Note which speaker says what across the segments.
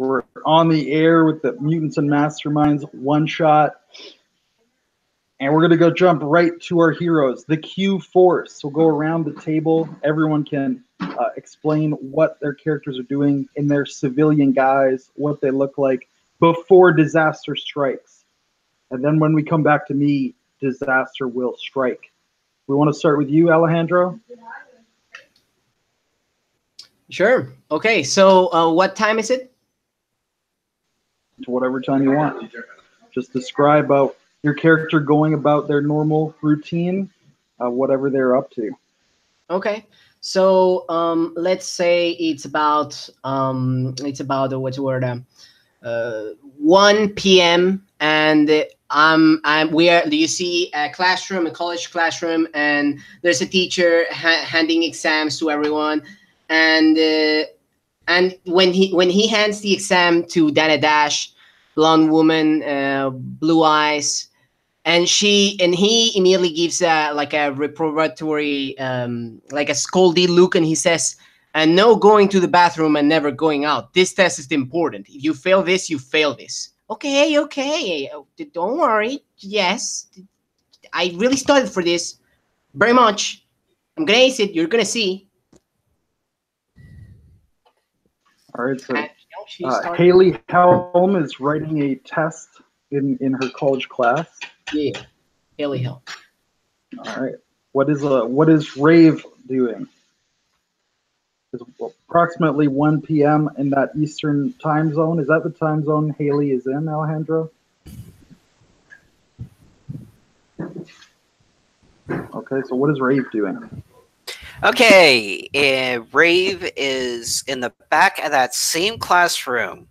Speaker 1: We're on the air with the Mutants and Masterminds one shot. And we're going to go jump right to our heroes, the Q Force. We'll go around the table. Everyone can explain what their characters are doing in their civilian guise, what they look like before disaster strikes. And then when we come back to me, disaster will strike. We want to start with you, Alejandro?
Speaker 2: Sure. Okay, so what time is it?
Speaker 1: To whatever time you want. Just describe your character going about their normal routine, whatever they're up to.
Speaker 2: Okay, so let's say it's about what's the word? 1 p.m. and you see a classroom, a college classroom, and there's a teacher handing exams to everyone, and when he hands the exam to Dana Dash, blonde woman, blue eyes. And he immediately gives a reprobatory, like a scoldy look, and he says, "And no going to the bathroom and never going out. This test is important. If you fail this, you fail this." Okay. Don't worry. Yes, I really studied for this very much. I'm gonna ace it. You're gonna see.
Speaker 1: All right. So Haley Helm is writing a test in her college class.
Speaker 2: Yeah, Haley Helm.
Speaker 1: All right. What is Rave doing? It's approximately 1 p.m. in that Eastern time zone. Is that the time zone Haley is in, Alejandro? Okay, so what is Rave doing?
Speaker 3: Okay, Rave is in the back of that same classroom.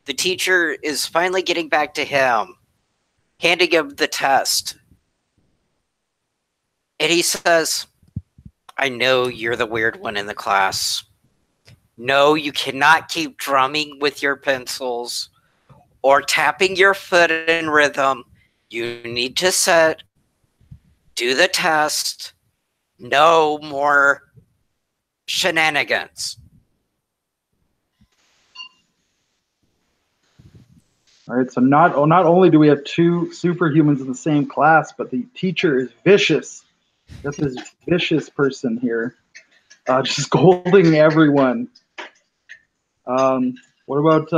Speaker 3: The teacher is finally getting back to him, handing him the test. And he says, "I know you're the weird one in the class. No, you cannot keep drumming with your pencils or tapping your foot in rhythm. You need to sit, do the test. No more shenanigans."
Speaker 1: All right, so not only do we have two superhumans in the same class, but the teacher is vicious. Got this vicious person here, just scolding everyone. What about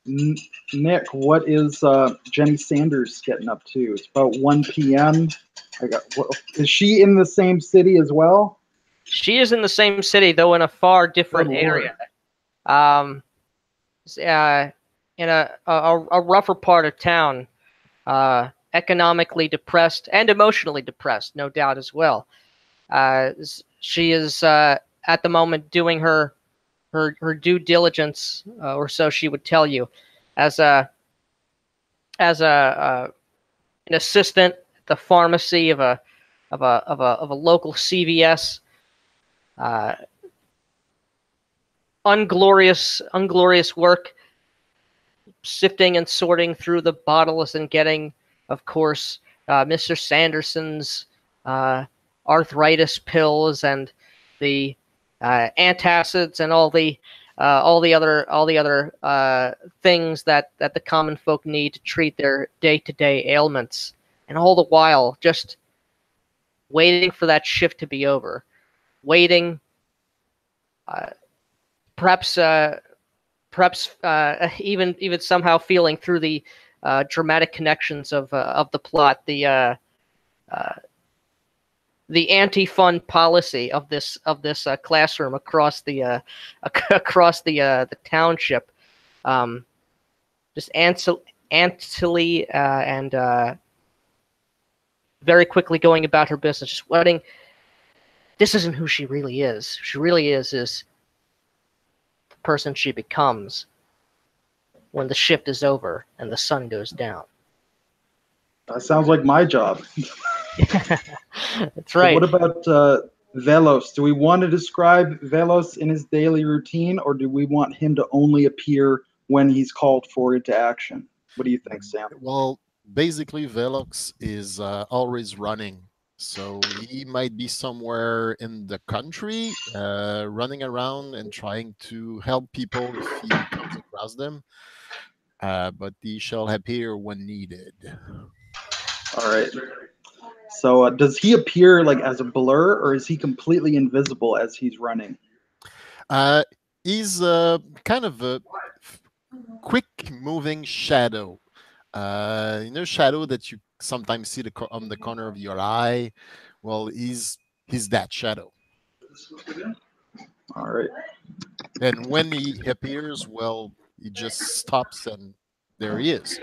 Speaker 1: Nick? What is Jenny Sanders getting up to? It's about 1 p.m. Is she in the same city as well?
Speaker 4: She is in the same city, though in a far different area. In a rougher part of town, economically depressed and emotionally depressed, no doubt as well. She is at the moment doing her due diligence, or so she would tell you, as an assistant at the pharmacy of a local CVS. Unglorious work, sifting and sorting through the bottles and getting, of course, Mr. Sanderson's arthritis pills and the antacids and all the other things that the common folk need to treat their day-to-day ailments, and all the while just waiting for that shift to be over, waiting, perhaps even somehow feeling through the dramatic connections of the plot, the anti-fun policy of this classroom across the township, just antily and very quickly going about her business, just letting. This isn't who she really is. Who she really is the person she becomes when the shift is over and the sun goes down.
Speaker 1: That sounds like my job.
Speaker 4: That's right.
Speaker 1: So what about Velos? Do we want to describe Velos in his daily routine, or do we want him to only appear when he's called for into action? What do you think, Sam?
Speaker 5: Well, basically, Velox is always running So he might be somewhere in the country, running around and trying to help people if he comes across them. But he shall appear when needed.
Speaker 1: All right. So does he appear like as a blur, or is he completely invisible as he's running?
Speaker 5: He's kind of a quick-moving shadow. Shadow that you sometimes see on the corner of your eye. Well, he's that shadow.
Speaker 1: All right.
Speaker 5: And when he appears, well, he just stops and there he is.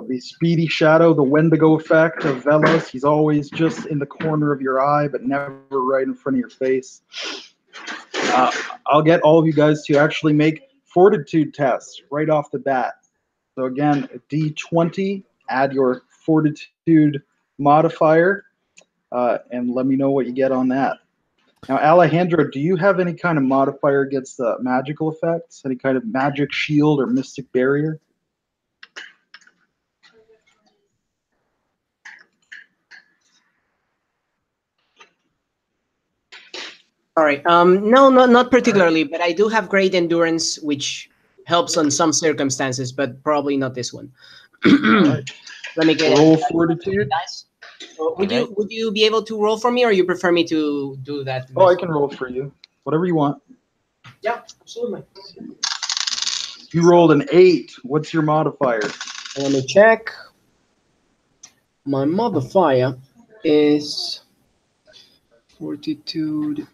Speaker 1: The speedy shadow, the Wendigo effect of Velos. He's always just in the corner of your eye, but never right in front of your face. I'll get all of you guys to actually make fortitude tests right off the bat. So again, a D20, add your fortitude modifier, and let me know what you get on that. Now, Alejandro, do you have any kind of modifier against magical effects? Any kind of magic shield or mystic barrier?
Speaker 2: All right. No, not particularly, but I do have great endurance, which helps on some circumstances, but probably not this one. Let me get
Speaker 1: roll fortitude.
Speaker 2: Dice. Would you be able to roll for me, or you prefer me to do that?
Speaker 1: Oh, I can roll for you. Whatever you want.
Speaker 2: Yeah, absolutely.
Speaker 1: You rolled an 8. What's your modifier?
Speaker 2: Let me check. My modifier is fortitude.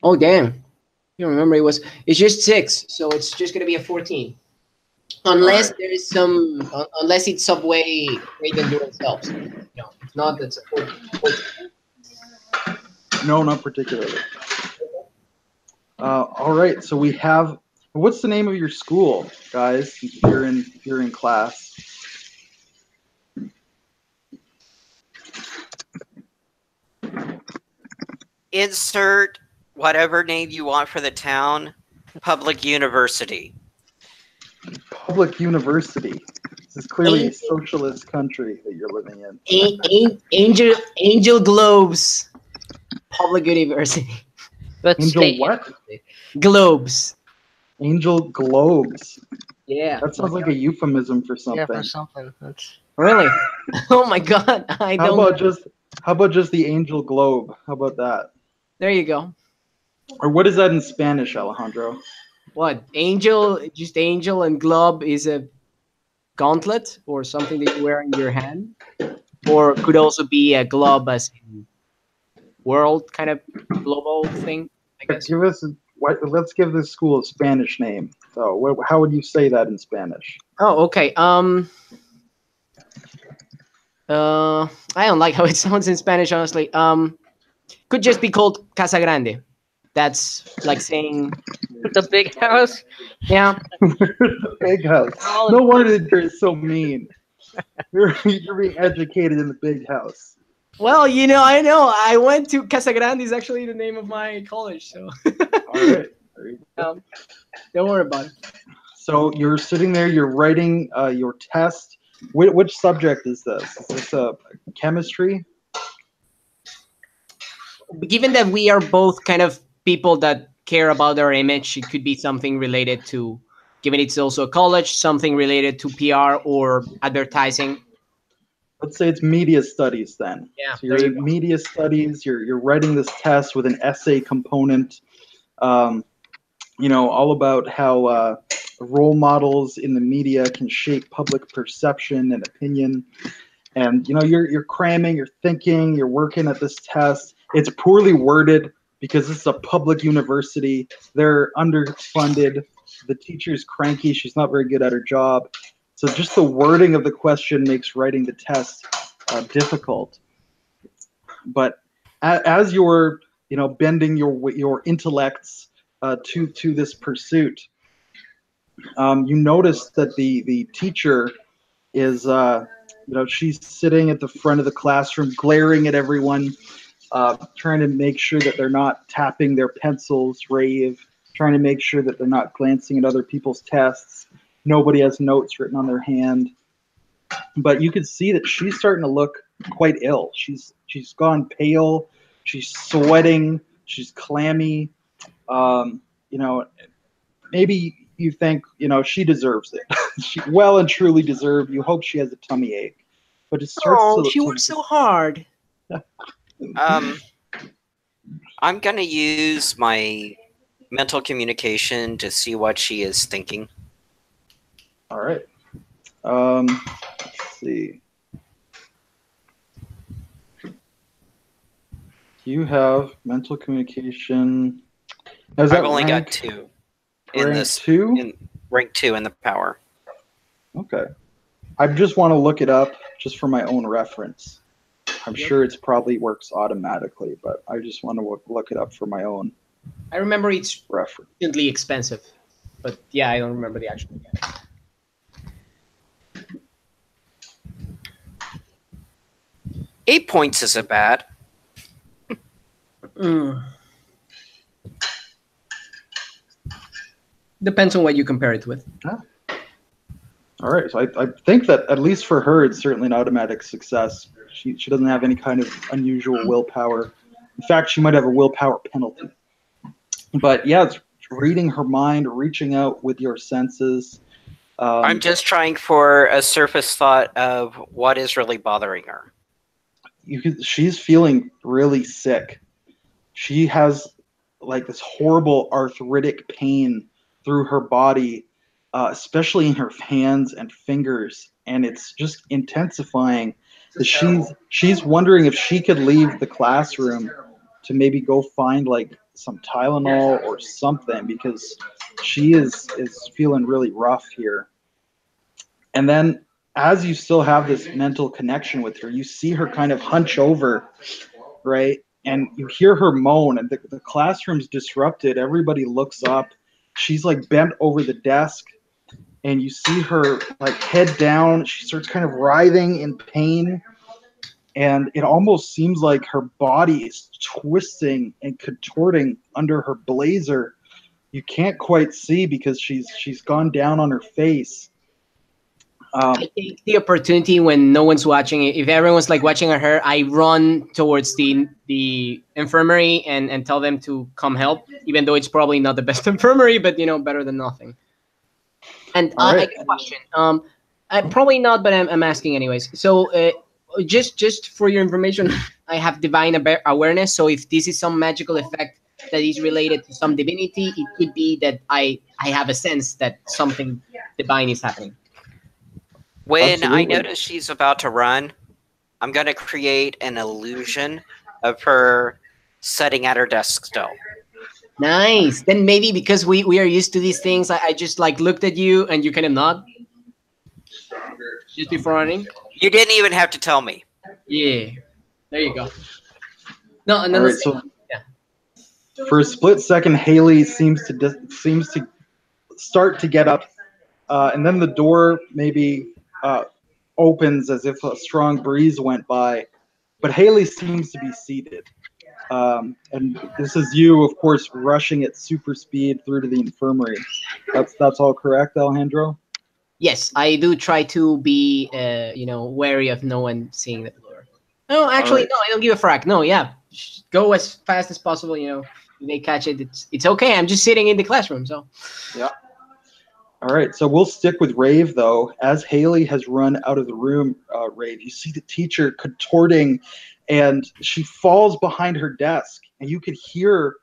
Speaker 2: Oh damn! You remember it's just 6, so it's just gonna be a 14. Unless there is unless it's subway great endurance helps. No, if not, that's a 14.
Speaker 1: No, not particularly. All right, so we have. What's the name of your school, guys? If you're in class.
Speaker 3: Insert whatever name you want for the town. Public University.
Speaker 1: Public University. This is clearly a socialist country that you're living in.
Speaker 2: Angel Globes. Public University.
Speaker 4: But
Speaker 1: Angel what?
Speaker 2: Globes.
Speaker 1: Angel Globes.
Speaker 2: Yeah.
Speaker 1: That sounds like a euphemism for something.
Speaker 4: Yeah, for something. That's...
Speaker 2: Really? Oh my god!
Speaker 1: How about just the Angel Globe? How about that?
Speaker 2: There you go.
Speaker 1: Or what is that in Spanish, Alejandro?
Speaker 2: What? Angel, just angel, and globe is a gauntlet or something that you wear in your hand, or could also be a globe as in world kind of global thing. I guess.
Speaker 1: Let's give this school a Spanish name. So, how would you say that in Spanish?
Speaker 2: Oh, okay. I don't like how it sounds in Spanish, honestly. Could just be called Casa Grande. That's like saying
Speaker 4: the big house.
Speaker 2: Yeah.
Speaker 1: The big house. No wonder you're so mean. You're being educated in the big house.
Speaker 2: Well, I know. I went to Casa Grande is actually the name of my college. So.
Speaker 1: All right.
Speaker 2: Don't worry about it.
Speaker 1: So you're sitting there. You're writing your test. Which subject is this? Is this chemistry?
Speaker 2: Given that we are both kind of people that care about their image, it could be something related to, given it's also a college, something related to PR or advertising.
Speaker 1: Let's say it's media studies then.
Speaker 2: Yeah.
Speaker 1: So you're in media studies. You're writing this test with an essay component. All about how role models in the media can shape public perception and opinion. And you're cramming, you're thinking, you're working at this test. It's poorly worded because this is a public university. They're underfunded. The teacher's cranky. She's not very good at her job. So just the wording of the question makes writing the test difficult. But as you're bending your intellects to this pursuit, you notice that the teacher is she's sitting at the front of the classroom, glaring at everyone, trying to make sure that they're not tapping their pencils, rave. trying to make sure that they're not glancing at other people's tests. Nobody has notes written on their hand. But you can see that she's starting to look quite ill. She's gone pale. She's sweating. She's clammy. You know, maybe you think, you know, she deserves it. She well and truly deserved. You hope she has a tummy ache. But it starts
Speaker 2: she worked so hard.
Speaker 3: I'm gonna use my mental communication to see what she is thinking.
Speaker 1: All right. Let's see. You have mental communication. Is
Speaker 3: I've
Speaker 1: that
Speaker 3: only
Speaker 1: rank,
Speaker 3: got 2 in
Speaker 1: rank
Speaker 3: this.
Speaker 1: 2?
Speaker 3: In rank 2 in the power.
Speaker 1: Okay. I just want to look it up just for my own reference. I'm sure it's probably works automatically, but I just want to look it up for my own
Speaker 2: I remember it's
Speaker 1: reference.
Speaker 2: really expensive, but yeah, I don't remember the actual mechanics.
Speaker 3: 8 points isn't bad.
Speaker 2: Depends on what you compare it with.
Speaker 1: All right, so I think that at least for her, it's certainly an automatic success. She doesn't have any kind of unusual willpower. In fact, she might have a willpower penalty. But yeah, it's reading her mind, reaching out with your senses.
Speaker 3: I'm just trying for a surface thought of what is really bothering her.
Speaker 1: She's feeling really sick. She has like this horrible arthritic pain through her body, especially in her hands and fingers, and it's just intensifying. She's wondering if she could leave the classroom to maybe go find like some Tylenol or something, because she is feeling really rough here. And then as you still have this mental connection with her, you see her kind of hunch over, right? And you hear her moan, and the classroom's disrupted. Everybody looks up. She's like bent over the desk, and you see her like head down. She starts kind of writhing in pain, and it almost seems like her body is twisting and contorting under her blazer. You can't quite see because she's gone down on her face.
Speaker 2: I take the opportunity when no one's watching. If everyone's like watching her, I run towards the infirmary and tell them to come help, even though it's probably not the best infirmary, but you know, better than nothing. And
Speaker 1: right.
Speaker 2: I got a question. Probably not, but I'm asking anyways. So just for your information, I have divine awareness. So if this is some magical effect that is related to some divinity, it could be that I have a sense that something divine is happening.
Speaker 3: When I
Speaker 1: Absolutely.
Speaker 3: notice she's about to run, I'm going to create an illusion of her sitting at her desk still.
Speaker 2: Nice. Then maybe because we are used to these things, I just like looked at you and you kind of nod just before running.
Speaker 3: You didn't even have to tell me.
Speaker 2: Yeah. There you go. No, and then
Speaker 1: All right, so for a split second, Haley seems to start to get up, and then the door maybe opens as if a strong breeze went by, but Haley seems to be seated. And this is you, of course, rushing at super speed through to the infirmary. That's all correct, Alejandro?
Speaker 2: Yes, I do try to be, wary of no one seeing the floor. No, actually,
Speaker 1: right.
Speaker 2: no, I don't give a frack. No, yeah, go as fast as possible. You know, if they catch it, it's okay. I'm just sitting in the classroom, so.
Speaker 1: Yeah. All right, so we'll stick with Rave, though. As Haley has run out of the room, Rave, you see the teacher contorting, and she falls behind her desk, and you could hear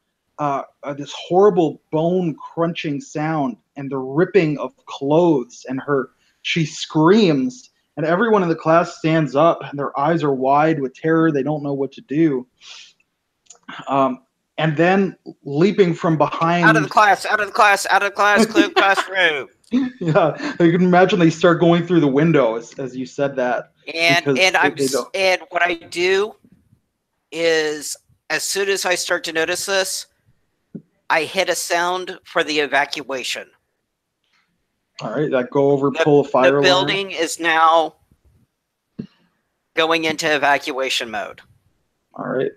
Speaker 1: this horrible bone-crunching sound and the ripping of clothes, and she screams, and everyone in the class stands up, and their eyes are wide with terror. They don't know what to do. And then leaping from behind...
Speaker 3: Out of the class, clear the classroom.
Speaker 1: Yeah, you can imagine they start going through the window as you said that.
Speaker 3: And what I do is, as soon as I start to notice this, I hit a sound for the evacuation.
Speaker 1: All right, that go over, pull a fire alarm.
Speaker 3: The building is now going into evacuation mode.
Speaker 1: All right.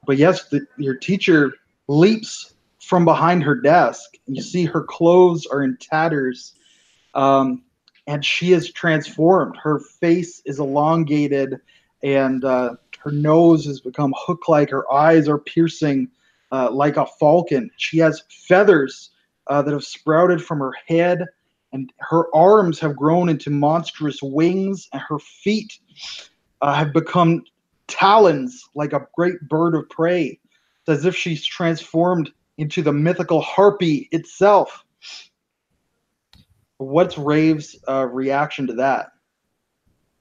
Speaker 1: But yes, your teacher leaps from behind her desk. You see her clothes are in tatters, and she is transformed. Her face is elongated, and her nose has become hook-like. Her eyes are piercing like a falcon. She has feathers that have sprouted from her head, and her arms have grown into monstrous wings, and her feet have become talons like a great bird of prey. It's as if she's transformed into the mythical harpy itself. What's Rave's reaction to that?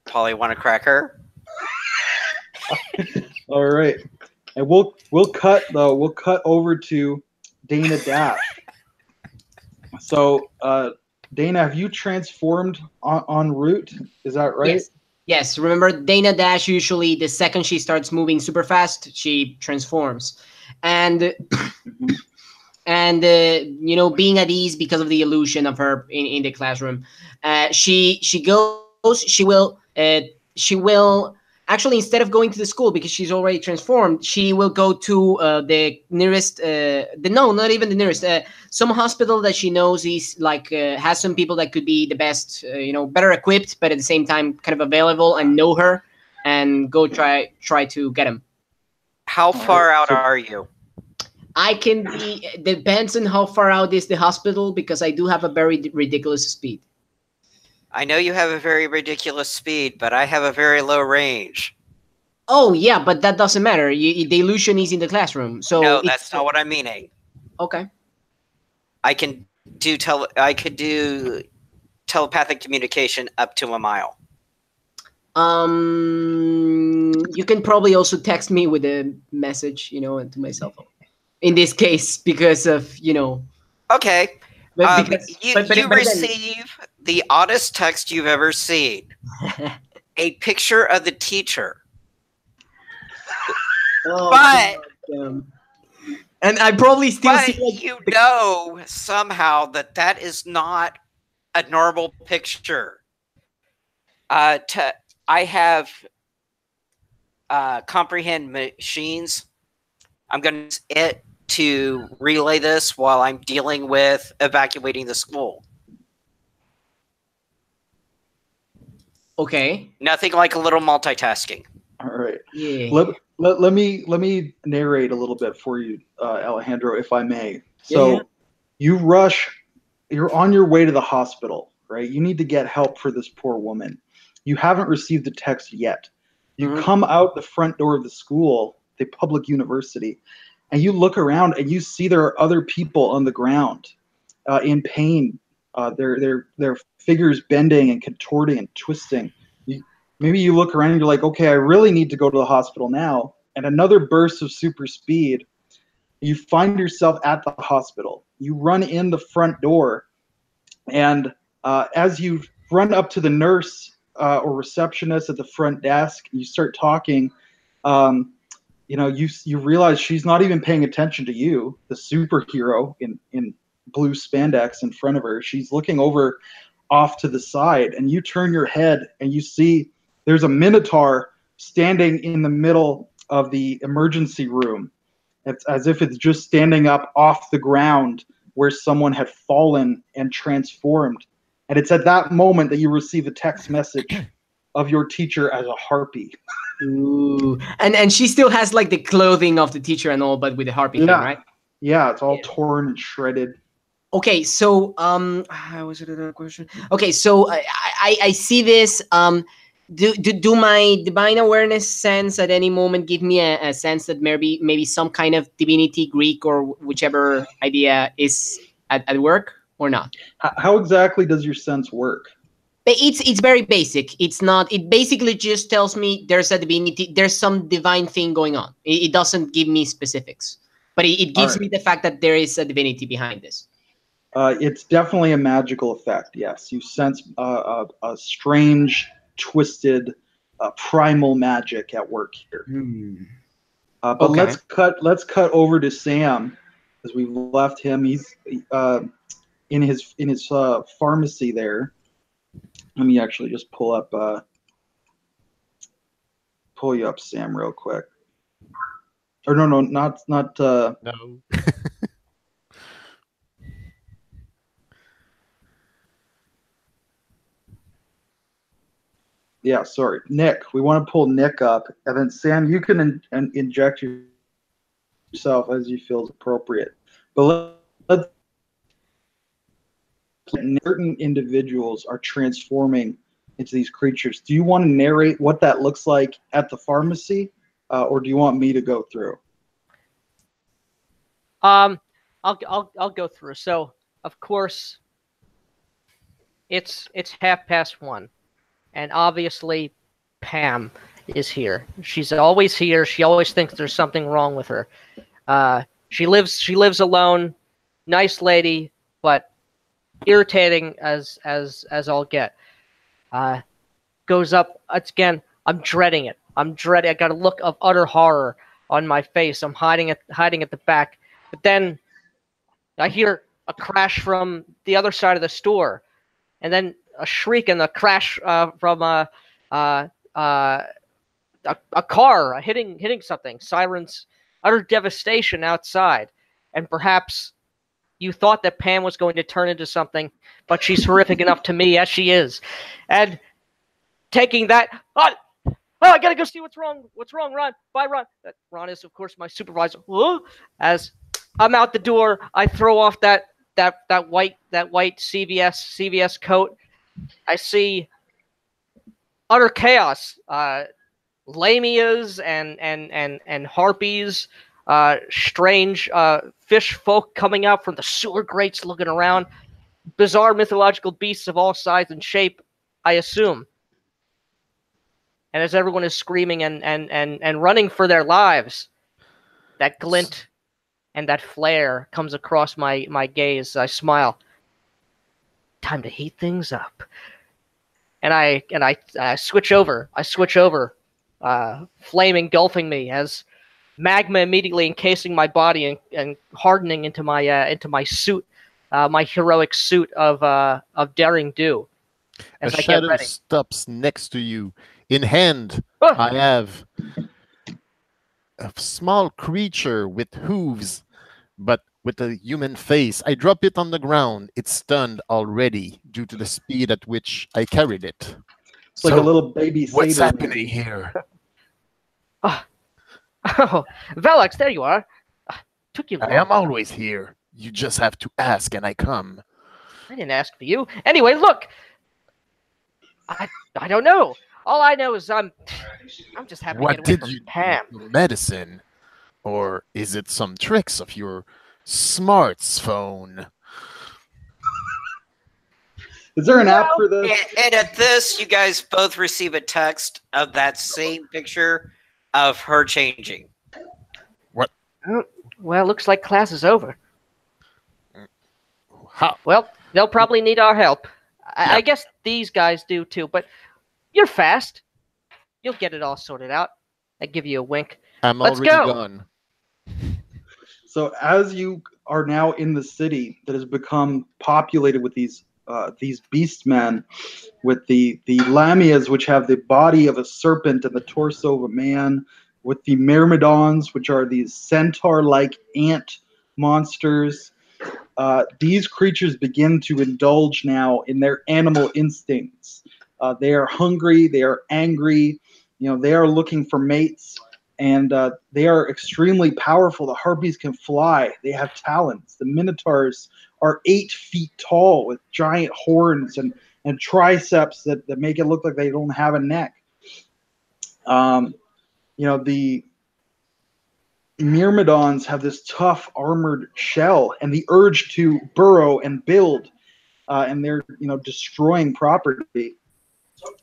Speaker 3: Polly want a cracker?
Speaker 1: All right, and we'll cut though. We'll cut over to Dana Dash. So, Dana, have you transformed en route? Is that right?
Speaker 2: Yes. Yes. Remember, Dana Dash usually the second she starts moving super fast, she transforms, and and you know, being at ease because of the illusion of her in the classroom, she goes. She will actually, instead of going to the school because she's already transformed, she will go to the nearest no, not even the nearest, some hospital that she knows is like has some people that could be the best, you know, better equipped, but at the same time kind of available and know her, and go try to get him.
Speaker 3: How far out are you?
Speaker 2: I can be, depends on how far out is the hospital, because I do have a very ridiculous speed.
Speaker 3: I know you have a very ridiculous speed, but I have a very low range.
Speaker 2: Oh yeah, but that doesn't matter. The illusion is in the classroom, so
Speaker 3: No, that's not what I'm meaning.
Speaker 2: Okay.
Speaker 3: I could do telepathic communication up to a mile.
Speaker 2: You can probably also text me with a message, you know, into my cell phone. In this case, because of, you know.
Speaker 3: Okay.
Speaker 2: But
Speaker 3: You receive the oddest text you've ever seen. A picture of the teacher.
Speaker 2: Oh,
Speaker 3: But
Speaker 2: and I probably still
Speaker 3: but
Speaker 2: see like,
Speaker 3: you know somehow that is not a normal picture. I have comprehend machines. I'm going to use it to relay this while I'm dealing with evacuating the school.
Speaker 2: Okay.
Speaker 1: Nothing like a little multitasking. All right.
Speaker 2: Yeah.
Speaker 1: Let me narrate a little bit for you, Alejandro, if I may. So you rush, you're on your way to the hospital, right? You need to get help for this poor woman. You haven't received the text yet. You come out the front door of the school, the public university, and you look around and you see there are other people on the ground in pain. Their figures bending and contorting and twisting. Maybe you look around and you're like, okay, I really need to go to the hospital now. And another burst of super speed, you find yourself at the hospital. You run in the front door, and as you run up to the nurse or receptionist at the front desk, you start talking. You realize she's not even paying attention to you, the superhero in blue spandex in front of her. She's looking over off to the side, and you turn your head and you see there's a minotaur standing in the middle of the emergency room. It's as if it's just standing up off the ground where someone had fallen and transformed. And it's at that moment that you receive a text message of your teacher as a harpy.
Speaker 2: Ooh. And she still has like the clothing of the teacher and all, but with the harpy thing, right?
Speaker 1: Yeah, it's all torn and shredded.
Speaker 2: Okay, so was it another question? Okay, so I see this. Do my divine awareness sense at any moment give me a sense that maybe some kind of divinity, Greek or whichever idea is at work or not?
Speaker 1: How exactly does your sense work?
Speaker 2: It's very basic. It's not. It basically just tells me there's a divinity, there's some divine thing going on. It doesn't give me specifics, but it gives me the fact that there is a divinity behind this.
Speaker 1: It's definitely a magical effect. Yes, you sense a strange, twisted, primal magic at work here. But
Speaker 2: Okay.
Speaker 1: let's cut over to Sam, as we've left him. He's in his pharmacy there. Let me actually just pull you up, Sam, real quick. Or no, not.
Speaker 5: No.
Speaker 1: Yeah, sorry, Nick. We want to pull Nick up, and then Sam, you can inject yourself as you feel is appropriate. But let's certain individuals are transforming into these creatures. Do you want to narrate what that looks like at the pharmacy, or do you want me to go through?
Speaker 4: I'll go through. So of course, it's 1:30, and obviously, Pam is here. She's always here. She always thinks there's something wrong with her. She lives alone. Nice lady, but irritating as all get. Goes up again. I'm dreading it. I got a look of utter horror on my face. I'm hiding at the back. But then I hear a crash from the other side of the store, and then a shriek and a crash from a car hitting something. Sirens, utter devastation outside, and perhaps you thought that Pam was going to turn into something, but she's horrific enough to me as she is. And taking that, I gotta go see what's wrong. What's wrong, Ron? Bye, Ron. Ron is, of course, my supervisor. As I'm out the door, I throw off that white CVS coat. I see utter chaos. Lamias and harpies. Strange fish folk coming out from the sewer grates looking around. Bizarre mythological beasts of all sizes and shape, I assume. And as everyone is screaming and running for their lives, that glint and that flare comes across my gaze. I smile. Time to heat things up. And I switch over. Flame engulfing me as magma immediately encasing my body and hardening into my suit, my heroic suit of daring do.
Speaker 5: A shadow stops next to you. In hand, I have a small creature with hooves, but with a human face. I drop it on the ground. It's stunned already due to the speed at which I carried it.
Speaker 1: It's like a little baby.
Speaker 5: What's happening here?
Speaker 4: Oh, Velox, there you are. Took you long.
Speaker 5: I am always here. You just have to ask, and I come.
Speaker 4: I didn't ask for you. Anyway, look. I don't know. All I know is I'm just happy to get away from Pam.
Speaker 5: Medicine, or is it some tricks of your smartphone?
Speaker 1: Is there an app for this?
Speaker 3: And at this, you guys both receive a text of that same picture of her changing.
Speaker 5: What?
Speaker 4: Well, looks like class is over.
Speaker 5: How?
Speaker 4: Well, they'll probably need our help. I guess these guys do too, but you're fast. You'll get it all sorted out. I give you a wink.
Speaker 5: Let's
Speaker 4: go.
Speaker 5: Gone.
Speaker 1: So as you are now in the city that has become populated with these beast men, with the lamias, which have the body of a serpent and the torso of a man, with the myrmidons, which are these centaur-like ant monsters. These creatures begin to indulge now in their animal instincts. They are hungry. They are angry. They are looking for mates, and they are extremely powerful. The harpies can fly. They have talons. The minotaurs are 8 feet tall with giant horns and triceps that make it look like they don't have a neck. The myrmidons have this tough armored shell and the urge to burrow and build, and they're destroying property.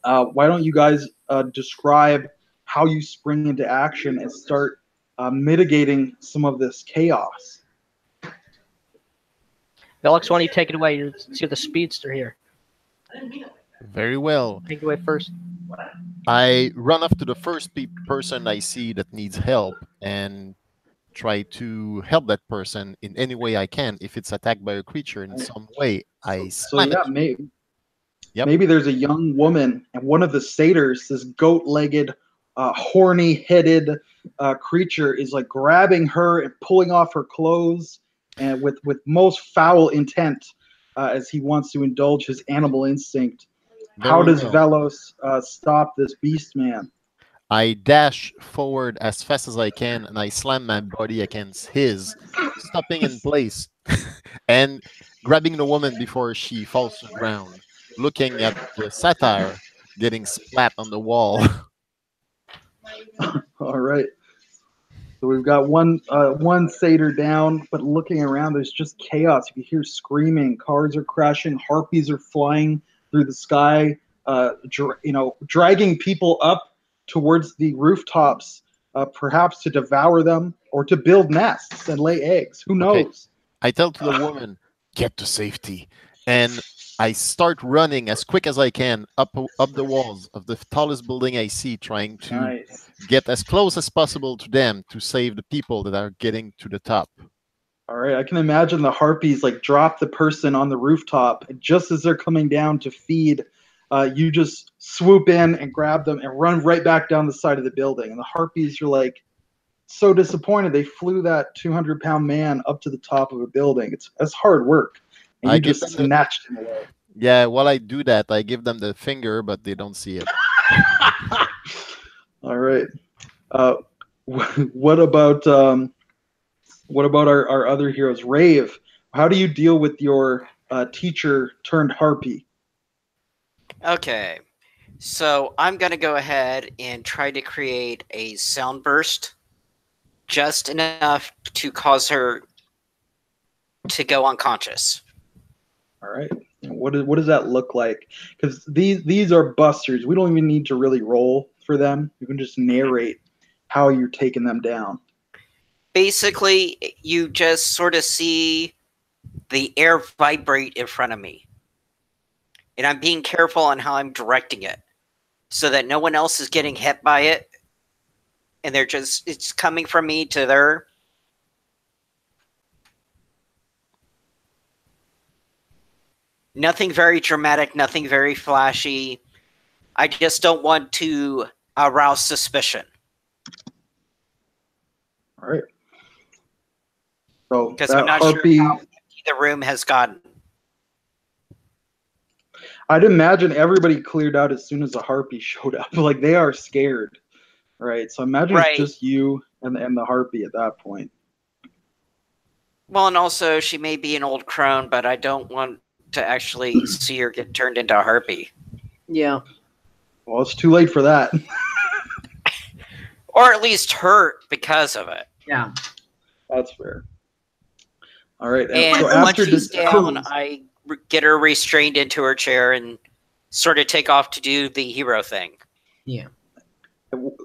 Speaker 1: Why don't you guys describe how you spring into action and start mitigating some of this chaos?
Speaker 4: Velox, why don't you take it away? You're the speedster here.
Speaker 5: Very well.
Speaker 4: Take it away first.
Speaker 5: I run up to the first person I see that needs help and try to help that person in any way I can. If it's attacked by a creature in some way, I slam it.
Speaker 1: Maybe there's a young woman, and one of the satyrs, this goat-legged, horny-headed creature, is like grabbing her and pulling off her clothes, and with most foul intent, as he wants to indulge his animal instinct. How
Speaker 5: Very
Speaker 1: does
Speaker 5: well.
Speaker 1: Velos stop this beast man?
Speaker 5: I dash forward as fast as I can, and I slam my body against his, stopping in place and grabbing the woman before she falls to the ground, looking at the satire getting splat on the wall.
Speaker 1: All right. So we've got one satyr down, but looking around, there's just chaos. You can hear screaming, cars are crashing, harpies are flying through the sky, dragging people up towards the rooftops, perhaps to devour them or to build nests and lay eggs. Who
Speaker 5: Okay.
Speaker 1: knows?
Speaker 5: I tell to the woman, get to safety. And I start running as quick as I can up the walls of the tallest building I see, trying to
Speaker 1: Nice.
Speaker 5: get as close as possible to them to save the people that are getting to the top.
Speaker 1: All right, I can imagine the harpies like drop the person on the rooftop, and just as they're coming down to feed, you just swoop in and grab them and run right back down the side of the building. And the harpies are like so disappointed. They flew that 200-pound man up to the top of a building. It's hard work, and
Speaker 5: I
Speaker 1: you
Speaker 5: give
Speaker 1: just
Speaker 5: them
Speaker 1: snatched him away.
Speaker 5: Yeah, while I do that, I give them the finger, but they don't see it.
Speaker 1: All right. What about our other heroes? Rave, how do you deal with your teacher turned harpy?
Speaker 3: Okay. So I'm going to go ahead and try to create a sound burst just enough to cause her to go unconscious.
Speaker 1: All right. What does that look like? Because these are busters. We don't even need to really roll for them. You can just narrate how you're taking them down.
Speaker 3: Basically, you just sort of see the air vibrate in front of me. And I'm being careful on how I'm directing it so that no one else is getting hit by it. And it's coming from me to there. Nothing very dramatic, nothing very flashy. I just don't want to arouse suspicion.
Speaker 1: All right. So
Speaker 3: Because
Speaker 1: that
Speaker 3: I'm not
Speaker 1: harpy,
Speaker 3: sure how empty the room has gotten.
Speaker 1: I'd imagine everybody cleared out as soon as the harpy showed up. Like they are scared, right? So imagine
Speaker 3: Right.
Speaker 1: it's just you and the harpy at that point.
Speaker 3: Well, and also she may be an old crone, but I don't want to actually see her get turned into a harpy.
Speaker 2: Yeah.
Speaker 1: Well, it's too late for that.
Speaker 3: Or at least hurt because of it.
Speaker 2: Yeah.
Speaker 1: That's fair. All right.
Speaker 3: And
Speaker 1: so
Speaker 3: once
Speaker 1: after
Speaker 3: she's down,
Speaker 1: this,
Speaker 3: I get her restrained into her chair and sort of take off to do the hero thing.
Speaker 2: Yeah.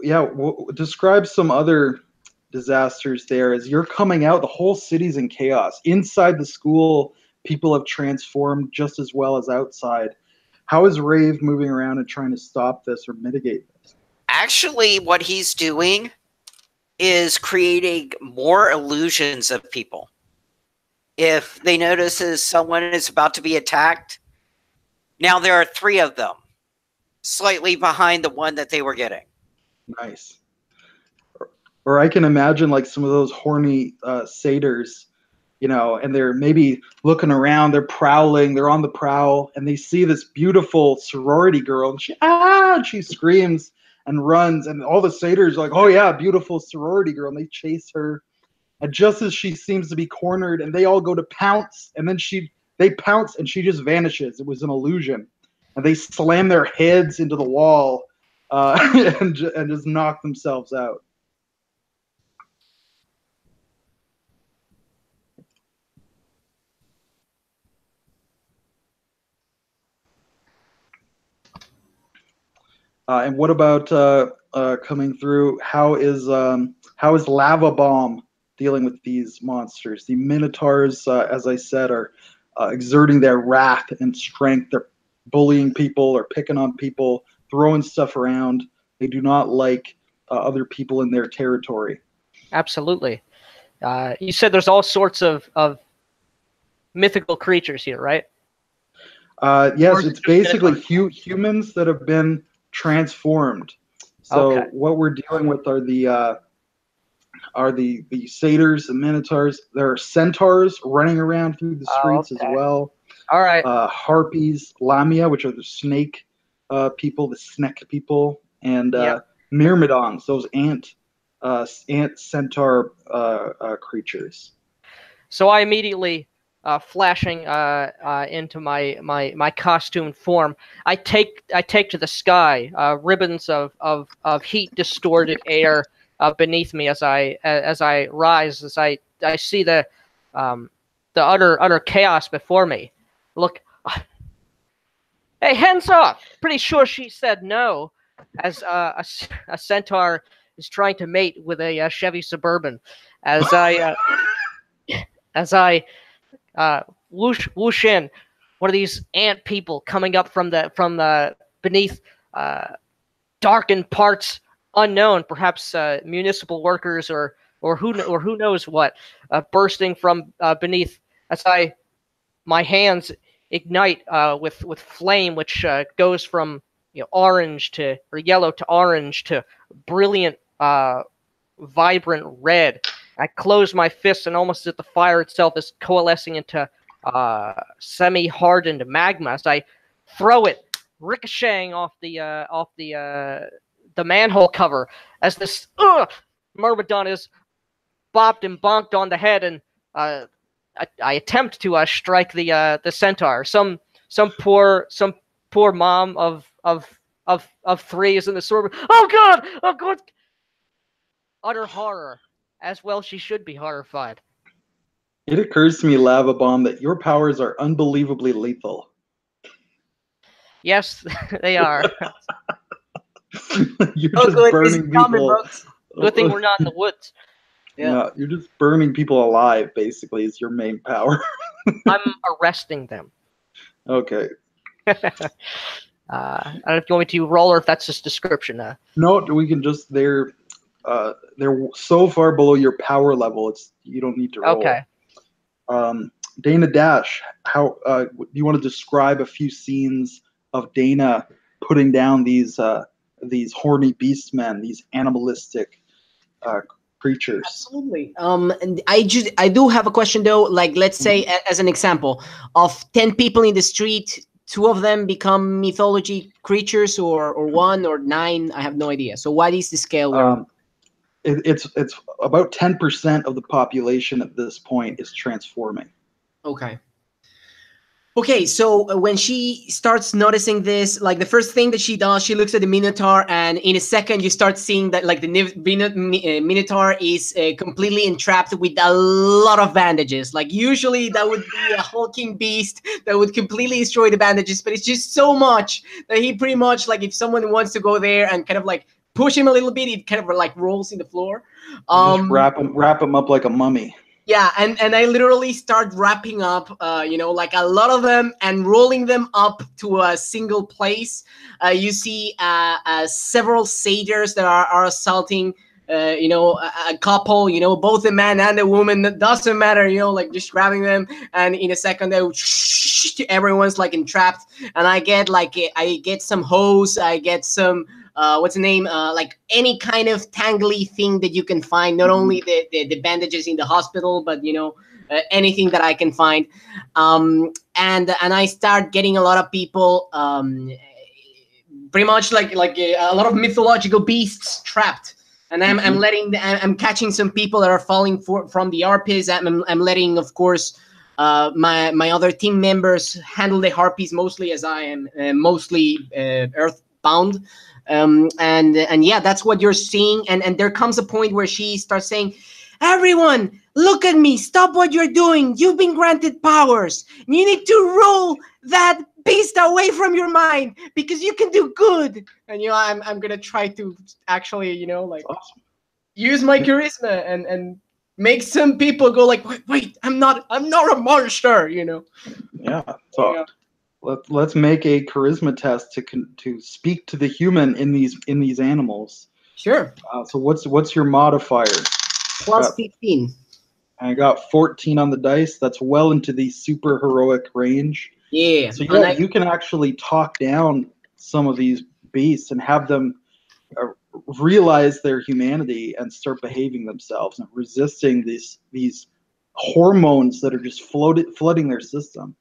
Speaker 1: Yeah, describe some other disasters there. As you're coming out, the whole city's in chaos. Inside the school, people have transformed just as well as outside. How is Rave moving around and trying to stop this or mitigate this?
Speaker 3: Actually, what he's doing is creating more illusions of people. If they notices someone is about to be attacked, now there are 3 of them, slightly behind the one that they were getting.
Speaker 1: Nice. Or I can imagine like some of those horny satyrs, and they're maybe looking around, they're prowling, they're on the prowl, and they see this beautiful sorority girl, and she screams and runs, and all the satyrs are like, oh yeah, beautiful sorority girl, and they chase her. And just as she seems to be cornered, and they all go to pounce, and then they pounce, and she just vanishes. It was an illusion, and they slam their heads into the wall and just knock themselves out. And what about coming through? How is Lava Bomb dealing with these monsters? The Minotaurs, as I said, are exerting their wrath and strength. They're bullying people or picking on people, throwing stuff around. They do not like other people in their territory.
Speaker 4: Absolutely. You said there's all sorts of mythical creatures here, right?
Speaker 1: Yes, it's basically humans that have been transformed. So
Speaker 4: Okay.
Speaker 1: what we're dealing with are the satyrs and minotaurs. There are centaurs running around through the streets as
Speaker 4: Okay.
Speaker 1: well.
Speaker 4: All right.
Speaker 1: Harpies, lamia, which are the snake people, the Snek people, and
Speaker 2: Yeah.
Speaker 1: Myrmidons, those ant centaur creatures.
Speaker 4: So I immediately, flashing into my costume form, I take to the sky, ribbons of heat distorted air beneath me as I rise, as I see the utter chaos before me. Look, hey, hands off! Pretty sure she said no, as a centaur is trying to mate with a Chevy Suburban, as I whoosh in, one of these ant people coming up from the beneath, darkened parts unknown, perhaps municipal workers or who knows what, bursting from beneath, as my hands ignite with flame, which goes from orange to or yellow to orange to brilliant, vibrant red. I close my fists, and almost as if the fire itself is coalescing into semi-hardened magma, as I throw it, ricocheting off the manhole cover, as this Myrmidon is bopped and bonked on the head, and I attempt to strike the centaur. Some poor mom of three is in the sword. Oh God! Oh God! Utter horror. As well, she should be horrified.
Speaker 1: It occurs to me, Lava Bomb, that your powers are unbelievably lethal.
Speaker 4: Yes, they are.
Speaker 1: You're
Speaker 2: Oh,
Speaker 1: just
Speaker 2: good.
Speaker 1: burning
Speaker 2: It's comic
Speaker 1: people.
Speaker 2: books.
Speaker 4: Good thing we're not in the woods.
Speaker 1: Yeah, you're just burning people alive, basically, is your main power.
Speaker 4: I'm arresting them.
Speaker 1: Okay.
Speaker 4: I don't know if you want me to roll or if that's just description.
Speaker 1: No, we can just they're so far below your power level. You don't need to roll.
Speaker 4: Okay.
Speaker 1: Dana Dash, how do you want to describe a few scenes of Dana putting down these horny beastmen, these animalistic creatures?
Speaker 2: Absolutely. And I do have a question though. Like, let's say as an example, of 10 people in the street, 2 of them become mythology creatures, or 1 or 9. I have no idea. So what is the scale?
Speaker 1: It's about 10% of the population at this point is transforming.
Speaker 2: Okay. Okay, so when she starts noticing this, like the first thing that she does, she looks at the Minotaur, and in a second you start seeing that like the Minotaur is completely entrapped with a lot of bandages. Like usually that would be a hulking beast that would completely destroy the bandages, but it's just so much that he pretty much, like, if someone wants to go there and kind of like push him a little bit, it kind of like rolls in the floor.
Speaker 1: Just wrap him up like a mummy.
Speaker 2: Yeah, and I literally start wrapping up, like a lot of them, and rolling them up to a single place. You see several satyrs that are assaulting, a couple, both a man and a woman. That doesn't matter, like just grabbing them, and in a second, everyone's like entrapped. And I get some hose, I get some. What's the name? Like any kind of tangly thing that you can find, not only the bandages in the hospital, but anything that I can find. And I start getting a lot of people, pretty much like a lot of mythological beasts trapped. And I'm catching some people that are falling from the harpies. I'm letting, of course, my other team members handle the harpies mostly, as I am mostly earthbound. And yeah, that's what you're seeing. And there comes a point where she starts saying, "Everyone, look at me. Stop what you're doing. You've been granted powers. You need to roll that beast away from your mind because you can do good." And I'm gonna try to actually
Speaker 1: Awesome.
Speaker 2: use my charisma and make some people go like, wait, I'm not a monster.
Speaker 1: Yeah. So let's make a charisma test to speak to the human in these animals.
Speaker 2: Sure.
Speaker 1: So what's your modifier?
Speaker 2: Plus 15.
Speaker 1: I got 14 on the dice. That's well into the super heroic range.
Speaker 2: Yeah.
Speaker 1: So you can actually talk down some of these beasts and have them realize their humanity and start behaving themselves and resisting these hormones that are just flooding their system.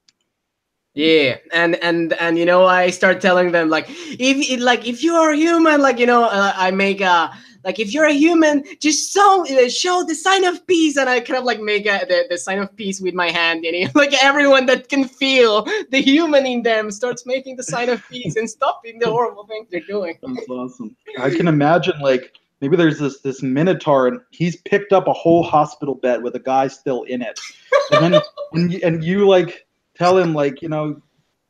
Speaker 2: Yeah, and you know, I start telling them like, if you are human, like, you know, I make a, like, if you're a human, just show the sign of peace, and I kind of like make the sign of peace with my hand, you know, like everyone that can feel the human in them starts making the sign of peace and stopping the horrible things they're doing.
Speaker 1: That's awesome. I can imagine, like, maybe there's this minotaur, and he's picked up a whole hospital bed with a guy still in it, and then and you like tell him, like, you know,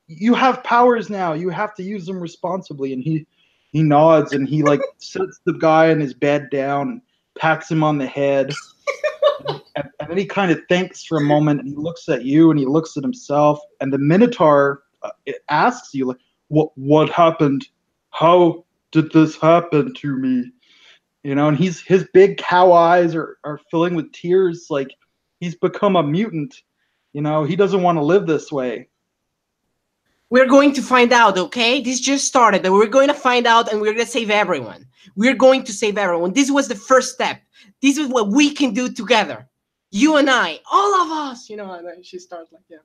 Speaker 1: you have powers now, you have to use them responsibly, and he nods, and he like sits the guy in his bed down and pats him on the head, and then he kind of thinks for a moment, and he looks at you, and he looks at himself, and the minotaur it asks you, like, what happened? How did this happen to me? You know, and his big cow eyes are filling with tears, like he's become a mutant. You know, he doesn't want to live this way.
Speaker 2: We're going to find out, okay? This just started, but we're going to find out, and we're going to save everyone. We're going to save everyone. This was the first step. This is what we can do together. You and I, all of us, you know, and then she starts like, yeah.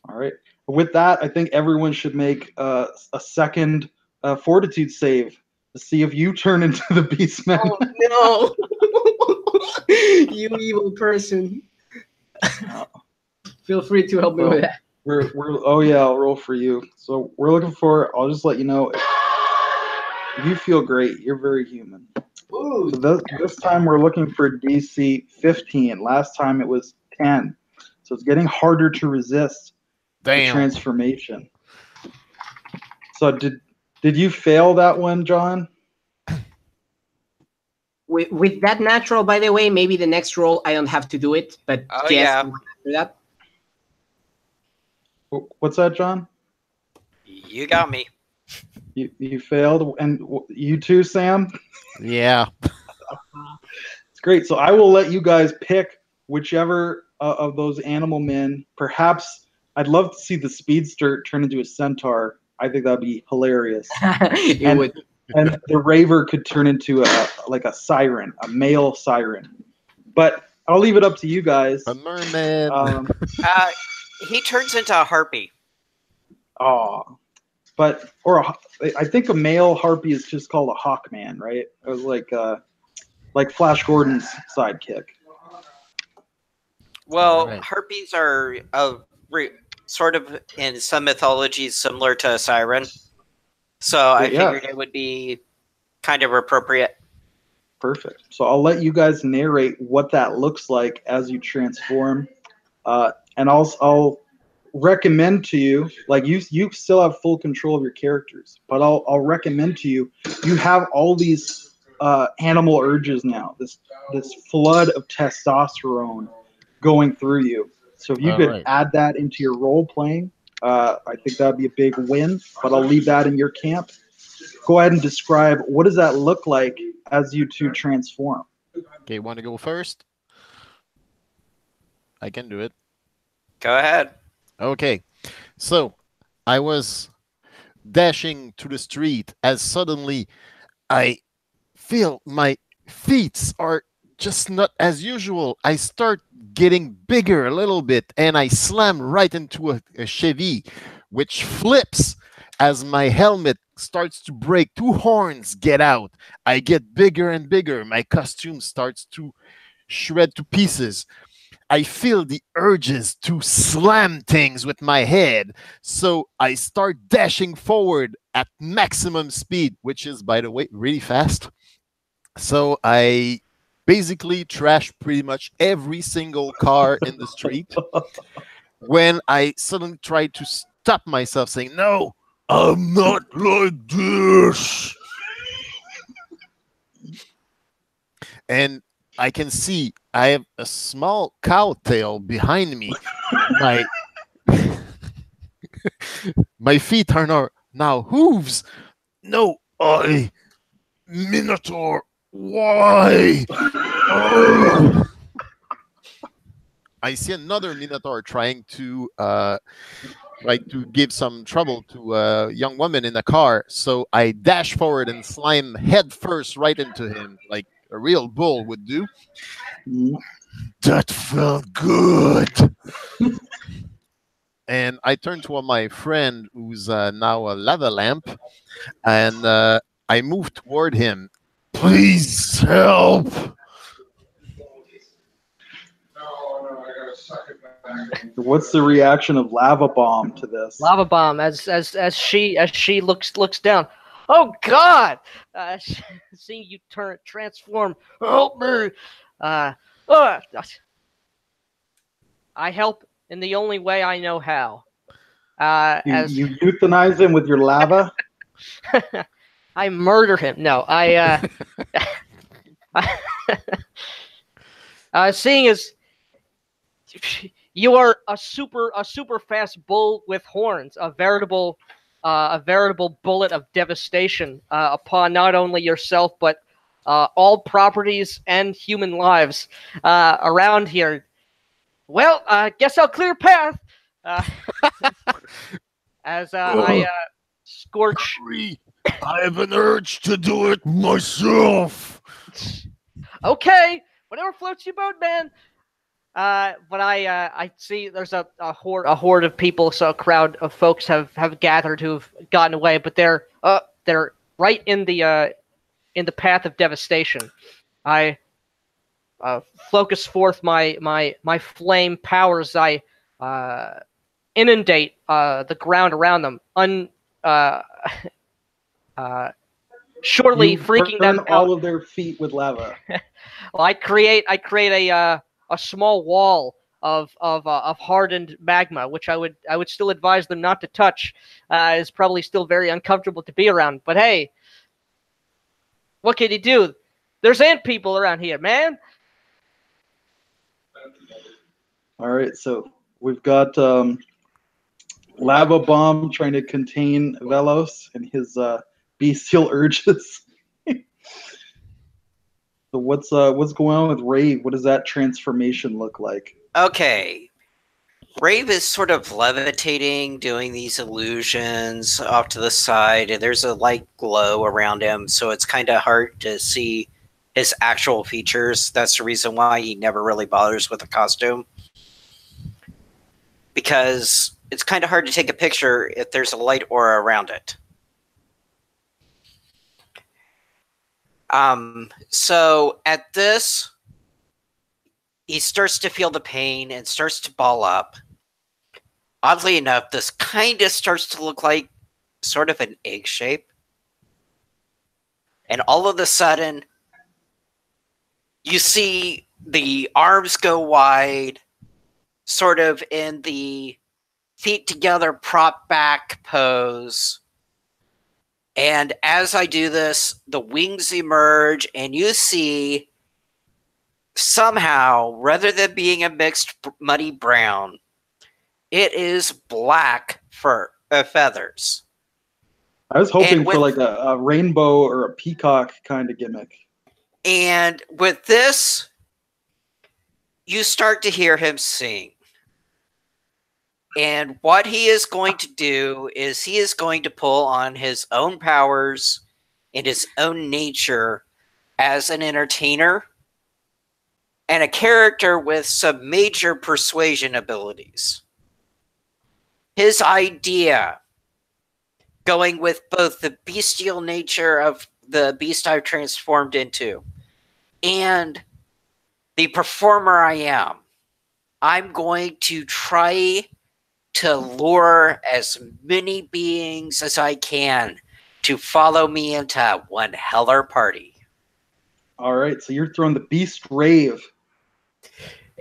Speaker 1: All right. With that, I think everyone should make a second fortitude save to see if you turn into the Beastman.
Speaker 2: Oh, no. You evil person. Feel free to help me with that.
Speaker 1: We're oh yeah, I'll roll for you. So we're looking for, I'll just let you know, if you feel great, you're very human.
Speaker 2: Ooh.
Speaker 1: So this time we're looking for DC 15. Last time it was 10. So it's getting harder to resist the transformation. So did you fail that one, John?
Speaker 2: With that natural, by the way, maybe the next roll I don't have to do it, but
Speaker 3: yeah.
Speaker 2: After that.
Speaker 1: What's that, John?
Speaker 3: You got me.
Speaker 1: You failed, and you too, Sam?
Speaker 5: Yeah.
Speaker 1: It's great. So I will let you guys pick whichever of those animal men. Perhaps I'd love to see the speedster turn into a centaur. I think that'd be hilarious. And the raver could turn into a siren, a male siren. But I'll leave it up to you guys.
Speaker 5: A merman.
Speaker 3: He turns into a harpy.
Speaker 1: Oh, I think a male harpy is just called a hawkman, right? It was like Flash Gordon's sidekick.
Speaker 3: Well,
Speaker 5: Right.
Speaker 3: harpies are sort of in some mythologies similar to a siren. So I figured it would be kind of appropriate.
Speaker 1: Perfect. So I'll let you guys narrate what that looks like as you transform. And I'll recommend to you, like you still have full control of your characters, but I'll recommend to you, you have all these animal urges now, this flood of testosterone going through you. So if you could add that into your role playing, I think that'd be a big win, but I'll leave that in your camp. Go ahead and describe, what does that look like as you two transform?
Speaker 5: Okay, want to go first? I can do it.
Speaker 3: Go ahead.
Speaker 5: Okay, so I was dashing to the street as suddenly I feel my feet are just not as usual. I start getting bigger a little bit, and I slam right into a Chevy, which flips as my helmet starts to break. Two horns get out. I get bigger and bigger. My costume starts to shred to pieces. I feel the urges to slam things with my head. So I start dashing forward at maximum speed, which is, by the way, really fast. So I basically trash pretty much every single car in the street. When I suddenly try to stop myself saying, no, I'm not like this. And I can see I have a small cow tail behind me. My feet are now hooves. No, Minotaur, why? Oh. I see another Minotaur trying to give some trouble to a young woman in a car. So I dash forward and slam head first right into him, like a real bull would do. That felt good. and I turn to my friend who's now a lava lamp, and I move toward him. Please help!
Speaker 1: What's the reaction of Lava Bomb to this?
Speaker 4: Lava Bomb as she looks down. Oh God! Seeing you transform, help me! I help in the only way I know how.
Speaker 1: You euthanize him with your lava?
Speaker 4: I murder him. No, seeing as you are a super fast bull with horns, a veritable bullet of devastation upon not only yourself but all properties and human lives around here. Well, I guess I'll clear path. As I scorch.
Speaker 5: I have an urge to do it myself.
Speaker 4: Okay, whatever floats your boat, man. But I see there's a horde of people, so a crowd of folks have gathered who've gotten away, but they're right in the path of devastation. I focus forth my flame powers. I inundate the ground around them, surely
Speaker 1: You
Speaker 4: freaking
Speaker 1: burn
Speaker 4: them out.
Speaker 1: all of their feet with lava.
Speaker 4: Well, I create a small wall of hardened magma, which I would still advise them not to touch. Is probably still very uncomfortable to be around. But hey, what can you do? There's ant people around here, man.
Speaker 1: All right, so we've got Lava Bomb trying to contain Velos and his bestial urges. So what's going on with Rave? What does that transformation look like?
Speaker 3: Okay. Rave is sort of levitating, doing these illusions off to the side, and there's a light glow around him, so it's kind of hard to see his actual features. That's the reason why he never really bothers with a costume. Because it's kind of hard to take a picture if there's a light aura around it. So at this, he starts to feel the pain and starts to ball up. Oddly enough, this kind of starts to look like sort of an egg shape. And all of a sudden, you see the arms go wide, sort of in the feet together, prop back pose. And as I do this, the wings emerge, and you see somehow, rather than being a mixed muddy brown, it is black fur feathers.
Speaker 1: I was hoping for like a rainbow or a peacock kind of gimmick.
Speaker 3: And with this, you start to hear him sing. And what he is going to do is he is going to pull on his own powers and his own nature as an entertainer and a character with some major persuasion abilities. His idea, going with both the bestial nature of the beast I've transformed into and the performer I am, I'm going to try to lure as many beings as I can to follow me into one heller party.
Speaker 1: All right, so you're throwing the Beast Rave.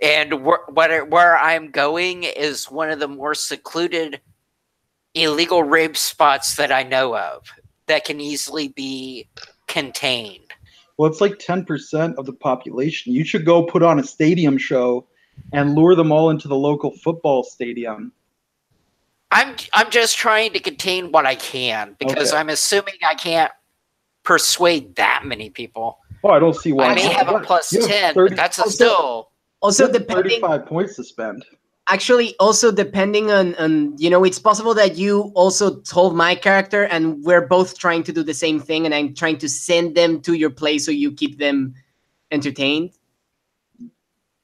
Speaker 3: And where I'm going is one of the more secluded illegal rave spots that I know of that can easily be contained.
Speaker 1: Well, it's like 10% of the population. You should go put on a stadium show and lure them all into the local football stadium.
Speaker 3: I'm just trying to contain what I can because I'm assuming I can't persuade that many people.
Speaker 1: Oh, I don't see why.
Speaker 3: I may have a plus 10, but that's still...
Speaker 2: Also, depending
Speaker 1: 35 points to spend.
Speaker 2: Actually, also depending on it's possible that you also told my character and we're both trying to do the same thing and I'm trying to send them to your place so you keep them entertained.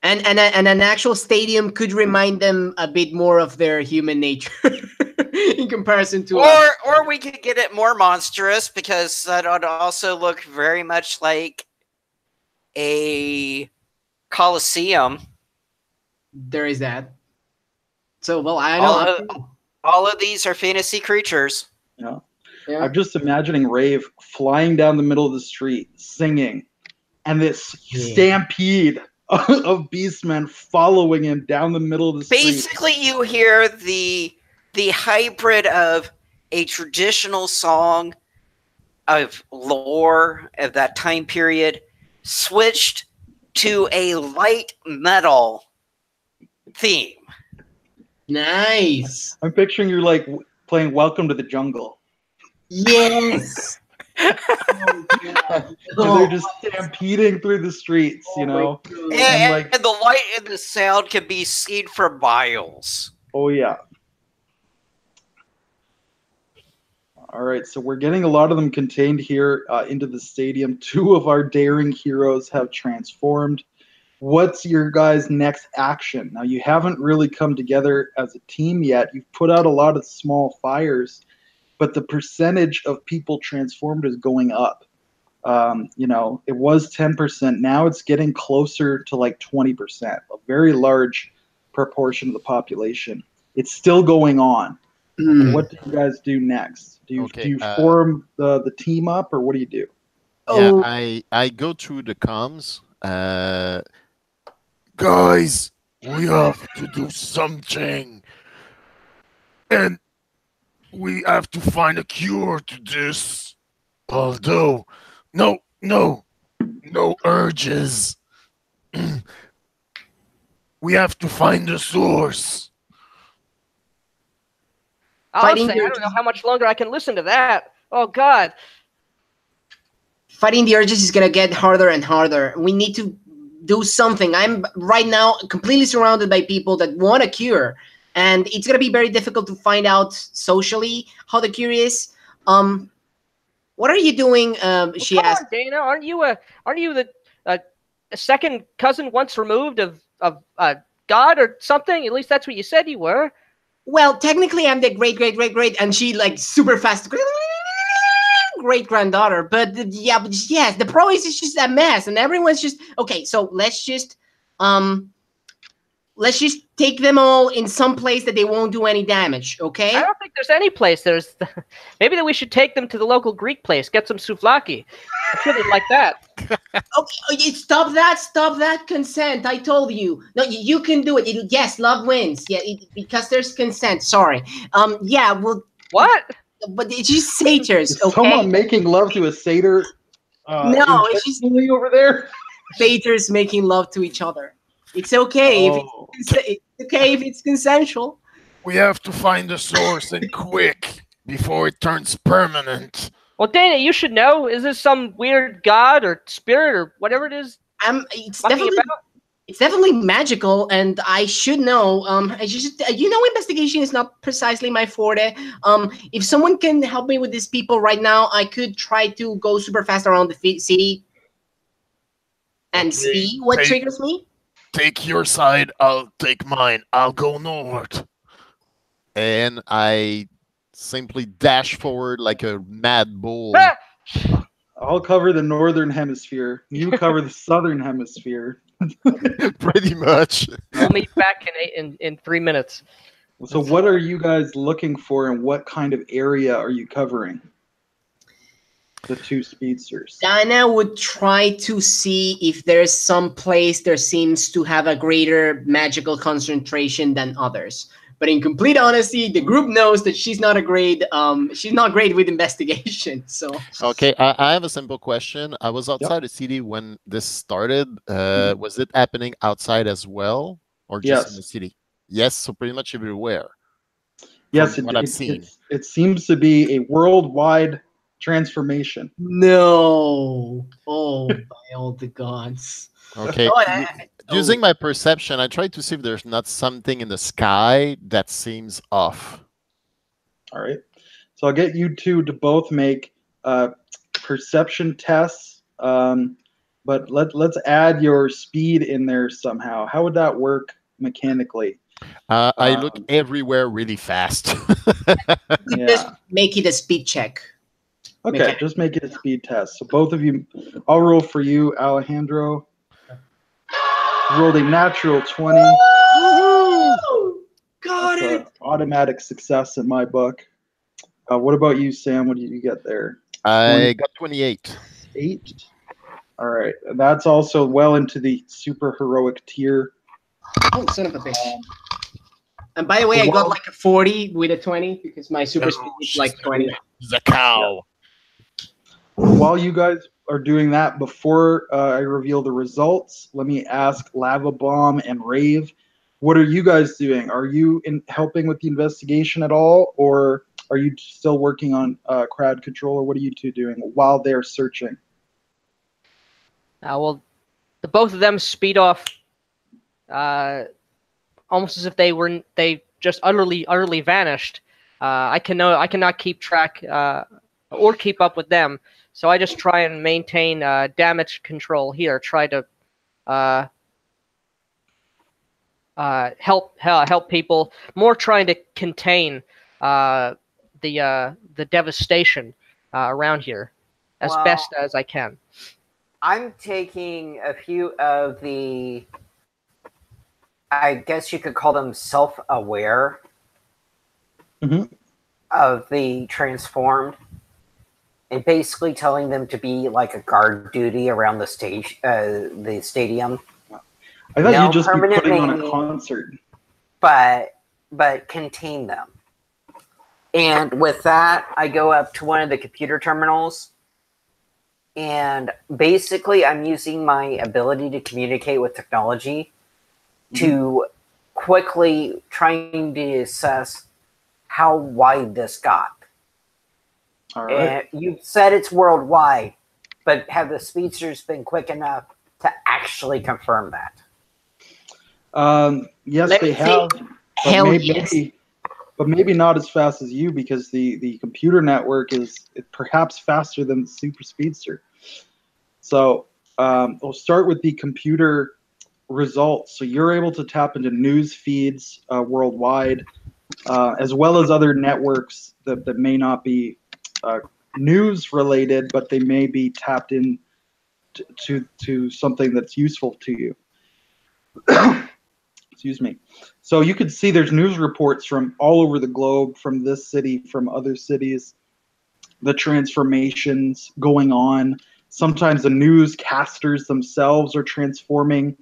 Speaker 2: And an actual stadium could remind them a bit more of their human nature in comparison to us.
Speaker 3: Or we could get it more monstrous, because that would also look very much like a Coliseum.
Speaker 2: There is that. So, well, I know.
Speaker 3: All of these are fantasy creatures.
Speaker 1: Yeah.
Speaker 2: Yeah.
Speaker 1: I'm just imagining Rave flying down the middle of the street, singing, and this stampede of beastmen following him down the middle of the street.
Speaker 3: Basically, you hear the hybrid of a traditional song of lore of that time period switched to a light metal theme.
Speaker 2: Nice.
Speaker 1: I'm picturing you like playing Welcome to the Jungle.
Speaker 2: Yes.
Speaker 1: And they're just stampeding through the streets, you know.
Speaker 3: And,
Speaker 1: like-
Speaker 3: and the light and the sound can be seen for miles.
Speaker 1: Oh yeah. All right, so we're getting a lot of them contained here into the stadium. 2 of our daring heroes have transformed. What's your guys' next action? Now, you haven't really come together as a team yet. You've put out a lot of small fires, but the percentage of people transformed is going up. You know, it was 10%. Now it's getting closer to like 20%, a very large proportion of the population. It's still going on. What do you guys do next? Do you form the team up, or what do you do?
Speaker 5: Yeah, I go through the comms. Guys, we have to do something, and we have to find a cure to this. Although, no urges. We have to find the source.
Speaker 2: Fighting
Speaker 4: Honestly, I don't know how much longer I can listen to that. Oh, God.
Speaker 2: Fighting the urges is going to get harder and harder. We need to do something. I'm right now completely surrounded by people that want a cure, and it's going to be very difficult to find out socially how the cure is. What are you doing? She
Speaker 4: Come
Speaker 2: asked.
Speaker 4: on, Dana, aren't you the second cousin once removed of God or something? At least that's what you said you were.
Speaker 2: Well, technically, I'm the great, and she like super fast great granddaughter. But yes, the pro is just a mess, and everyone's just okay. So let's just take them all in some place that they won't do any damage. Okay.
Speaker 4: I don't think there's any place. Maybe that we should take them to the local Greek place, get some souvlaki. I'm sure they'd like that.
Speaker 2: Okay, stop that consent. I told you. No, you can do it. Yes, love wins. Yeah, because there's consent. Sorry. Yeah, well.
Speaker 4: What?
Speaker 2: But it's just satyrs,
Speaker 1: Is
Speaker 2: okay?
Speaker 1: someone making love to a satyr?
Speaker 2: No, it's just
Speaker 1: over there.
Speaker 2: satyrs making love to each other. It's okay if it's okay if it's consensual.
Speaker 5: We have to find the source and quick before it turns permanent.
Speaker 4: Well, Dana, you should know. Is this some weird god or spirit or whatever it is?
Speaker 2: It's definitely magical, and I should know. Investigation is not precisely my forte. If someone can help me with these people right now, I could try to go super fast around the city and see what triggers me.
Speaker 5: Take your side, I'll take mine. I'll go north. And I simply dash forward like a mad bull.
Speaker 1: I'll cover the northern hemisphere. You cover the southern hemisphere.
Speaker 5: Pretty much.
Speaker 4: We'll meet back in 3 minutes.
Speaker 1: So what are you guys looking for, and what kind of area are you covering? The 2 speedsters.
Speaker 2: Dana would try to see if there's some place there seems to have a greater magical concentration than others. But in complete honesty, the group knows that she's not great with investigation. So
Speaker 5: okay, I have a simple question. I was outside the city when this started. Was it happening outside as well, or just in the city? Yes, so pretty much everywhere.
Speaker 1: Yes,
Speaker 5: what I've seen.
Speaker 1: It seems to be a worldwide transformation.
Speaker 2: No. Oh, by all the gods.
Speaker 5: Okay. Using my perception, I try to see if there's not something in the sky that seems off.
Speaker 1: All right. So I'll get you 2 to both make perception tests. but let's add your speed in there somehow. How would that work mechanically?
Speaker 5: I look everywhere really fast.
Speaker 2: Just
Speaker 1: Yeah.
Speaker 2: make it a speed check.
Speaker 1: Okay,
Speaker 2: Mechanic.
Speaker 1: just make it a speed test. So both of you, I'll roll for you, Alejandro. Rolled a natural 20.
Speaker 2: Got
Speaker 1: That's
Speaker 2: it.
Speaker 1: an automatic success in my book. What about you, Sam? What did you get there?
Speaker 5: I got 28.
Speaker 1: 8. All right, that's also well into the super heroic tier.
Speaker 2: Oh, son of a bitch. And by the way, I got like a 40 with a 20 because my super speed is like 20.
Speaker 5: The cow.
Speaker 1: While you guys are doing that, before I reveal the results, let me ask Lava Bomb and Rave, what are you guys doing? Are you helping with the investigation at all, or are you still working on crowd control, or what are you two doing while they're searching?
Speaker 4: Well, the both of them speed off, almost as if they just utterly vanished. I cannot keep track or keep up with them, so I just try and maintain damage control here. Try to help people. More trying to contain the devastation around here as
Speaker 3: Well,
Speaker 4: best as I can.
Speaker 3: I'm taking a few of the, I guess you could call them self-aware of the transformed, and basically telling them to be like a guard duty around the stage, the stadium.
Speaker 1: I thought
Speaker 3: No
Speaker 1: you'd just be
Speaker 3: permanent
Speaker 1: putting on a
Speaker 3: maiming,
Speaker 1: concert.
Speaker 3: but contain them. And with that, I go up to one of the computer terminals, and basically I'm using my ability to communicate with technology to quickly trying to assess how wide this got.
Speaker 1: All right.
Speaker 3: And you said it's worldwide, but have the speedsters been quick enough to actually confirm that?
Speaker 1: Yes,
Speaker 2: Let
Speaker 1: they
Speaker 2: me
Speaker 1: have.
Speaker 2: think. Hell
Speaker 1: maybe,
Speaker 2: yes.
Speaker 1: but maybe not as fast as you, because the computer network is perhaps faster than the super speedster. So we'll start with the computer results. So you're able to tap into news feeds worldwide, as well as other networks that may not be news related, but they may be tapped in to something that's useful to you. Excuse me. So you could see there's news reports from all over the globe, from this city, from other cities, the transformations going on. Sometimes the newscasters themselves are transforming.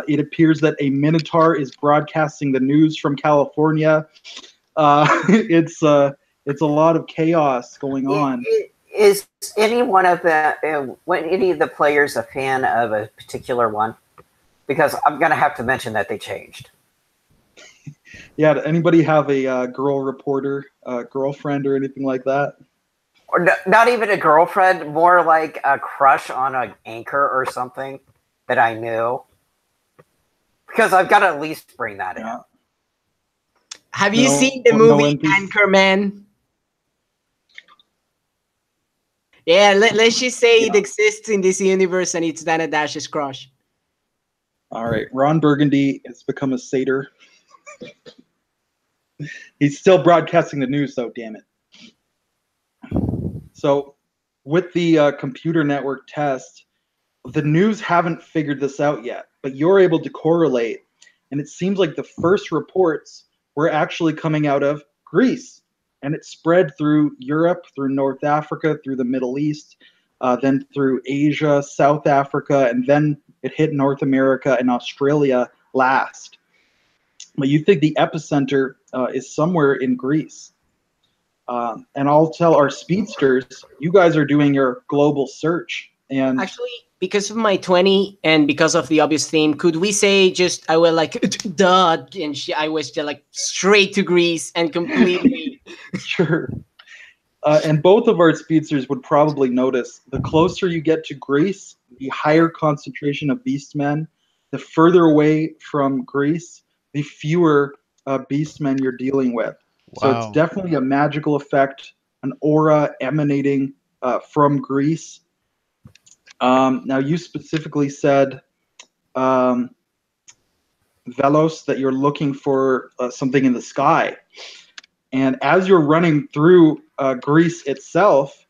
Speaker 1: It appears that a Minotaur is broadcasting the news from California. It's a lot of chaos going on.
Speaker 3: Is any one of any of the players a fan of a particular one? Because I'm going to have to mention that they changed.
Speaker 1: Yeah, does anybody have a girl reporter, girlfriend, or anything like that?
Speaker 3: Or not even a girlfriend, more like a crush on an anchor or something that I knew. Because I've got to at least bring that in.
Speaker 2: Have you seen the movie Anchorman? Yeah, let's just say it exists in this universe and it's Dana Dash's crush.
Speaker 1: All right, Ron Burgundy has become a satyr. He's still broadcasting the news, though, damn it. So with the computer network test, the news haven't figured this out yet, but you're able to correlate, and it seems like the first reports were actually coming out of Greece, and it spread through Europe, through North Africa, through the Middle East, then through Asia, South Africa, and then it hit North America and Australia last. But you think the epicenter is somewhere in Greece. And I'll tell our speedsters, you guys are doing your global search. And
Speaker 2: actually, because of my 20 and because of the obvious theme, could we say just I will like duh, and I was just like straight to Greece and completely
Speaker 1: sure. And both of our speedsters would probably notice the closer you get to Greece, the higher concentration of beastmen. The further away from Greece, the fewer beastmen you're dealing with.
Speaker 5: Wow.
Speaker 1: So it's definitely a magical effect, an aura emanating from Greece. Now, you specifically said, Velos, that you're looking for something in the sky. And as you're running through Greece itself,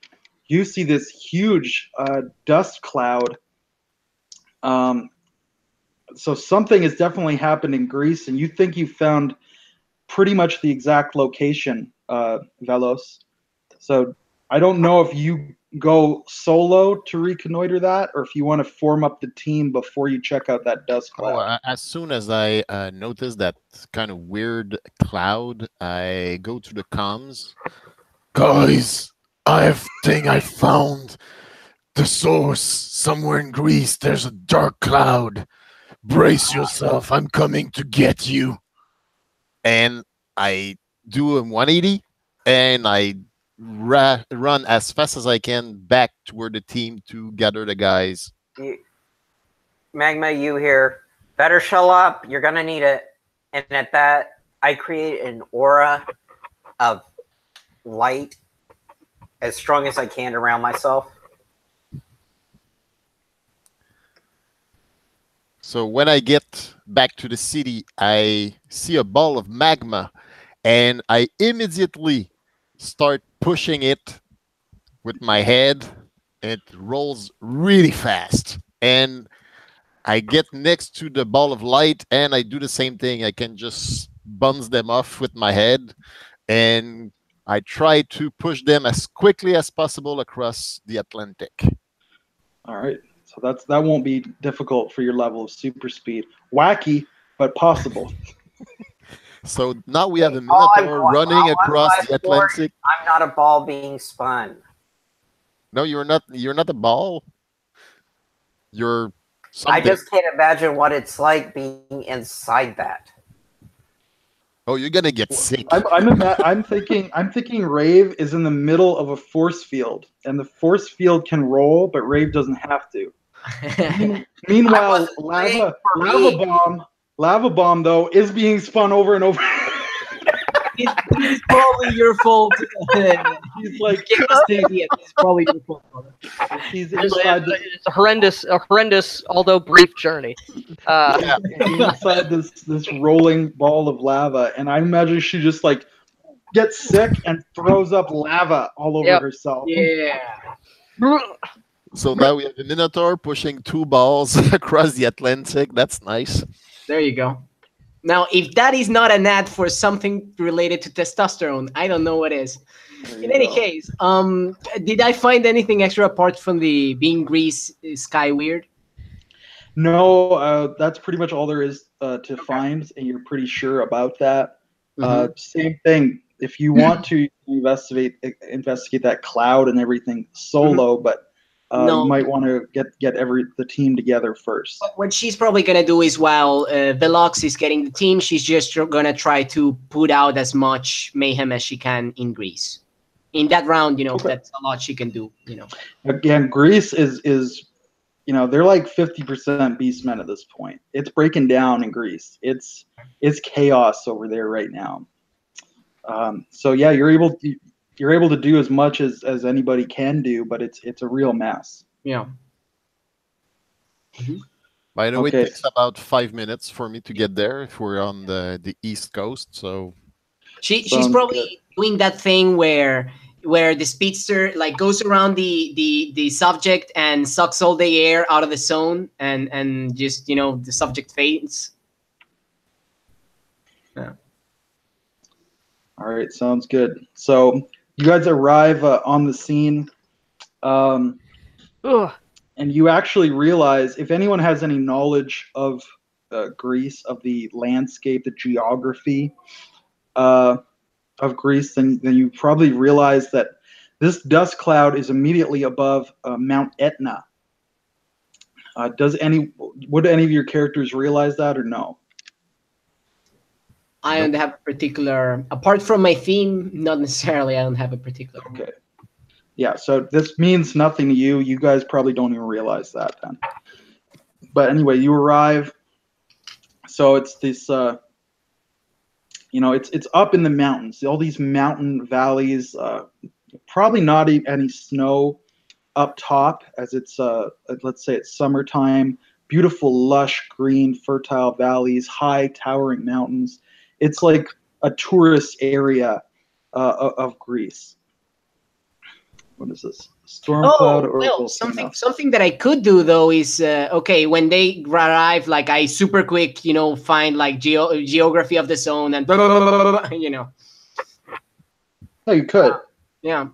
Speaker 1: you see this huge dust cloud. So something has definitely happened in Greece, and you think you found pretty much the exact location, Velos. So I don't know if you go solo to reconnoiter that, or if you want to form up the team before you check out that dust cloud.
Speaker 5: As soon as I notice that kind of weird cloud, I go to the comms. Guys, I think I found the source somewhere in Greece. There's a dark cloud. Brace yourself. I'm coming to get you. And I do a 180, and I run as fast as I can back toward the team to gather the guys.
Speaker 3: Magma, you here. Better show up. You're going to need it. And at that, I create an aura of light as strong as I can around myself.
Speaker 5: So when I get back to the city, I see a ball of magma, and I immediately start pushing it with my head. It rolls really fast, and I get next to the ball of light, and I do the same thing. I can just bounce them off with my head, and I try to push them as quickly as possible across the Atlantic.
Speaker 1: All right. So that won't be difficult for your level of super speed. Wacky, but possible.
Speaker 5: So now we have a Minotaur running across the Atlantic.
Speaker 3: I'm not a ball being spun.
Speaker 5: No, you're not. You're not a ball. You're something.
Speaker 3: I just can't imagine what it's like being inside that.
Speaker 5: Oh, you're gonna get sick.
Speaker 1: I'm thinking Rave is in the middle of a force field, and the force field can roll, but Rave doesn't have to. Meanwhile, lava bomb though is being spun over and over.
Speaker 2: It's probably your fault.
Speaker 1: He's like,
Speaker 2: it's probably your fault, brother.
Speaker 1: He's inside.
Speaker 4: It's a horrendous, although brief journey.
Speaker 1: He's inside this rolling ball of lava, and I imagine she just like gets sick and throws up lava all over herself.
Speaker 2: Yeah.
Speaker 5: So now we have a Minotaur pushing 2 balls across the Atlantic. That's nice.
Speaker 2: There you go. Now, if that is not an ad for something related to testosterone, I don't know what is. In any case, did I find anything extra apart from the being Greece sky weird?
Speaker 1: No, that's pretty much all there is to find, and you're pretty sure about that. Same thing. If you want to investigate that cloud and everything solo, but you might want to get the team together first.
Speaker 2: What she's probably gonna do is, while Velox is getting the team, she's just gonna try to put out as much mayhem as she can in Greece. In that round, that's a lot she can do.
Speaker 1: Again, Greece is they're like 50% beastmen at this point. It's breaking down in Greece. It's chaos over there right now. So yeah, you're able to do as much as anybody can do, but it's a real mess.
Speaker 2: Yeah.
Speaker 5: By the way, it takes about 5 minutes for me to get there if we're on the East Coast. So
Speaker 2: she's probably doing that thing where the speedster like goes around the subject and sucks all the air out of the zone, and just the subject fades. Yeah.
Speaker 1: All right, sounds good. So you guys arrive on the scene, and you actually realize, if anyone has any knowledge of Greece, of the landscape, the geography of Greece, then you probably realize that this dust cloud is immediately above Mount Etna. Would any of your characters realize that, or no?
Speaker 2: I don't have a particular, apart from my theme, not necessarily. I don't have a particular.
Speaker 1: Okay. Yeah, so this means nothing to you. You guys probably don't even realize that then. But anyway, you arrive. So it's this, it's up in the mountains. All these mountain valleys, probably not any snow up top, as it's let's say it's summertime. Beautiful, lush, green, fertile valleys, high, towering mountains. It's like a tourist area of Greece. What is this? Storm cloud or
Speaker 2: well,
Speaker 1: volcano?
Speaker 2: something that I could do though is okay, when they arrive, like I super quick, find like geography of the zone and
Speaker 1: Oh, you could.
Speaker 2: yeah.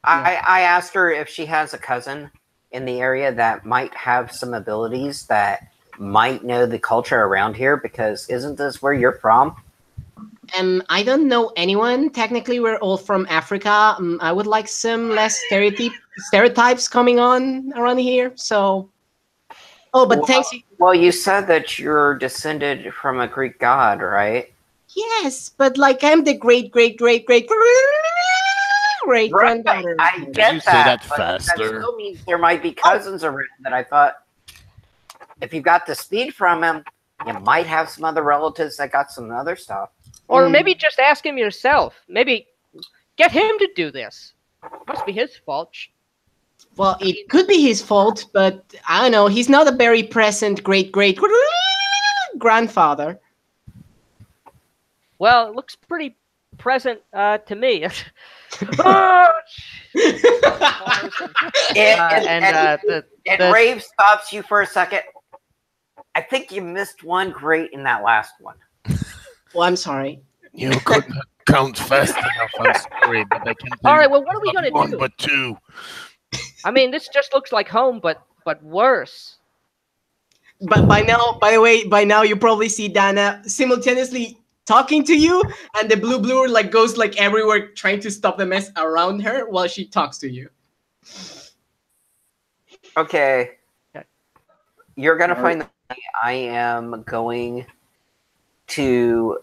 Speaker 3: I asked her if she has a cousin in the area that might have some abilities that might know the culture around here, because isn't this where you're from?
Speaker 2: I don't know anyone. Technically, we're all from Africa. I would like some less stereotypes coming on around here. So, but thanks.
Speaker 3: Well, you said that you're descended from a Greek god, right?
Speaker 2: Yes, but like I'm the great granddaughter.
Speaker 3: I
Speaker 5: Could
Speaker 3: get
Speaker 5: you say that
Speaker 3: but that
Speaker 5: faster?
Speaker 3: still means there might be cousins around that I thought if you got the speed from him, you might have some other relatives that got some other stuff.
Speaker 4: Or maybe just ask him yourself. Maybe get him to do this. Must be his fault.
Speaker 2: Well, it could be his fault, but I don't know. He's not a very present great grandfather.
Speaker 4: Well, it looks pretty present to me.
Speaker 3: Rave stops you for a second. I think you missed one great in that last one.
Speaker 2: Well, I'm sorry.
Speaker 5: You couldn't count fast enough. I'm sorry, but I can tell
Speaker 4: All right,
Speaker 5: you
Speaker 4: well, what are we
Speaker 5: not
Speaker 4: gonna
Speaker 5: one,
Speaker 4: do?
Speaker 5: but two.
Speaker 4: I mean, this just looks like home, but worse.
Speaker 2: But by now you probably see Dana simultaneously talking to you, and the blue like goes like everywhere trying to stop the mess around her while she talks to you.
Speaker 3: Okay. You're gonna find that I am going to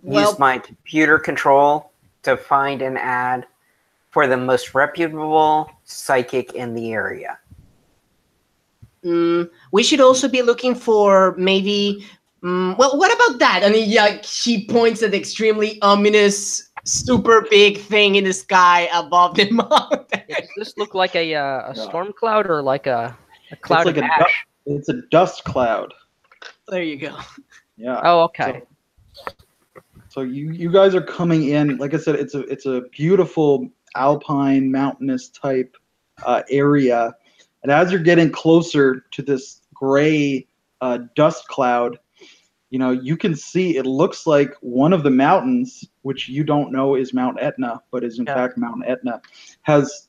Speaker 3: use my computer control to find an ad for the most reputable psychic in the area.
Speaker 2: We should also be looking for maybe. Well, what about that? And she points at the extremely ominous, super big thing in the sky above the mountain.
Speaker 4: Does this look like a storm cloud or like a cloud of ash?
Speaker 1: It's a dust cloud.
Speaker 2: There you go.
Speaker 1: Yeah.
Speaker 4: Oh, okay.
Speaker 1: So you guys are coming in. Like I said, it's a beautiful alpine mountainous type area, and as you're getting closer to this gray dust cloud, you can see it looks like one of the mountains, which you don't know is Mount Etna, but is in fact Mount Etna, has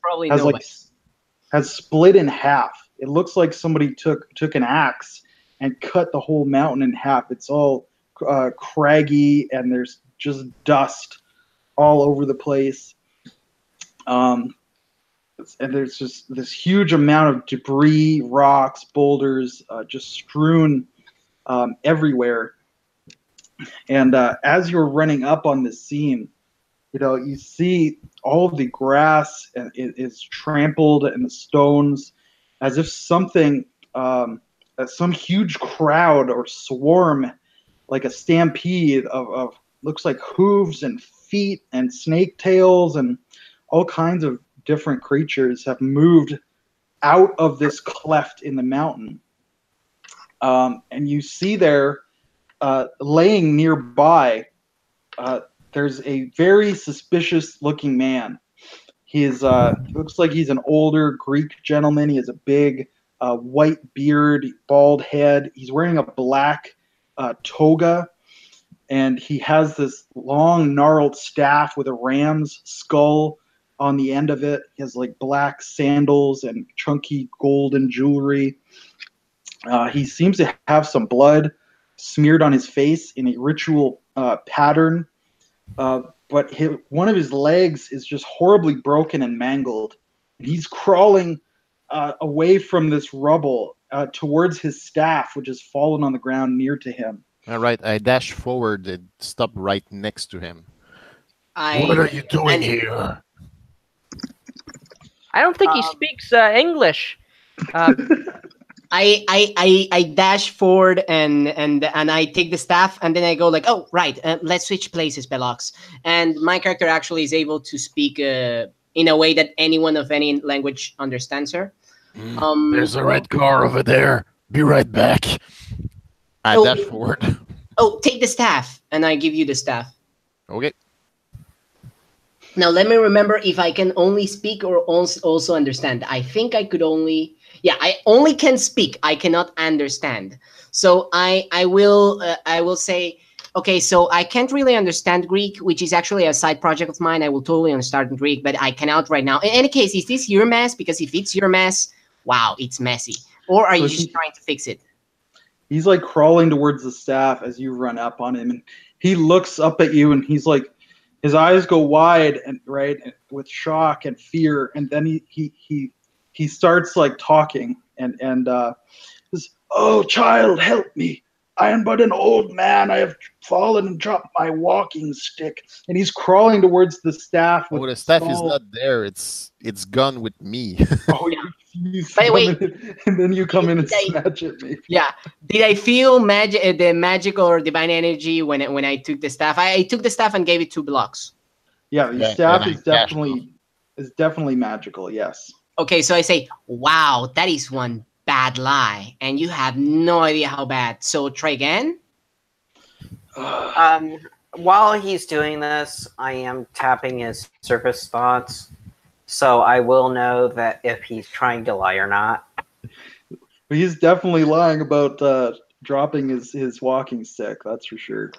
Speaker 1: split in half. It looks like somebody took an axe and cut the whole mountain in half. It's all craggy, and there's just dust all over the place. And there's just this huge amount of debris, rocks, boulders, just strewn everywhere. And as you're running up on this scene, you see all of the grass is trampled and the stones, as if something, some huge crowd or swarm, like a stampede of looks like hooves and feet and snake tails and all kinds of different creatures have moved out of this cleft in the mountain. And you see there, laying nearby, there's a very suspicious looking man. He looks like he's an older Greek gentleman. He has a big white beard, bald head. He's wearing a black toga, and he has this long gnarled staff with a ram's skull on the end of it. He has like black sandals and chunky golden jewelry. He seems to have some blood smeared on his face in a ritual pattern, but one of his legs is just horribly broken and mangled. And he's crawling away from this rubble towards his staff, which has fallen on the ground near to him.
Speaker 5: All right, I dash forward and stop right next to him.
Speaker 1: What are you doing here?
Speaker 4: I don't think he speaks English.
Speaker 2: I dash forward and I take the staff, and then I go like, oh right, let's switch places, Belox. And my character actually is able to speak in a way that anyone of any language understands her.
Speaker 5: There's a red car over there. Be right back. I
Speaker 2: Oh.
Speaker 5: dash forward.
Speaker 2: Oh, take the staff, and I give you the staff.
Speaker 5: Okay.
Speaker 2: Now let me remember if I can only speak or also understand. I think I could only. Yeah, I only can speak. I cannot understand. So I will say, okay, so I can't really understand Greek, which is actually a side project of mine. I will totally understand Greek, but I cannot right now. In any case, is this your mess? Because if it's your mess, wow, it's messy. Or are you just trying to fix it?
Speaker 1: He's like crawling towards the staff as you run up on him, and he looks up at you, and he's like, his eyes go wide and with shock and fear, and then he starts like talking and says, "Oh, child, help me! I am but an old man. I have fallen and dropped my walking stick." And he's crawling towards the staff.
Speaker 5: Oh, the staff is not there. It's gone with me.
Speaker 1: Oh, you
Speaker 2: By the way,
Speaker 1: and then you come in and snatch at me.
Speaker 2: Yeah. Did I feel the magical or divine energy when I took the staff? I took the staff and gave it 2 blocks.
Speaker 1: Yeah, the staff is definitely magical. Yes.
Speaker 2: Okay, so I say, "Wow, that is one bad lie, and you have no idea how bad." So try again.
Speaker 3: While he's doing this, I am tapping his surface thoughts, so I will know that if he's trying to lie or not.
Speaker 1: But he's definitely lying about dropping his walking stick. That's for sure.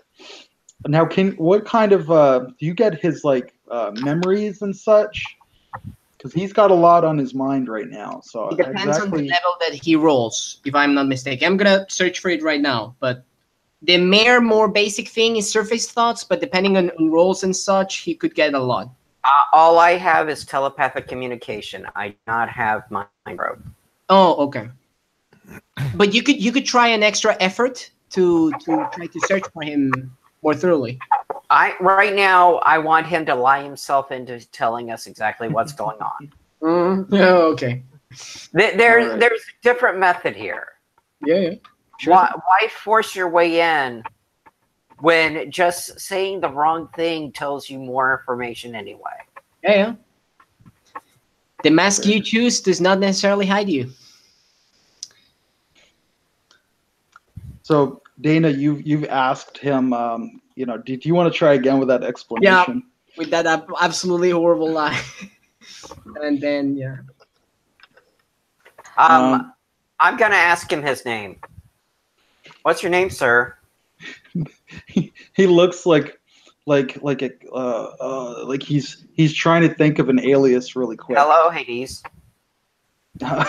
Speaker 1: Now, what kind of do you get his like memories and such? Because he's got a lot on his mind right now. So
Speaker 2: It depends on the level that he rolls, if I'm not mistaken. I'm gonna search for it right now, but the more basic thing is surface thoughts, but depending on rolls and such, he could get a lot.
Speaker 3: All I have is telepathic communication. I do not have mind probe.
Speaker 2: Oh, okay. But you could try an extra effort to try to search for him more thoroughly.
Speaker 3: Right now, I want him to lie himself into telling us exactly what's going on.
Speaker 2: Oh, okay.
Speaker 3: There's a different method here.
Speaker 2: Yeah. Sure.
Speaker 3: Why force your way in when just saying the wrong thing tells you more information anyway?
Speaker 2: Yeah. The mask you choose does not necessarily hide you.
Speaker 1: So Dana, you've asked him. Did you want to try again with that explanation?
Speaker 2: Yeah, with that absolutely horrible lie. And then
Speaker 3: I'm gonna ask him his name. What's your name, sir?
Speaker 1: He looks like he's trying to think of an alias really quick.
Speaker 3: Hello, Hades.
Speaker 4: God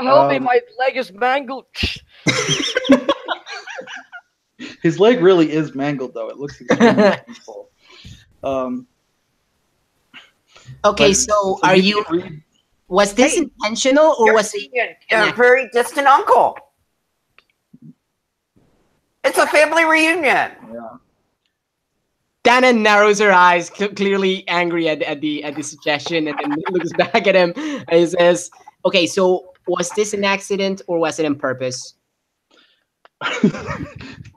Speaker 4: help me, my leg is mangled.
Speaker 1: His leg really is mangled, though. It looks extremely painful.
Speaker 2: Okay, so are you? Was this intentional, or was it
Speaker 3: a very distant uncle? It's a family reunion.
Speaker 1: Yeah.
Speaker 2: Dana narrows her eyes, clearly angry at the suggestion, and then looks back at him and he says, "Okay, so was this an accident or was it on purpose?"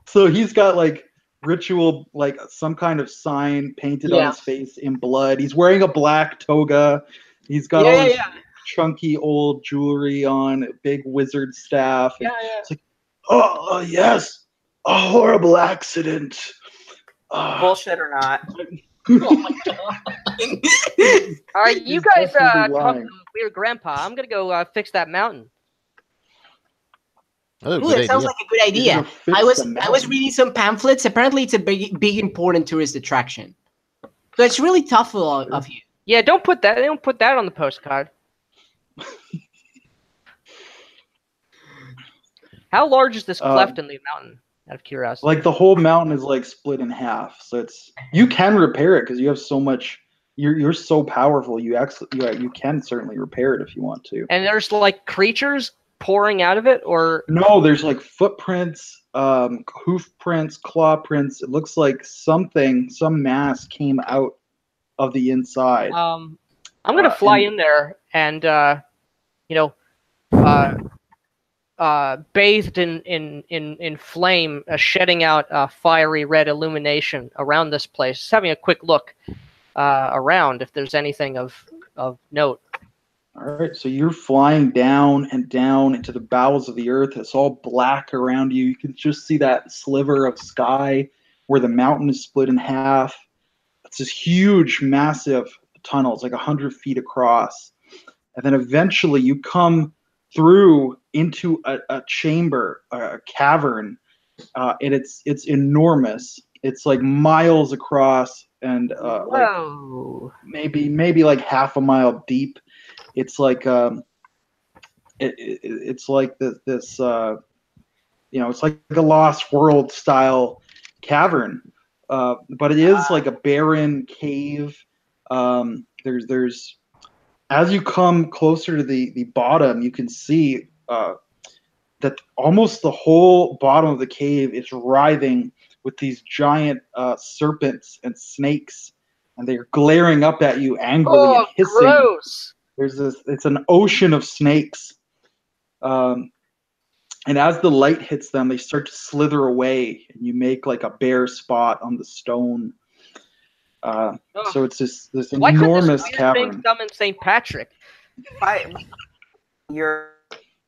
Speaker 1: So he's got like ritual, like some kind of sign painted on his face in blood. He's wearing a black toga. He's got all his chunky old jewelry on, a big wizard staff. It's like, oh yes, a horrible accident.
Speaker 3: Bullshit or not.
Speaker 2: Oh my god!
Speaker 4: All right, you guys come to Weird Grandpa. I'm gonna go fix that mountain.
Speaker 1: Oh,
Speaker 2: that sounds like a good idea. I was reading some pamphlets. Apparently, it's a big important tourist attraction. So it's really tough of you.
Speaker 4: Yeah, don't put that. They don't put that on the postcard. How large is this cleft in the mountain? Out of curiosity.
Speaker 1: Like the whole mountain is like split in half, so you can repair it because you have so much. You're so powerful. You can certainly repair it if you want to.
Speaker 4: And there's like creatures pouring out of it, or
Speaker 1: no? There's like footprints, hoof prints, claw prints. It looks like some mass came out of the inside.
Speaker 4: I'm gonna fly in there and bathed in flame, shedding out fiery red illumination around this place. Just having a quick look. around if there's anything of note.
Speaker 1: All right, so you're flying down and down into the bowels of the earth. It's all black around you. You can just see that sliver of sky where the mountain is split in half. It's this huge, massive tunnel. It's like 100 feet across. And then eventually you come through into a chamber, a cavern, and it's enormous. It's like miles across and like maybe like half a mile deep. It's like it's like this it's like a Lost World style cavern, but it is like a barren cave. There's as you come closer to the bottom, you can see that almost the whole bottom of the cave is writhing with these giant serpents and snakes, and they're glaring up at you angrily and hissing.
Speaker 4: Gross.
Speaker 1: It's an ocean of snakes. And as the light hits them, they start to slither away, and you make like a bare spot on the stone. So it's this enormous cavern.
Speaker 4: Thing summon St. Patrick?
Speaker 3: Your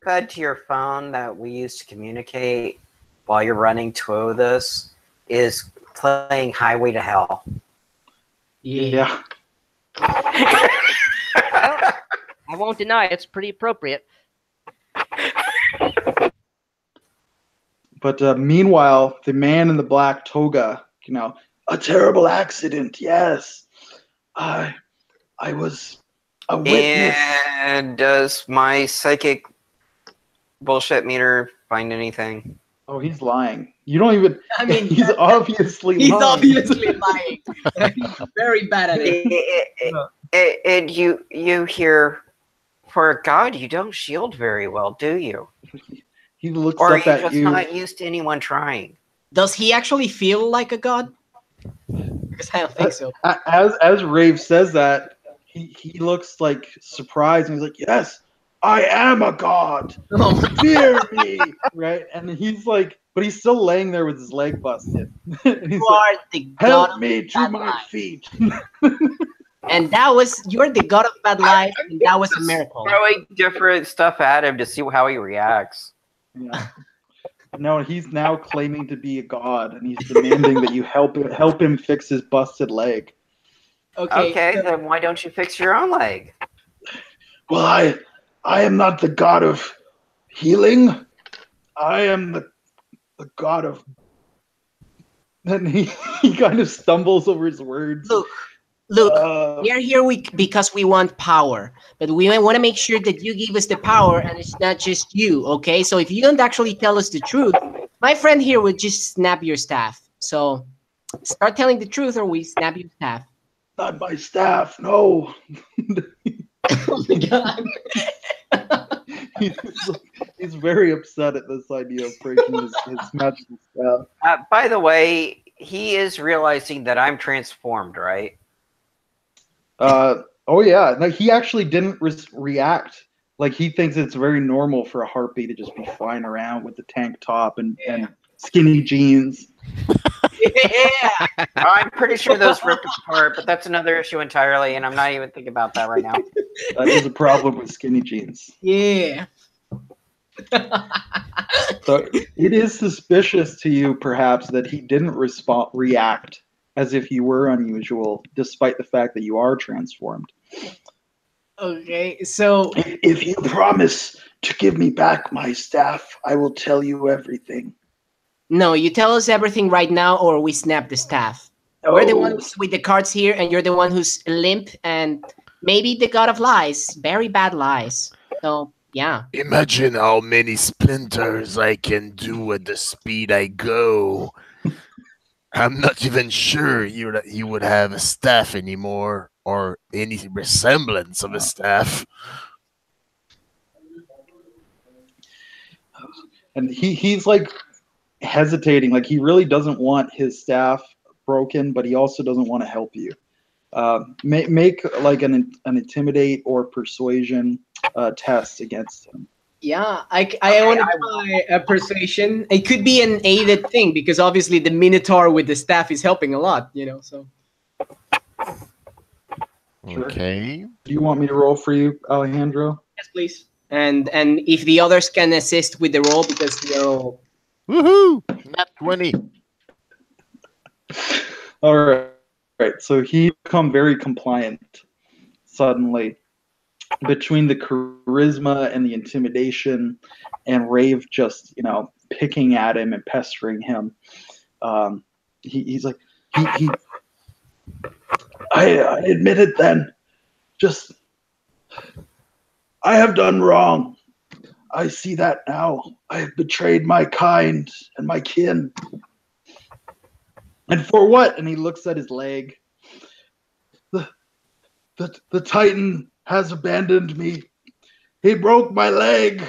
Speaker 3: pad to your phone that we use to communicate while you're running to this is playing Highway to Hell.
Speaker 1: Yeah.
Speaker 4: I won't deny it's pretty appropriate.
Speaker 1: But meanwhile, the man in the black toga, a terrible accident. Yes, I was a witness.
Speaker 3: And does my psychic bullshit meter find anything?
Speaker 1: Oh, he's lying. You don't even.
Speaker 2: I mean,
Speaker 1: he's obviously
Speaker 2: he's
Speaker 1: lying.
Speaker 2: obviously lying. He's very bad at it.
Speaker 3: And you hear, for a god, you don't shield very well, do you?
Speaker 1: He looks
Speaker 3: or
Speaker 1: up
Speaker 3: are
Speaker 1: at
Speaker 3: you just
Speaker 1: you.
Speaker 3: not used to anyone trying?
Speaker 2: Does he actually feel like a god? Because I don't think so.
Speaker 1: As Rave says that, he looks like surprised, and he's like, "Yes, I am a god. Fear me!" Right? And he's like, but he's still laying there with his leg busted. And he's
Speaker 2: You
Speaker 1: like,
Speaker 2: are the
Speaker 1: help
Speaker 2: god
Speaker 1: me
Speaker 2: of
Speaker 1: to
Speaker 2: bad
Speaker 1: my
Speaker 2: life.
Speaker 1: feet.
Speaker 2: And you're the god of bad life, and that was a miracle.
Speaker 3: Throwing different stuff at him to see how he reacts.
Speaker 1: Yeah. No, he's now claiming to be a god, and he's demanding that you help him fix his busted leg.
Speaker 3: Okay, then why don't you fix your own leg?
Speaker 1: Well, I am not the god of healing. I am the god of. Then he kind of stumbles over his words.
Speaker 2: Look, we are here because we want power, but we want to make sure that you give us the power, and it's not just you, okay? So if you don't actually tell us the truth, my friend here would just snap your staff. So start telling the truth, or we snap your staff.
Speaker 1: Not my staff, no.
Speaker 2: Oh my god.
Speaker 1: He's very upset at this idea of breaking his magical staff.
Speaker 3: By the way, he is realizing that I'm transformed, right?
Speaker 1: Oh yeah, no, he actually didn't react. Like, he thinks it's very normal for a harpy to just be flying around with the tank top and skinny jeans.
Speaker 2: Yeah.
Speaker 3: I'm pretty sure those ripped apart, but that's another issue entirely, and I'm not even thinking about that right now.
Speaker 1: That is a problem with skinny jeans.
Speaker 2: Yeah.
Speaker 1: So it is suspicious to you, perhaps, that he didn't react as if you were unusual, despite the fact that you are transformed.
Speaker 2: Okay, so
Speaker 1: If you promise to give me back my staff, I will tell you everything.
Speaker 2: no, you tell us everything right now, or we snap the staff. We're the ones with the cards here, and you're the one who's limp, and maybe the god of lies, very bad lies. So yeah.
Speaker 5: Imagine how many splinters I can do at the speed I go. I'm not even sure you would have a staff anymore, or any resemblance of a staff.
Speaker 1: And he's like hesitating, like he really doesn't want his staff broken, but he also doesn't want to help you. Make like an intimidate or persuasion test against him.
Speaker 2: Yeah, I want to try a persuasion. It could be an aided thing, because obviously the Minotaur with the staff is helping a lot, so.
Speaker 1: Sure.
Speaker 5: Okay.
Speaker 1: Do you want me to roll for you, Alejandro?
Speaker 2: Yes, please. And if the others can assist with the roll because they're all.
Speaker 5: Woohoo! Not 20.
Speaker 1: All right. So he become very compliant suddenly. Between the charisma and the intimidation, and Rave just picking at him and pestering him, he's like, I admit it then. Just, I have done wrong. I see that now. I have betrayed my kind and my kin. And for what? And he looks at his leg. The Titan has abandoned me. He broke my leg.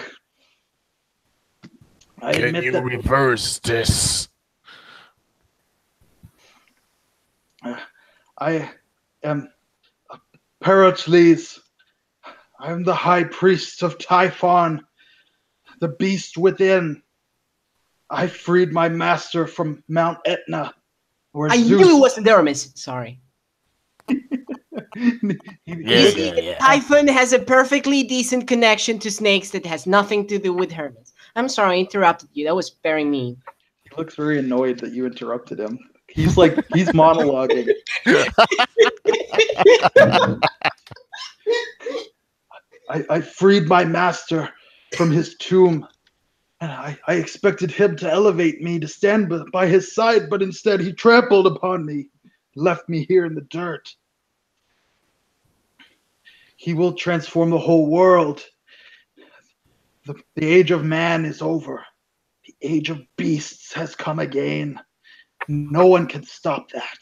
Speaker 5: Can you reverse this?
Speaker 1: I am Pericles. I am the high priest of Typhon, the beast within. I freed my master from Mount Etna.
Speaker 2: I knew it wasn't Hermes. Sorry.
Speaker 5: Yeah.
Speaker 2: Typhon has a perfectly decent connection to snakes that has nothing to do with Hermes. I'm sorry, I interrupted you. That was very mean.
Speaker 1: He looks very annoyed that you interrupted him. He's monologuing. I freed my master from his tomb, and I expected him to elevate me to stand by his side, but instead he trampled upon me, left me here in the dirt. He will transform the whole world. The age of man is over. The age of beasts has come again. No one can stop that.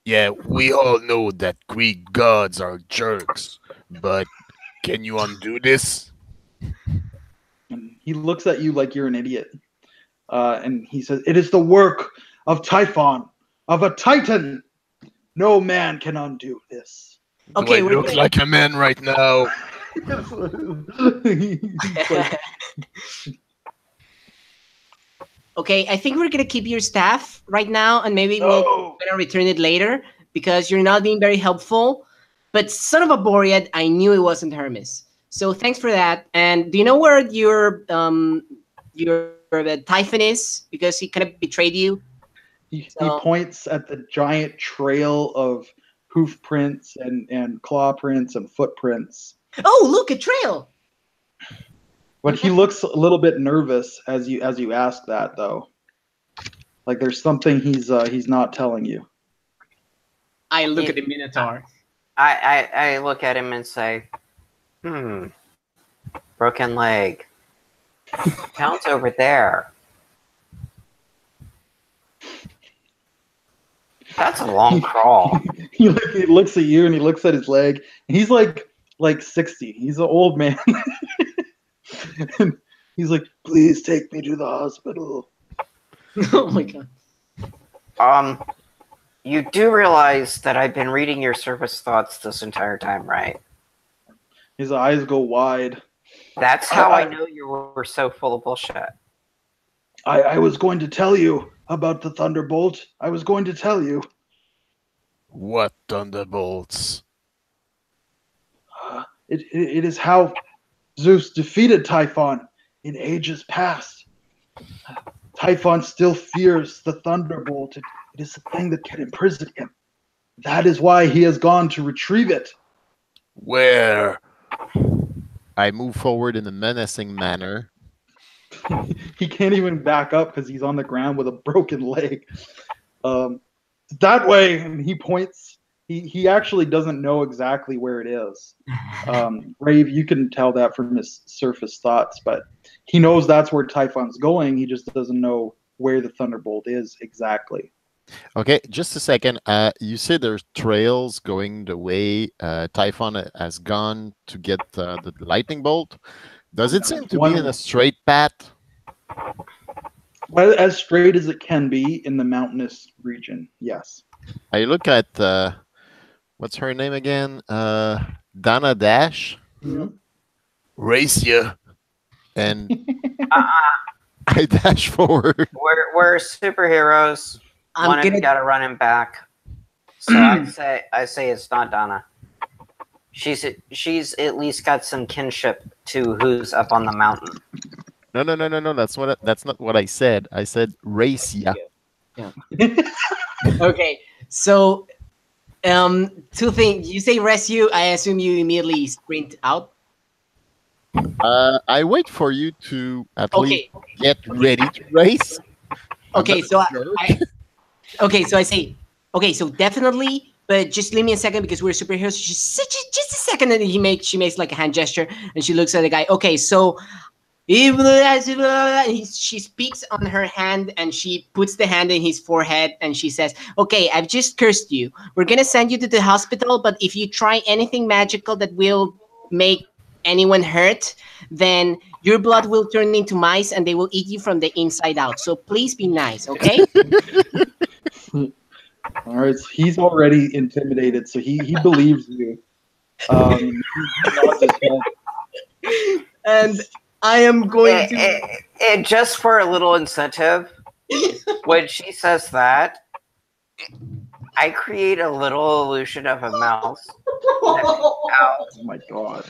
Speaker 5: Yeah, we all know that Greek gods are jerks, but can you undo this?
Speaker 1: And he looks at you like you're an idiot. And he says, "It is the work of Typhon, of a Titan. No man can undo this."
Speaker 2: Okay,
Speaker 5: Do I look like a man right now?
Speaker 2: Okay, I think we're gonna keep your staff right now, and maybe we're gonna return it later because you're not being very helpful. But son of a Boread, I knew it wasn't Hermes. So thanks for that. And do you know where your Typhon is? Because he kind of betrayed you.
Speaker 1: He points at the giant trail of hoof prints and claw prints and footprints.
Speaker 2: Oh, look, a trail.
Speaker 1: But he looks a little bit nervous as you ask that, though. Like there's something he's not telling you.
Speaker 2: I look at the Minotaur.
Speaker 3: I look at him and say, broken leg. Count's over there. That's a long crawl.
Speaker 1: He looks at you and he looks at his leg. And he's like 60. He's an old man. And he's like, "Please take me to the hospital."
Speaker 2: Oh my god.
Speaker 3: You do realize that I've been reading your surface thoughts this entire time, right?
Speaker 1: His eyes go wide.
Speaker 3: That's how I know you were so full of bullshit.
Speaker 1: I was going to tell you about the Thunderbolt. I was going to tell you.
Speaker 5: What thunderbolts?
Speaker 1: It is how Zeus defeated Typhon in ages past. Typhon still fears the Thunderbolt. It is the thing that can imprison him. That is why he has gone to retrieve it.
Speaker 5: Where? I move forward in a menacing manner.
Speaker 1: He can't even back up because he's on the ground with a broken leg. That way, and he points. He actually doesn't know exactly where it is. Rave, you can tell that from his surface thoughts, but he knows that's where Typhon's going. He just doesn't know where the Thunderbolt is exactly.
Speaker 5: Okay, just a second. You said there's trails going the way Typhon has gone to get the lightning bolt. Does it seem to be in a straight path?
Speaker 1: Well, as straight as it can be in the mountainous region, yes.
Speaker 5: I look at what's her name again? Donna Dash.
Speaker 1: Mm-hmm.
Speaker 5: Race ya. And I dash forward.
Speaker 3: We're superheroes. One of you got to run him back. So I say it's not Donna. She's at least got some kinship to who's up on the mountain.
Speaker 5: No. That's not what I said. I said Racia.
Speaker 2: Yeah. Okay. So, two things. You say rescue. I assume you immediately sprint out.
Speaker 5: I wait for you to at least
Speaker 2: Okay.
Speaker 5: get ready to race.
Speaker 2: Okay. So
Speaker 5: jerk.
Speaker 2: okay. So I say, okay. So definitely, but just leave me a second because we're superheroes. So just a second, and she makes like a hand gesture, and she looks at the guy. Okay. So. She speaks on her hand and she puts the hand in his forehead and she says, okay, I've just cursed you. We're going to send you to the hospital, but if you try anything magical that will make anyone hurt, then your blood will turn into mice and they will eat you from the inside out. So please be nice, okay?
Speaker 1: All right, so he's already intimidated, so he believes you. He nods his head.
Speaker 2: And I am going to...
Speaker 3: Just for a little incentive, when she says that, I create a little illusion of a mouse.
Speaker 1: Oh my god.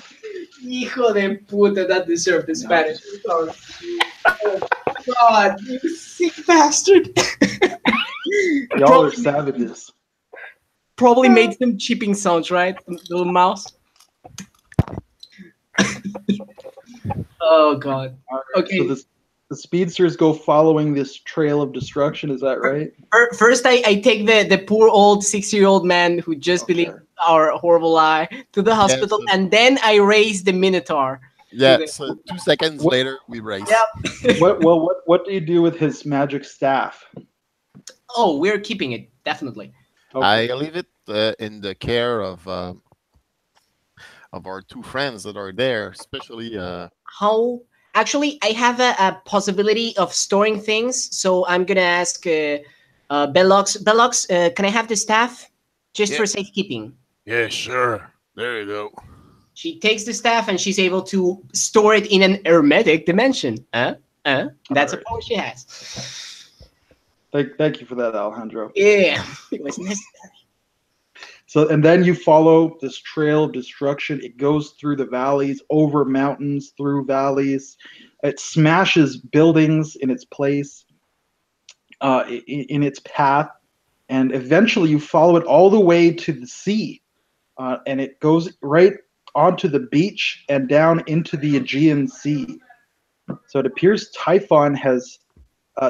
Speaker 2: Hijo de puta, that deserved the Spanish. Oh god, you sick bastard.
Speaker 1: Y'all are savages.
Speaker 2: Probably made some chipping sounds, right? Little mouse. Oh god.
Speaker 1: All right,
Speaker 2: Okay.
Speaker 1: so the speedsters go following this trail of destruction, is that right?
Speaker 2: First, I take the poor old 6-year-old man who just believed our horrible lie to the hospital, and then I raise the Minotaur.
Speaker 5: Yeah, so 2 seconds later, we race.
Speaker 2: Yep.
Speaker 1: What do you do with his magic staff?
Speaker 2: Oh, we're keeping it, definitely.
Speaker 1: Okay.
Speaker 5: I leave it in the care of our two friends that are there, especially.
Speaker 2: How? Actually, I have a possibility of storing things, so I'm gonna ask Bellox. Bellox, can I have the staff just for safekeeping?
Speaker 6: Yeah, sure. There you go.
Speaker 2: She takes the staff and she's able to store it in an hermetic dimension. That's a power she has.
Speaker 1: Thank you for that, Alejandro.
Speaker 2: Yeah, it was necessary.
Speaker 1: So, and then you follow this trail of destruction. It goes through the valleys, over mountains, through valleys. It smashes buildings in its place, in its path, and eventually you follow it all the way to the sea, and it goes right onto the beach and down into the Aegean Sea. So it appears Typhon has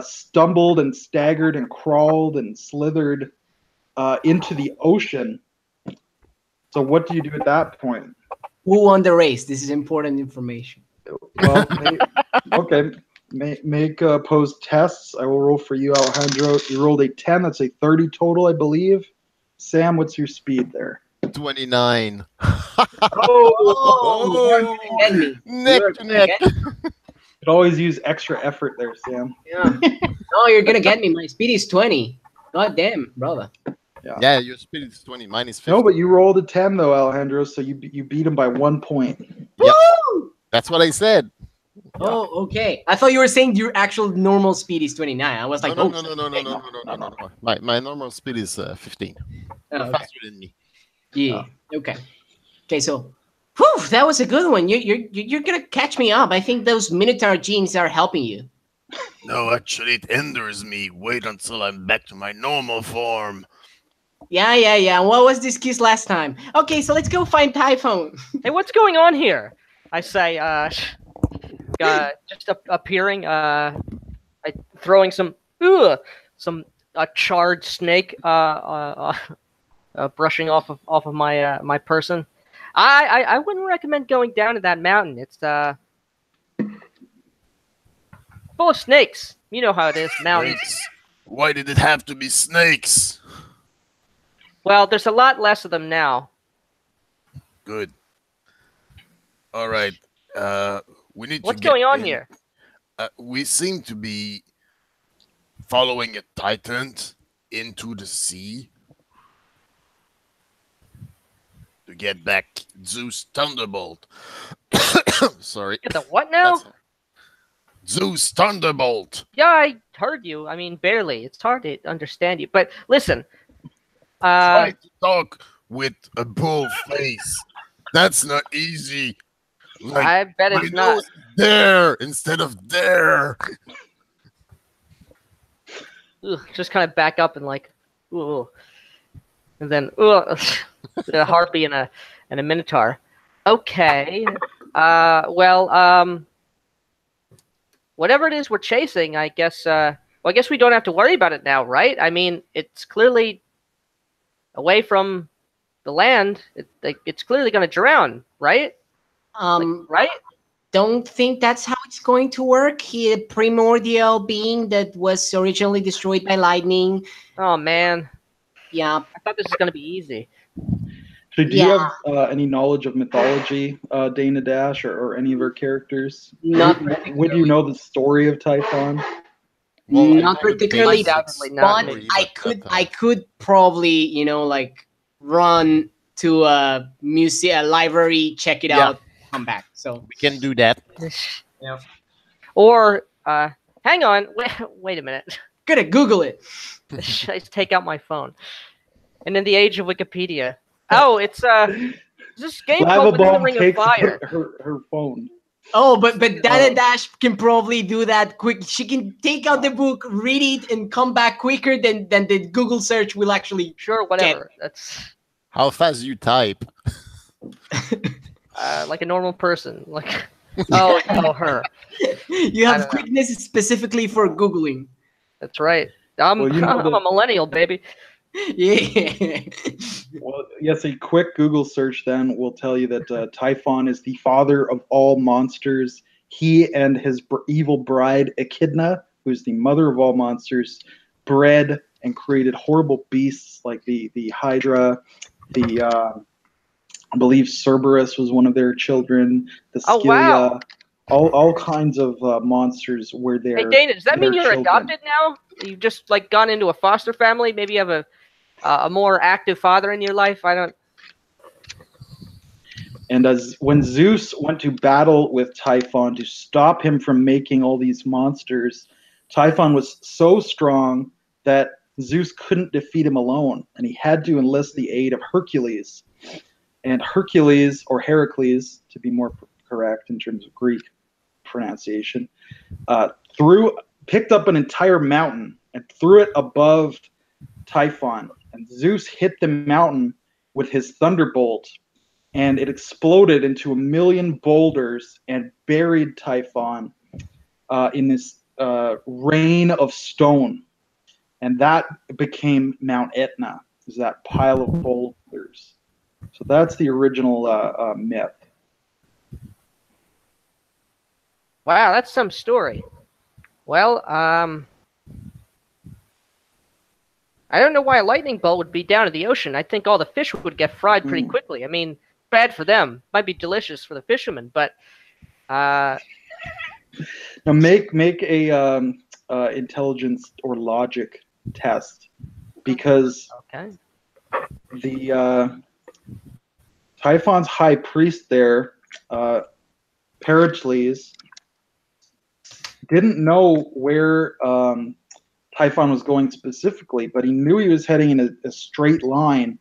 Speaker 1: stumbled and staggered and crawled and slithered into the ocean. So what do you do at that point?
Speaker 2: Who won the race? This is important information.
Speaker 1: Well, make opposed tests. I will roll for you, Alejandro. You rolled a 10. That's a 30 total, I believe. Sam, what's your speed there?
Speaker 5: 29.
Speaker 2: Oh, you're gonna get me.
Speaker 5: Neck to neck.
Speaker 1: Could always use extra effort there, Sam.
Speaker 2: Yeah. No, you're gonna get me. My speed is 20. God damn, brother.
Speaker 5: Yeah, your speed is 20. Mine is 50.
Speaker 1: No, but you rolled a 10 though, Alejandro. So you beat him by 1 point.
Speaker 5: Yep. That's what I said.
Speaker 2: Oh, okay. I thought you were saying your actual normal speed is 29. I was like,
Speaker 5: No. My normal speed is 15.
Speaker 2: Oh, okay.
Speaker 5: Faster than me.
Speaker 2: Yeah. Okay. Okay. So, whew, that was a good one. You're gonna catch me up. I think those Minotaur genes are helping you.
Speaker 6: No, actually, it hinders me. Wait until I'm back to my normal form.
Speaker 2: Yeah. What was this kiss last time? Okay, so let's go find Typhon.
Speaker 4: Hey, what's going on here? I say, just appearing, throwing some charred snake, brushing off of my person. I wouldn't recommend going down to that mountain. It's full of snakes. You know how it is, mountains.
Speaker 6: Snakes? Why did it have to be snakes?
Speaker 4: Well, there's a lot less of them now.
Speaker 6: Good. All right. We need
Speaker 4: What's
Speaker 6: to
Speaker 4: going on here?
Speaker 6: We seem to be following a titan into the sea to get back Zeus Thunderbolt. Sorry.
Speaker 4: Get the what now?
Speaker 6: Zeus Thunderbolt.
Speaker 4: Yeah, I heard you. I mean, barely. It's hard to understand you. But listen.
Speaker 6: Try to talk with a bull face. That's not easy. Like,
Speaker 4: I bet
Speaker 6: my
Speaker 4: it's not.
Speaker 6: nose is there instead of there.
Speaker 4: Ugh, just kind of back up and like, ooh, and then a harpy and a minotaur. Okay. Well, whatever it is we're chasing, I guess. Well, I guess we don't have to worry about it now, right? I mean, it's clearly away from the land. It's clearly going to drown, right? Right?
Speaker 2: Don't think that's how it's going to work. He, a primordial being that was originally destroyed by lightning.
Speaker 4: Oh man,
Speaker 2: Yeah.
Speaker 4: I thought this was going to be easy.
Speaker 1: So do you have any knowledge of mythology, Dana Dash, or any of her characters?
Speaker 2: Not
Speaker 1: Would you know the story of Typhon?
Speaker 6: Well, I
Speaker 2: not
Speaker 6: know the
Speaker 2: particularly,
Speaker 6: basics,
Speaker 4: Undoubtedly not.
Speaker 2: but
Speaker 6: maybe,
Speaker 2: I could probably, like run to a museum, a library, check it
Speaker 5: Yeah.
Speaker 2: out, come back. So
Speaker 5: We can do that.
Speaker 2: yeah,
Speaker 4: Or hang on, wait a minute.
Speaker 2: gonna Google it.
Speaker 4: Should I take out my phone? And in the age of Wikipedia, oh, it's this game called Within the
Speaker 1: Lava
Speaker 4: Ring of
Speaker 1: takes
Speaker 4: Fire.
Speaker 1: her phone.
Speaker 2: Oh, but Dana Dash can probably do that quick. She can take out the book, read it, and come back quicker than the Google search will actually.
Speaker 4: Sure, whatever. That's
Speaker 5: How fast you type?
Speaker 4: like a normal person. Like, oh, her.
Speaker 2: You
Speaker 4: I
Speaker 2: have
Speaker 4: don't know.
Speaker 2: quickness specifically for Googling.
Speaker 4: That's right. I'm
Speaker 1: Well, you know
Speaker 4: I'm a millennial, baby.
Speaker 2: Yeah.
Speaker 1: Well, yes, a quick Google search then will tell you that Typhon is the father of all monsters. He and his evil bride Echidna, who is the mother of all monsters, bred and created horrible beasts like the Hydra, the I believe Cerberus was one of their children, the
Speaker 4: Oh,
Speaker 1: Scylla,
Speaker 4: wow.
Speaker 1: all kinds of monsters were there.
Speaker 4: Hey, Dana, does that mean you're adopted now? You've just like gone into a foster family? Maybe you have a more active father in your life? I don't.
Speaker 1: And when Zeus went to battle with Typhon to stop him from making all these monsters, Typhon was so strong that Zeus couldn't defeat him alone, and he had to enlist the aid of Hercules. And Hercules, or Heracles, to be more correct in terms of Greek pronunciation, picked up an entire mountain and threw it above Typhon. And Zeus hit the mountain with his thunderbolt, and it exploded into 1,000,000 boulders and buried Typhon in this rain of stone. And that became Mount Etna, is that pile of boulders. So that's the original myth.
Speaker 4: Wow, that's some story. Well, I don't know why a lightning bolt would be down in the ocean. I think all the fish would get fried pretty quickly. I mean, bad for them. Might be delicious for the fishermen, but
Speaker 1: Now make a intelligence or logic test, because
Speaker 4: okay.
Speaker 1: the Typhon's high priest there, Pericles, didn't know where Typhon was going specifically, but he knew he was heading in a straight line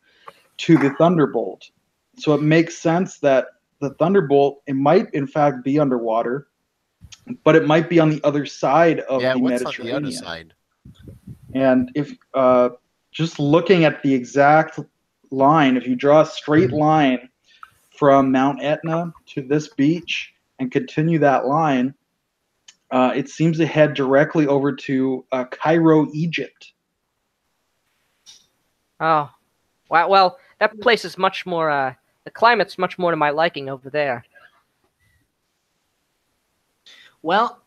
Speaker 1: to the thunderbolt. So it makes sense that the thunderbolt, it might in fact be underwater, but it might be on the other side of the
Speaker 5: what's
Speaker 1: Mediterranean.
Speaker 5: on the other side?
Speaker 1: And if just looking at the exact line, if you draw a straight line from Mount Etna to this beach and continue that line, it seems to head directly over to Cairo, Egypt.
Speaker 4: Oh, wow. Well, that place is much more. The climate's much more to my liking over there.
Speaker 2: Well,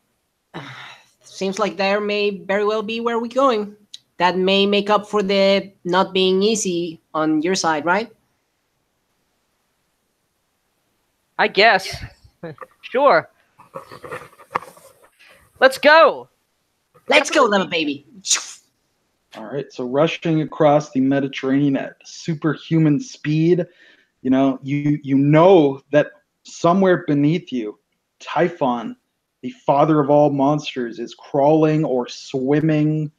Speaker 2: seems like there may very well be where we're going. That may make up for the not being easy on your side, right?
Speaker 4: I guess. Sure. Let's go.
Speaker 2: Let's go, little baby.
Speaker 1: All right, so rushing across the Mediterranean at superhuman speed, you know that somewhere beneath you, Typhon, the father of all monsters, is crawling or swimming,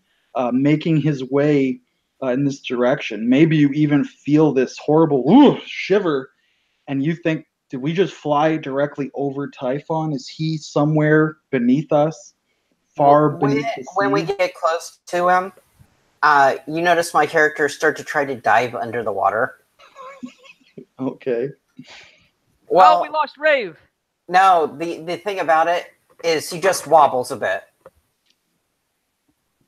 Speaker 1: making his way in this direction. Maybe you even feel this horrible shiver, and you think, did we just fly directly over Typhon? Is he somewhere beneath us, far beneath the sea?
Speaker 3: When we get close to him, you notice my characters start to try to dive under the water.
Speaker 1: Okay.
Speaker 3: Well,
Speaker 4: we lost Rave.
Speaker 3: no, the thing about it is he just wobbles a bit.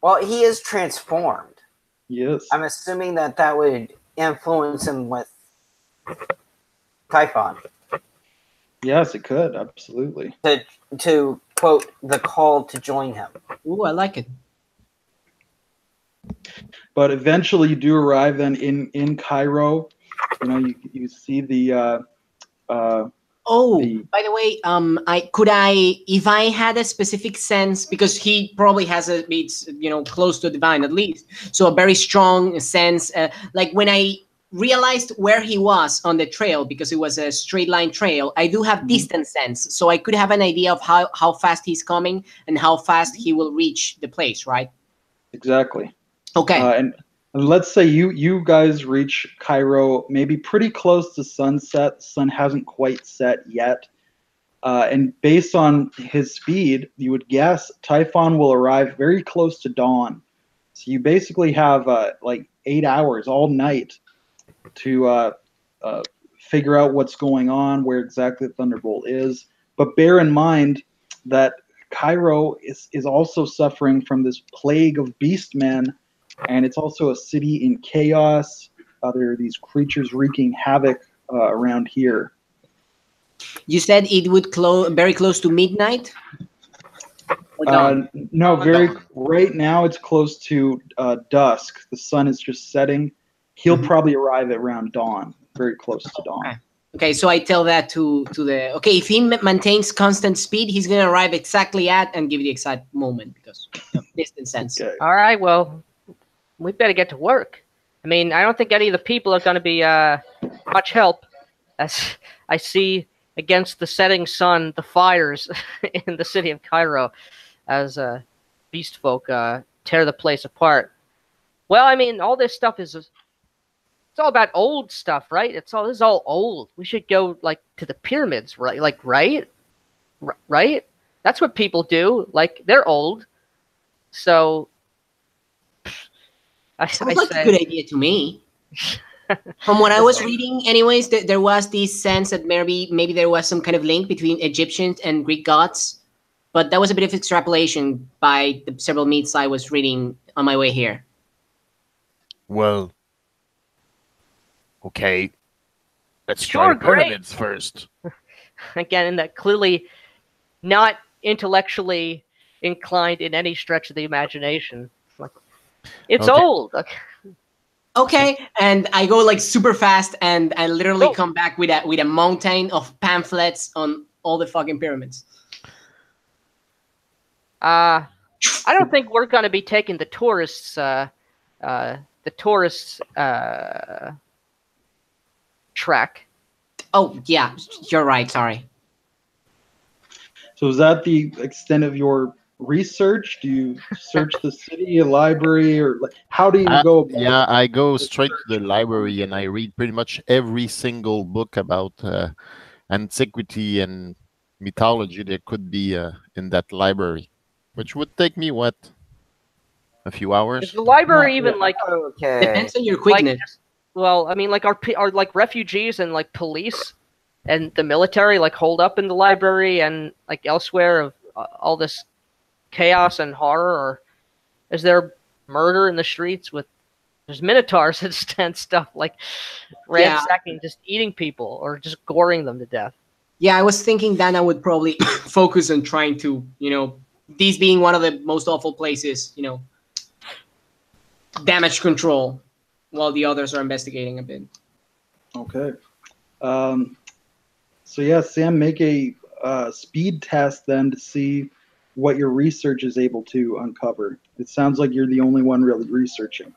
Speaker 3: Well, he is transformed.
Speaker 1: Yes.
Speaker 3: I'm assuming that would influence him with Typhon.
Speaker 1: Yes, it could, absolutely.
Speaker 3: To quote the call to join him.
Speaker 2: Ooh, I like it.
Speaker 1: But eventually you do arrive then in Cairo. You know, you see the
Speaker 2: By the way, if I had a specific sense, because he probably has it's close to divine at least, so a very strong sense, like when I realized where he was on the trail, because it was a straight line trail, I do have distance sense, so I could have an idea of how fast he's coming and how fast he will reach the place, right?
Speaker 1: Exactly.
Speaker 2: Okay.
Speaker 1: And let's say you guys reach Cairo maybe pretty close to sunset. The sun hasn't quite set yet. And based on his speed, you would guess Typhon will arrive very close to dawn. So you basically have like 8 hours all night to figure out what's going on, where exactly the Thunderbolt is. But bear in mind that Cairo is also suffering from this plague of beastmen, and it's also a city in chaos. There are these creatures wreaking havoc around here.
Speaker 2: You said it would close very close to midnight? Or dawn?
Speaker 1: No, right now it's close to dusk. The sun is just setting. He'll probably arrive at around dawn, very close to dawn.
Speaker 2: Okay, so I tell that to the... Okay, if he maintains constant speed, he's going to arrive exactly at and give the exact moment, because distance sense.
Speaker 1: Okay.
Speaker 4: All right, well, we better get to work. I mean, I don't think any of the people are going to be much help, as I see against the setting sun the fires in the city of Cairo as beast folk tear the place apart. Well, I mean, all this stuff is... It's all about old stuff, right? This is all old. We should go like to the pyramids, right? Like, right? Right? That's what people do. Like, they're old. So
Speaker 2: Sounds like a good idea to me. From what I was reading, anyways, there was this sense that maybe there was some kind of link between Egyptians and Greek gods, but that was a bit of extrapolation by the several myths I was reading on my way here.
Speaker 6: Well, okay. Let's
Speaker 4: Sure,
Speaker 6: try the pyramids first.
Speaker 4: again, in that clearly not intellectually inclined in any stretch of the imagination. Like, it's
Speaker 6: Okay.
Speaker 4: old.
Speaker 2: Okay, and I go like super fast, and I literally come back with a mountain of pamphlets on all the fucking pyramids.
Speaker 4: I don't think we're going to be taking the tourists track.
Speaker 2: Oh yeah, you're right. Sorry.
Speaker 1: So is that the extent of your research? Do you search the city, a library, or how do you go about it?
Speaker 5: Yeah, I go straight to the library and I read pretty much every single book about antiquity and mythology there could be in that library, which would take me what, a few hours?
Speaker 4: Is the library even like
Speaker 3: Okay.
Speaker 2: Depends on your quickness.
Speaker 4: well? I mean, like are like refugees and like police and the military like holed up in the library and like elsewhere of all this chaos and horror, or is there murder in the streets with there's minotaurs and stuff like ransacking, just eating people or just goring them to death?
Speaker 2: Yeah, I was thinking that I would probably focus on trying to, these being one of the most awful places, damage control, while the others are investigating a bit.
Speaker 1: Okay. So yeah, Sam, make a speed test then to see what your research is able to uncover. It sounds like you're the only one really researching.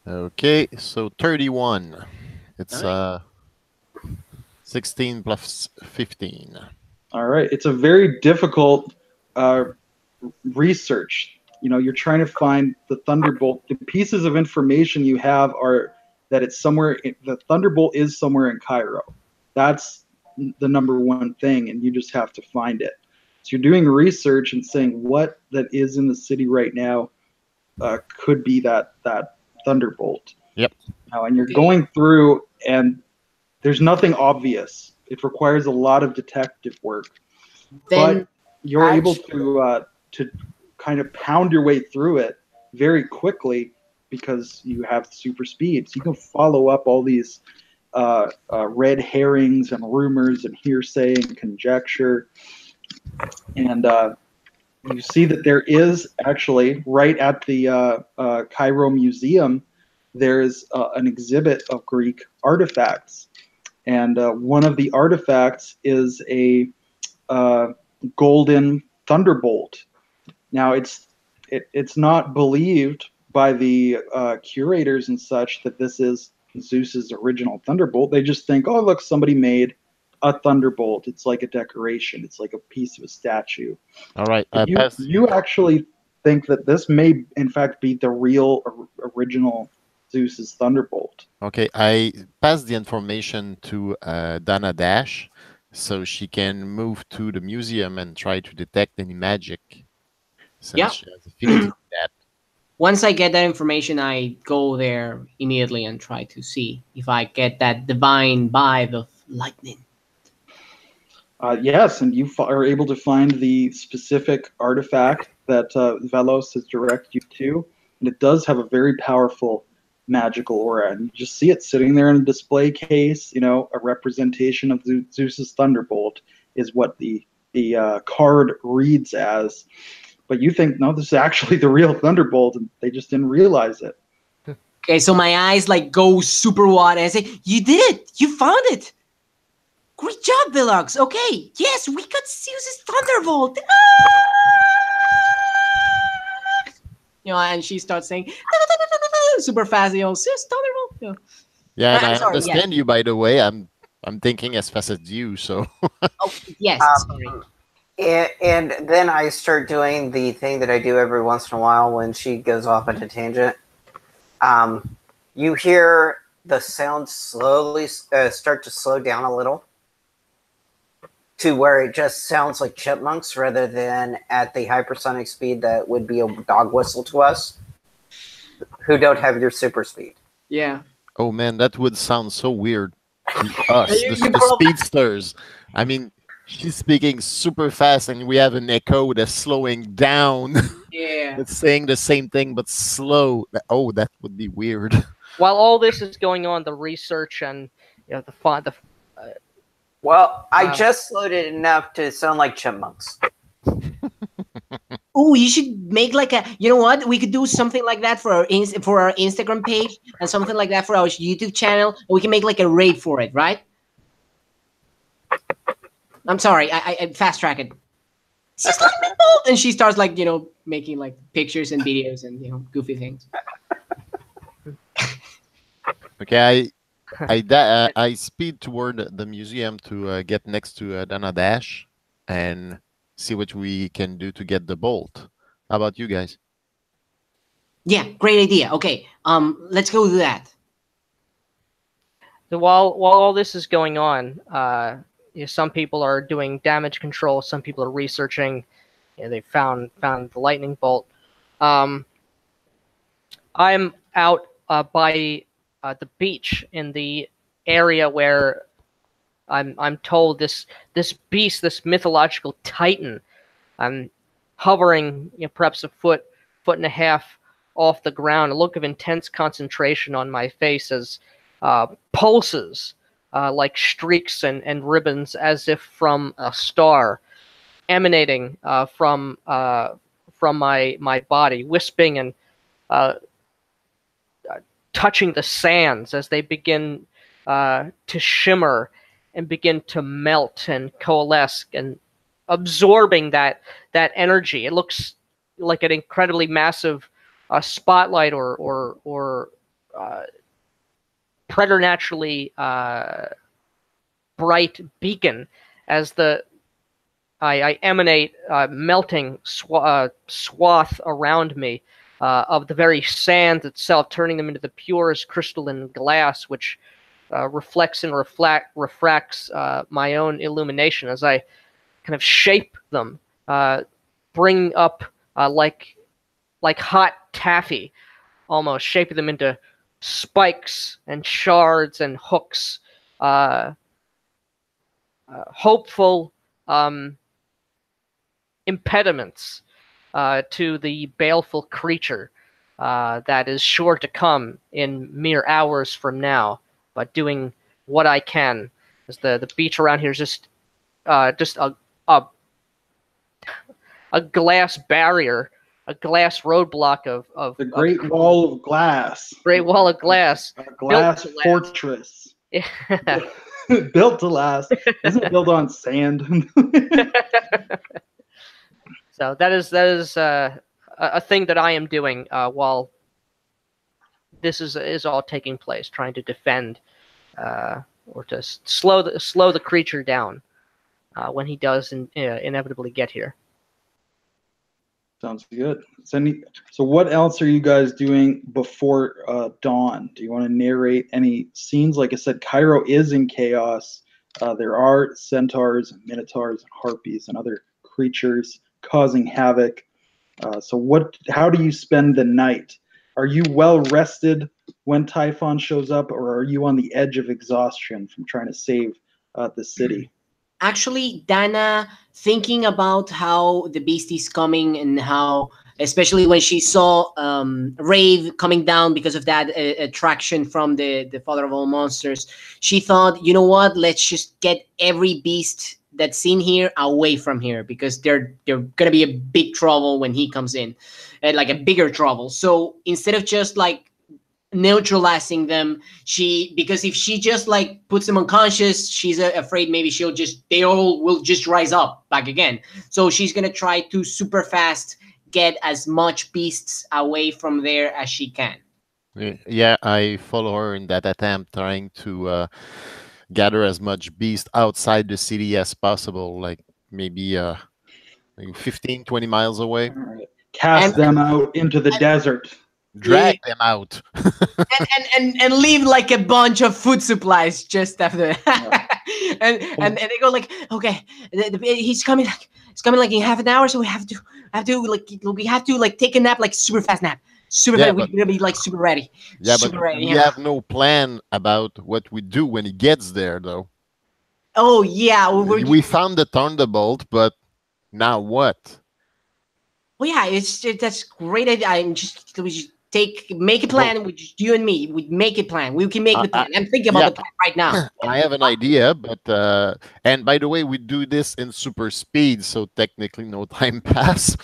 Speaker 5: Okay, so 31. It's
Speaker 2: Nice.
Speaker 5: 16 plus 15.
Speaker 1: All right. It's a very difficult research. You're trying to find the Thunderbolt. The pieces of information you have are that it's somewhere. The thunderbolt is somewhere in Cairo. That's the number one thing, and you just have to find it. So you're doing research and saying what that is in the city right now could be that thunderbolt.
Speaker 5: Yep.
Speaker 1: And you're going through, and there's nothing obvious. It requires a lot of detective work,
Speaker 2: Then
Speaker 1: but you're able to kind of pound your way through it very quickly because you have super speed. So you can follow up all these red herrings and rumors and hearsay and conjecture. And you see that there is actually, right at the Cairo Museum, there's an exhibit of Greek artifacts. And one of the artifacts is a golden thunderbolt. Now, it's not believed by the curators and such that this is Zeus's original thunderbolt. They just think, oh, look, somebody made a thunderbolt. It's like a decoration. It's like a piece of a statue.
Speaker 5: All right.
Speaker 1: You actually think that this may, in fact, be the real original Zeus's thunderbolt.
Speaker 5: Okay, I pass the information to Dana Dash so she can move to the museum and try to detect any magic. Since she has affinity to that.
Speaker 2: Once I get that information, I go there immediately and try to see if I get that divine vibe of lightning.
Speaker 1: Yes, and you are able to find the specific artifact that Velos has directed you to, and it does have a very powerful magical aura. And you just see it sitting there in a display case. You know, a representation of Zeus's thunderbolt is what the card reads as. But you think, no, this is actually the real thunderbolt, and they just didn't realize it.
Speaker 2: Okay, so my eyes like go super wide, and I say, "You did it! You found it! Great job, Velox! Okay, yes, we got Zeus's thunderbolt!" You know, and she starts saying, super fast, you know, Zeus thunderbolt. You know.
Speaker 5: Yeah, and I
Speaker 2: sorry,
Speaker 5: understand you. By the way, I'm thinking as fast as you. So.
Speaker 2: Oh yes, sorry.
Speaker 3: And then I start doing the thing that I do every once in a while when she goes off on a tangent. You hear the sound slowly start to slow down a little to where it just sounds like chipmunks rather than at the hypersonic speed that would be a dog whistle to us who don't have your super speed.
Speaker 2: Yeah.
Speaker 5: Oh man, that would sound so weird to us, the speedsters. I mean, she's speaking super fast, and we have an echo that's slowing down.
Speaker 2: Yeah.
Speaker 5: It's saying the same thing but slow. Oh, that would be weird.
Speaker 4: While all this is going on, the research and
Speaker 3: Well, I just slowed it enough to sound like chipmunks.
Speaker 2: Oh, you should make like a. You know what? We could do something like that for our Instagram page and something like that for our YouTube channel. We can make like a raid for it, right? I'm sorry, I fast track it. She's like bolt, and she starts like making like pictures and videos and goofy things.
Speaker 5: Okay, I speed toward the museum to get next to Dana Dash and see what we can do to get the bolt. How about you guys?
Speaker 2: Yeah, great idea. Okay, let's go do that.
Speaker 4: So while all this is going on, some people are doing damage control. Some people are researching. They found the lightning bolt. I'm out by the beach in the area where I'm told this beast, this mythological titan, hovering perhaps a foot and a half off the ground. A look of intense concentration on my face as pulses like streaks and ribbons, as if from a star, emanating from my body, wisping and touching the sands as they begin to shimmer and begin to melt and coalesce and absorbing that energy. It looks like an incredibly massive spotlight or preternaturally bright beacon as I emanate melting swath around me, of the very sand itself, turning them into the purest crystalline glass, which reflects and refracts my own illumination as I kind of shape them, bring up like hot taffy, almost shaping them into spikes and shards and hooks, hopeful impediments to the baleful creature that is sure to come in mere hours from now. But doing what I can, as the beach around here is just a glass barrier, a glass roadblock of
Speaker 1: The Great Wall of Glass.
Speaker 4: Great Wall of Glass.
Speaker 1: A glass
Speaker 4: Built to
Speaker 1: fortress.
Speaker 4: Yeah.
Speaker 1: Built to last. Isn't it built on sand?
Speaker 4: So that is a thing that I am doing while this is all taking place, trying to defend or to slow the creature down when he does inevitably get here.
Speaker 1: Sounds good. So what else are you guys doing before dawn? Do you want to narrate any scenes? Like I said, Cairo is in chaos. There are centaurs, minotaurs, harpies, and other creatures causing havoc. How do you spend the night? Are you well rested when Typhon shows up, or are you on the edge of exhaustion from trying to save the city?
Speaker 2: Actually, Dana, thinking about how the beast is coming and how, especially when she saw Rave coming down because of that attraction from the father of all monsters, she thought, you know what, let's just get every beast that's in here away from here, because they're gonna be a big trouble when he comes in, like a bigger trouble. So instead of just like neutralizing them, because if she just like puts them unconscious, she's afraid maybe they all will just rise up back again. So she's gonna try to super fast get as much beasts away from there as she can.
Speaker 5: Yeah, I follow her in that attempt, trying to gather as much beast outside the city as possible, like maybe 15, 20 miles away.
Speaker 1: All right. Cast them out into the desert.
Speaker 5: Drag them out.
Speaker 2: and leave like a bunch of food supplies just after. and they go like, okay, he's coming like in half an hour, so we have to take a nap, like super fast nap. Super fast. We're gonna be like super ready.
Speaker 5: Yeah,
Speaker 2: super
Speaker 5: but
Speaker 2: ready,
Speaker 5: we have no plan about what we do when he gets there, though.
Speaker 2: Oh yeah,
Speaker 5: we found the thunderbolt, but now what?
Speaker 2: Well, yeah, that's great idea. We just make a plan with you and me. We make a plan. We can make the plan. I'm thinking about the plan right now.
Speaker 5: I have an idea, but and by the way, we do this in super speed, so technically no time pass.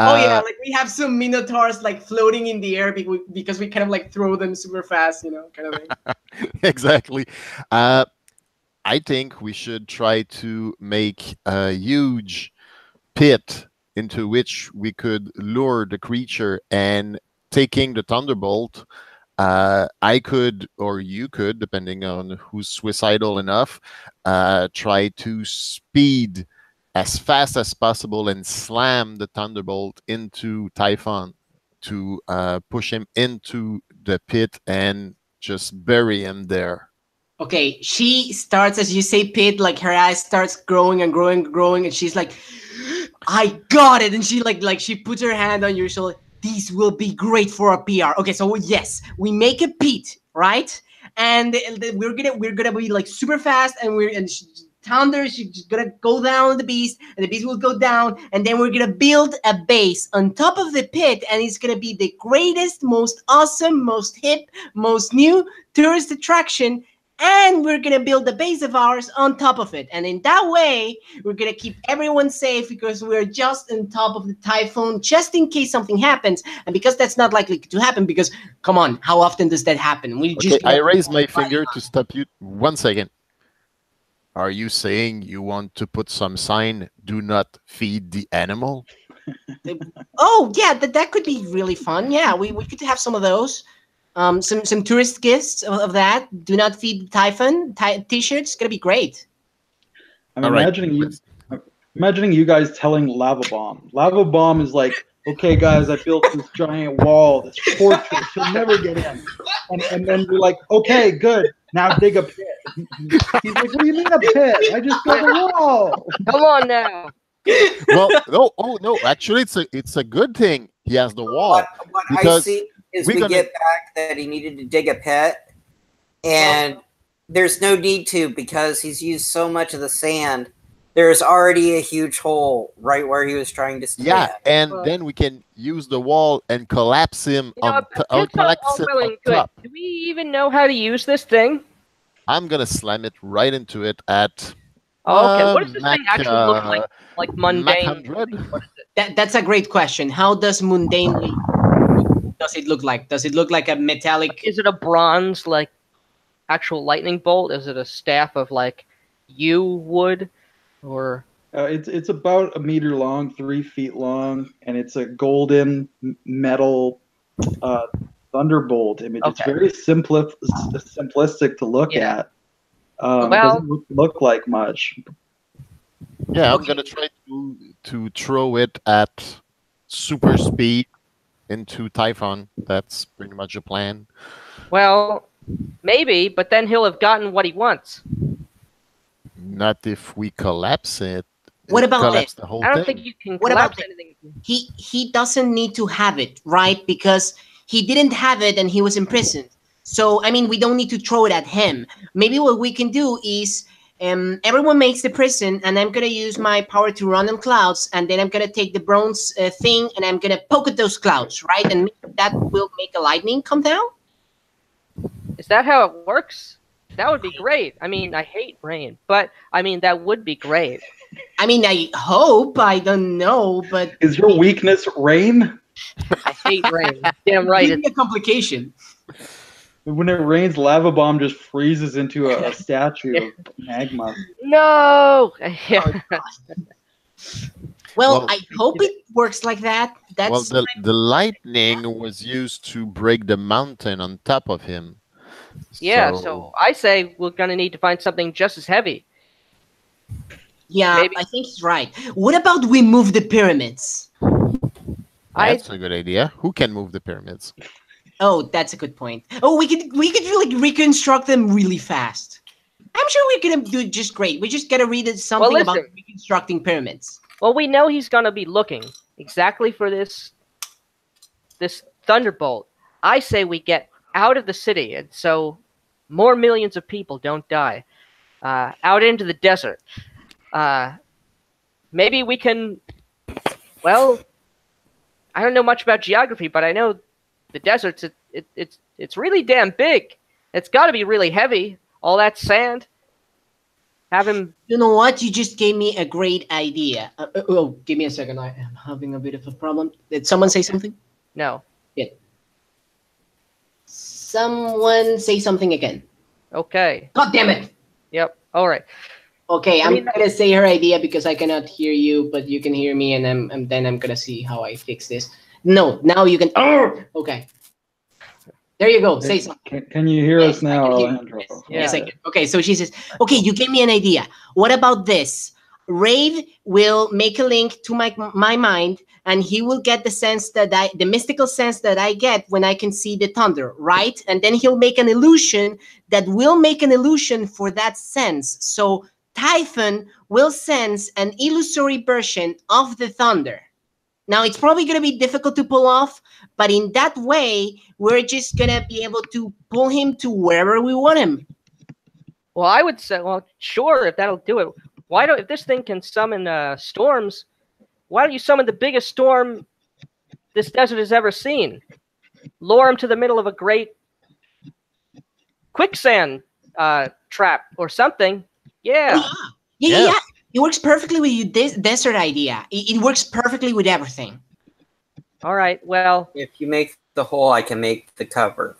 Speaker 2: Oh yeah, like we have some minotaurs like floating in the air because we kind of like throw them super fast, kind of thing.
Speaker 5: Exactly. I think we should try to make a huge pit into which we could lure the creature, and taking the thunderbolt, I could, or you could, depending on who's suicidal enough, try to speed as fast as possible and slam the thunderbolt into Typhon to push him into the pit and just bury him there.
Speaker 2: Okay, she starts, as you say, pit, like her eyes starts growing and growing and growing, and she's like, I got it. And she she puts her hand on your shoulder. These will be great for a PR. Okay, so yes, we make a pit, right? And we're gonna be like super fast, and Thunder, she's gonna go down the beast, and the beast will go down, and then we're gonna build a base on top of the pit, and it's gonna be the greatest, most awesome, most hip, most new tourist attraction. And we're going to build a base of ours on top of it. And in that way, we're going to keep everyone safe because we're just on top of the typhoon, just in case something happens. And because that's not likely to happen, because, come on, how often does that happen?
Speaker 5: I raise my finger to stop you. 1 second. Are you saying you want to put some sign, do not feed the animal?
Speaker 2: Oh, yeah, that could be really fun. Yeah, we could have some of those. Some tourist gifts of that. Do not feed the typhon. T-shirts. It's gonna be great.
Speaker 1: I'm imagining you guys telling Lava Bomb. Lava Bomb is like okay, guys, I built this giant wall, this fortress. You'll never get in. And then we're like, okay, good. Now dig a pit. He's like, what do you mean a pit? I just built a wall.
Speaker 4: Come on now.
Speaker 5: Well, no, oh no, actually, it's a good thing he has the wall
Speaker 3: What I
Speaker 5: because
Speaker 3: see is
Speaker 5: we're
Speaker 3: we
Speaker 5: gonna-
Speaker 3: get back that he needed to dig a pit, and there's no need to because he's used so much of the sand. There's already a huge hole right where he was trying to stay.
Speaker 5: yeah, and
Speaker 4: Well-
Speaker 5: then we can use the wall and collapse him
Speaker 4: You know,
Speaker 5: on,
Speaker 4: it's
Speaker 5: or
Speaker 4: all
Speaker 5: collapse it
Speaker 4: well
Speaker 5: on
Speaker 4: and good.
Speaker 5: top.
Speaker 4: Do we even know how to use this thing?
Speaker 5: I'm gonna slam it right into it at.
Speaker 4: Oh, okay. What does this
Speaker 5: Mac,
Speaker 4: thing actually look like? Like
Speaker 5: Mac
Speaker 4: mundane?
Speaker 5: 100?
Speaker 4: What is it?
Speaker 2: That's a great question. How does mundanely does it look like? Does it look like a metallic?
Speaker 4: Is it a bronze like actual lightning bolt? Is it a staff of like yew wood, or
Speaker 1: It's about 1 meter long, 3 feet long, and it's a golden metal thunderbolt image. It's
Speaker 4: Okay.
Speaker 1: very simplistic to look
Speaker 4: Yeah.
Speaker 1: at.
Speaker 4: Well-
Speaker 1: it doesn't look like much.
Speaker 5: Yeah, I'm gonna try to throw it at super speed into Typhon. That's pretty much the plan.
Speaker 4: well, maybe, but then he'll have gotten what he wants.
Speaker 5: Not if we collapse it.
Speaker 2: What about
Speaker 5: collapse
Speaker 2: this?
Speaker 5: the whole
Speaker 4: I don't
Speaker 5: thing.
Speaker 4: think you can
Speaker 2: What about
Speaker 4: collapse anything.
Speaker 2: He doesn't need to have it, right? Because he didn't have it and he was imprisoned. So I mean, we don't need to throw it at him. Maybe what we can do is everyone makes the prison, and I'm gonna use my power to run on clouds, and then I'm gonna take the bronze thing, and I'm gonna poke at those clouds, right? And that will make a lightning come down.
Speaker 4: Is that how it works? That would be great. I mean, I hate rain, but I mean that would be great.
Speaker 2: I mean, I hope. I don't know, but
Speaker 1: Is your weakness rain?
Speaker 4: I hate rain. Damn right.
Speaker 2: give me a complication.
Speaker 1: When it rains, lava bomb just freezes into a statue of magma.
Speaker 4: No.
Speaker 2: Well,
Speaker 5: Well,
Speaker 2: I hope it works like that. That's
Speaker 5: Well, the lightning was used to break the mountain on top of him.
Speaker 4: Yeah, so I say we're gonna need to find something just as heavy.
Speaker 2: yeah.
Speaker 4: maybe-
Speaker 2: I think he's right. What about we move the pyramids?
Speaker 5: That's a good idea. Who can move the pyramids?
Speaker 2: Oh, that's a good point. Oh, we could like reconstruct them really fast. I'm sure we're gonna do just great. We just gotta read something about
Speaker 4: listen.
Speaker 2: reconstructing pyramids.
Speaker 4: Well, we know he's gonna be looking exactly for this thunderbolt. I say we get out of the city, and so more millions of people don't die. Out into the desert. Maybe we can. Well, I don't know much about geography, but I know the desert's it's really damn big. It's got to be really heavy. All that sand. Have him.
Speaker 2: You know what? You just gave me a great idea. Oh, give me a second. I am having a bit of a problem. Did someone say something?
Speaker 4: No.
Speaker 2: Someone say something again.
Speaker 4: Okay.
Speaker 2: God damn it!
Speaker 4: Yep. All right.
Speaker 2: Okay,
Speaker 4: I
Speaker 2: I'm
Speaker 4: mean-
Speaker 2: gonna say her idea because I cannot hear you, but you can hear me, and then I'm gonna see how I fix this. No, now you can. Oh, okay. There you go. Say something.
Speaker 1: Can you hear
Speaker 2: Yes,
Speaker 1: us now,
Speaker 2: I can hear you.
Speaker 1: Alejandro?
Speaker 2: Yes, yes, I can. Okay, so she says, okay, you gave me an idea. What about this? Rave will make a link to my mind, and he will get the sense that the mystical sense that I get when I can see the thunder, right? And then he'll make an illusion that will make an illusion for that sense. So Typhon will sense an illusory version of the thunder. Now, it's probably going to be difficult to pull off, but in that way, we're just going to be able to pull him to wherever we want him.
Speaker 4: Well, I would say, well, sure, if that'll do it. Why don't, if this thing can summon storms, why don't you summon the biggest storm this desert has ever seen? Lure him to the middle of a great quicksand trap or something. Yeah.
Speaker 2: Yeah. It works perfectly with your desert idea. It works perfectly with everything.
Speaker 4: All right. Well,
Speaker 3: If you make the hole, I can make the cover.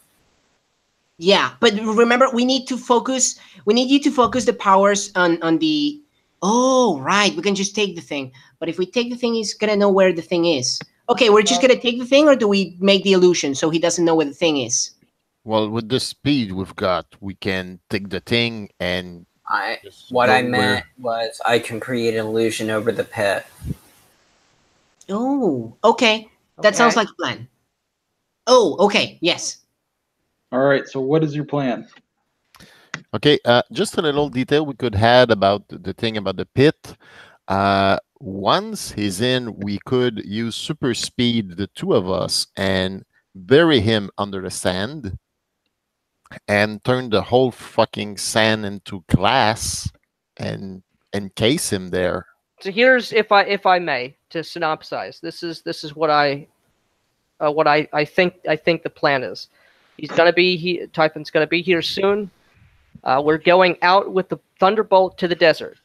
Speaker 2: Yeah, but remember, we need to focus. We need you to focus the powers on the. Oh, right. We can just take the thing. But if we take the thing, he's gonna know where the thing is. Okay, we're just gonna take the thing, or do we make the illusion so he doesn't know where the thing is?
Speaker 5: Well, with the speed we've got, we can take the thing and just
Speaker 3: What
Speaker 5: go
Speaker 3: I meant was I can create an illusion over the pit.
Speaker 2: Oh, okay. That sounds
Speaker 4: Okay.
Speaker 2: like a plan. Oh, okay. Yes.
Speaker 1: All right. So what is your plan?
Speaker 5: Okay, just a little detail we could add about the thing about the pit. Once he's in, we could use super speed, the two of us, and bury him under the sand and turn the whole fucking sand into glass and encase him there.
Speaker 4: So here's, if I may, to synopsize. This is what I think the plan is. He's gonna be Typhon's gonna be here soon. We're going out with the Thunderbolt to the desert.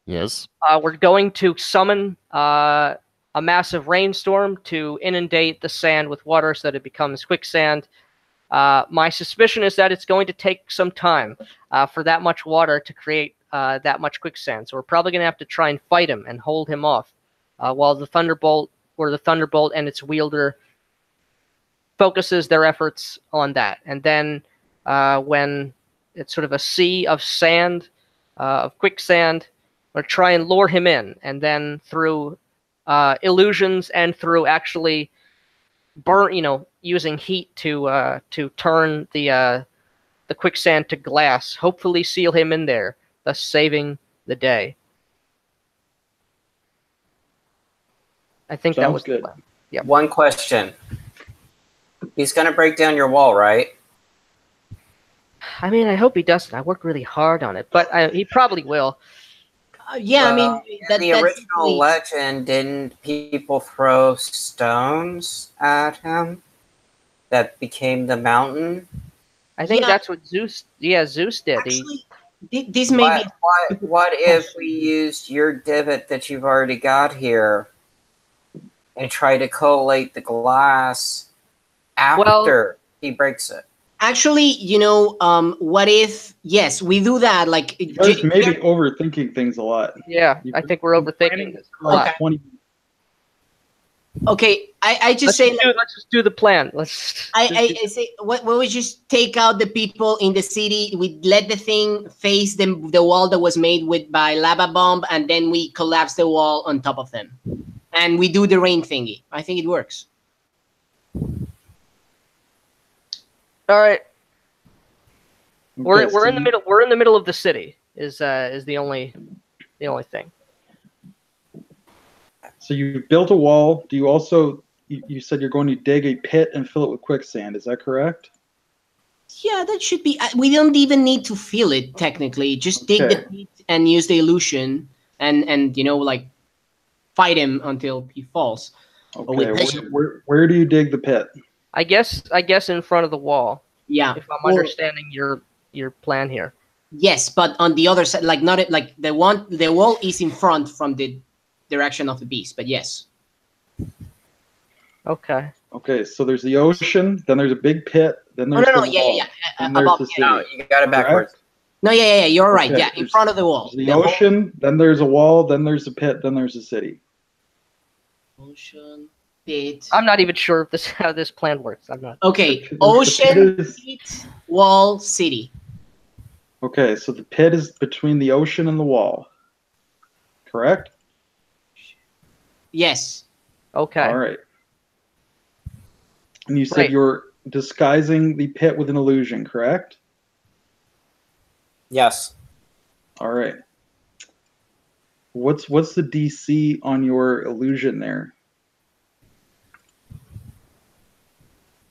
Speaker 5: Yes.
Speaker 4: We're going to summon a massive rainstorm to inundate the sand with water so that it becomes quicksand. My suspicion is that it's going to take some time for that much water to create that much quicksand. So we're probably going to have to try and fight him and hold him off while the Thunderbolt and its wielder focuses their efforts on that. And then when it's sort of a sea of sand, of quicksand, or try and lure him in, and then through illusions and through actually using heat to turn the quicksand to glass, hopefully seal him in there, thus saving the day. I think that
Speaker 1: Sounds
Speaker 4: was
Speaker 1: good.
Speaker 4: the plan. Yep.
Speaker 3: One question. He's going to break down your wall, right?
Speaker 4: I mean, I hope he doesn't. I worked really hard on it, but he probably will.
Speaker 2: Yeah, I mean,
Speaker 3: Well, in
Speaker 2: that,
Speaker 3: the
Speaker 2: that's
Speaker 3: original
Speaker 2: simply-
Speaker 3: legend, didn't people throw stones at him that became the mountain?
Speaker 4: I think
Speaker 2: Yeah.
Speaker 4: that's what Zeus did.
Speaker 2: actually, this may be.
Speaker 3: What if we used your divot that you've already got here and try to collate the glass after he breaks it?
Speaker 2: Actually, what if? Yes, we do that. Like,
Speaker 1: You guys may be overthinking things a lot.
Speaker 4: Yeah,
Speaker 1: You've
Speaker 4: I
Speaker 1: been
Speaker 4: think we're overthinking
Speaker 1: planning
Speaker 4: this.
Speaker 1: for like
Speaker 2: Okay.
Speaker 1: 20
Speaker 2: okay, I just
Speaker 4: Let's
Speaker 2: say.
Speaker 4: just do the plan.
Speaker 2: I say what we just take out the people in the city. We let the thing face the wall that was made by lava bomb, and then we collapse the wall on top of them, and we do the rain thingy. I think it works.
Speaker 4: All right. We're
Speaker 1: Okay, so
Speaker 4: in the middle. We're in the middle of the city. Is the only thing.
Speaker 1: So you built a wall. Do you also? You said you're going to dig a pit and fill it with quicksand. Is that correct?
Speaker 2: Yeah, that should be. We don't even need to feel it technically. Just dig the
Speaker 1: Okay.
Speaker 2: pit and use the illusion, and like fight him until he falls.
Speaker 1: Okay.
Speaker 2: with-
Speaker 1: Where do you dig the pit?
Speaker 4: I guess in front of the wall.
Speaker 2: Yeah.
Speaker 4: If I'm
Speaker 2: Well,
Speaker 4: understanding your plan here.
Speaker 2: Yes, but on the other side, like not like the wall is in front from the direction of the beast. But yes.
Speaker 4: Okay.
Speaker 1: Okay, so there's the ocean, then there's a big pit, then
Speaker 2: Oh,
Speaker 1: there's
Speaker 2: no,
Speaker 1: the
Speaker 2: yeah,
Speaker 1: wall,
Speaker 2: yeah.
Speaker 1: and there's
Speaker 2: Above,
Speaker 1: the city.
Speaker 3: No, you got it backwards.
Speaker 1: Correct?
Speaker 2: No, yeah. You're right.
Speaker 1: Okay,
Speaker 2: Yeah, in
Speaker 1: there's-
Speaker 2: front of the wall.
Speaker 1: There's the ocean, then there's a wall, then there's a pit, then there's a city.
Speaker 2: Ocean, pit.
Speaker 4: I'm not even sure if how this plan works. I'm not.
Speaker 2: Okay,
Speaker 1: The pit
Speaker 2: ocean,
Speaker 1: is-
Speaker 2: pit, wall, city.
Speaker 1: Okay, so the pit is between the ocean and the wall. Correct?
Speaker 2: Yes.
Speaker 4: Okay.
Speaker 1: All right. And you said
Speaker 4: Right.
Speaker 1: you're disguising the pit with an illusion, correct?
Speaker 3: Yes.
Speaker 1: All right. What's the DC on your illusion there?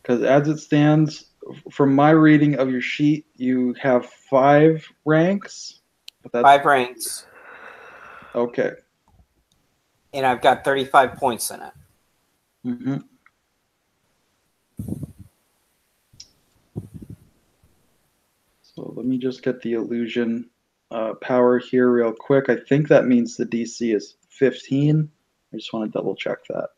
Speaker 1: Because as it stands, from my reading of your sheet, you have 5 ranks. But that's
Speaker 3: 5 ranks,
Speaker 1: okay.
Speaker 3: and I've got 35 points in it.
Speaker 1: Mm-hmm. So let me just get the illusion power here real quick. I think that means the DC is 15. I just want to double check that.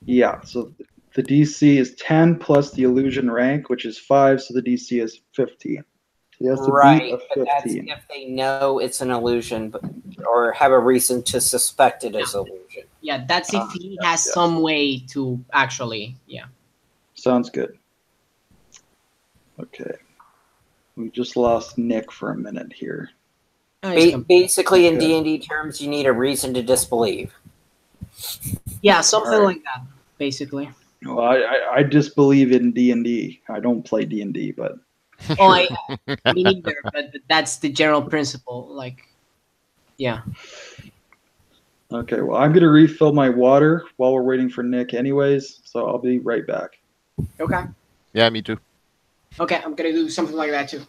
Speaker 1: Yeah, so the DC is 10 plus the illusion rank, which is 5, so the DC is 15. So he has to beat
Speaker 3: Right,
Speaker 1: a
Speaker 3: but that's
Speaker 1: 15.
Speaker 3: if they know it's an illusion, or have a reason to suspect it is illusion.
Speaker 2: Yeah, that's if he has
Speaker 1: yes.
Speaker 2: some way to actually. Yeah.
Speaker 1: Sounds good. Okay. We just lost Nick for a minute here.
Speaker 3: Basically, in
Speaker 1: Okay.
Speaker 3: D&D terms, you need a reason to disbelieve.
Speaker 2: Yeah, something
Speaker 1: Alright.
Speaker 2: like that, basically.
Speaker 1: Well, I disbelieve in D&D. I don't play D&D, but
Speaker 2: Oh,
Speaker 1: sure.
Speaker 2: me neither, but that's the general principle. Like, yeah.
Speaker 1: Okay, well, I'm going to refill my water while we're waiting for Nick anyways, so I'll be right back.
Speaker 2: Okay.
Speaker 5: Yeah, me too.
Speaker 2: Okay, I'm gonna do something like that too.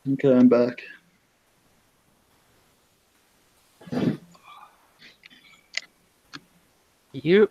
Speaker 1: Okay, I'm back.
Speaker 4: You.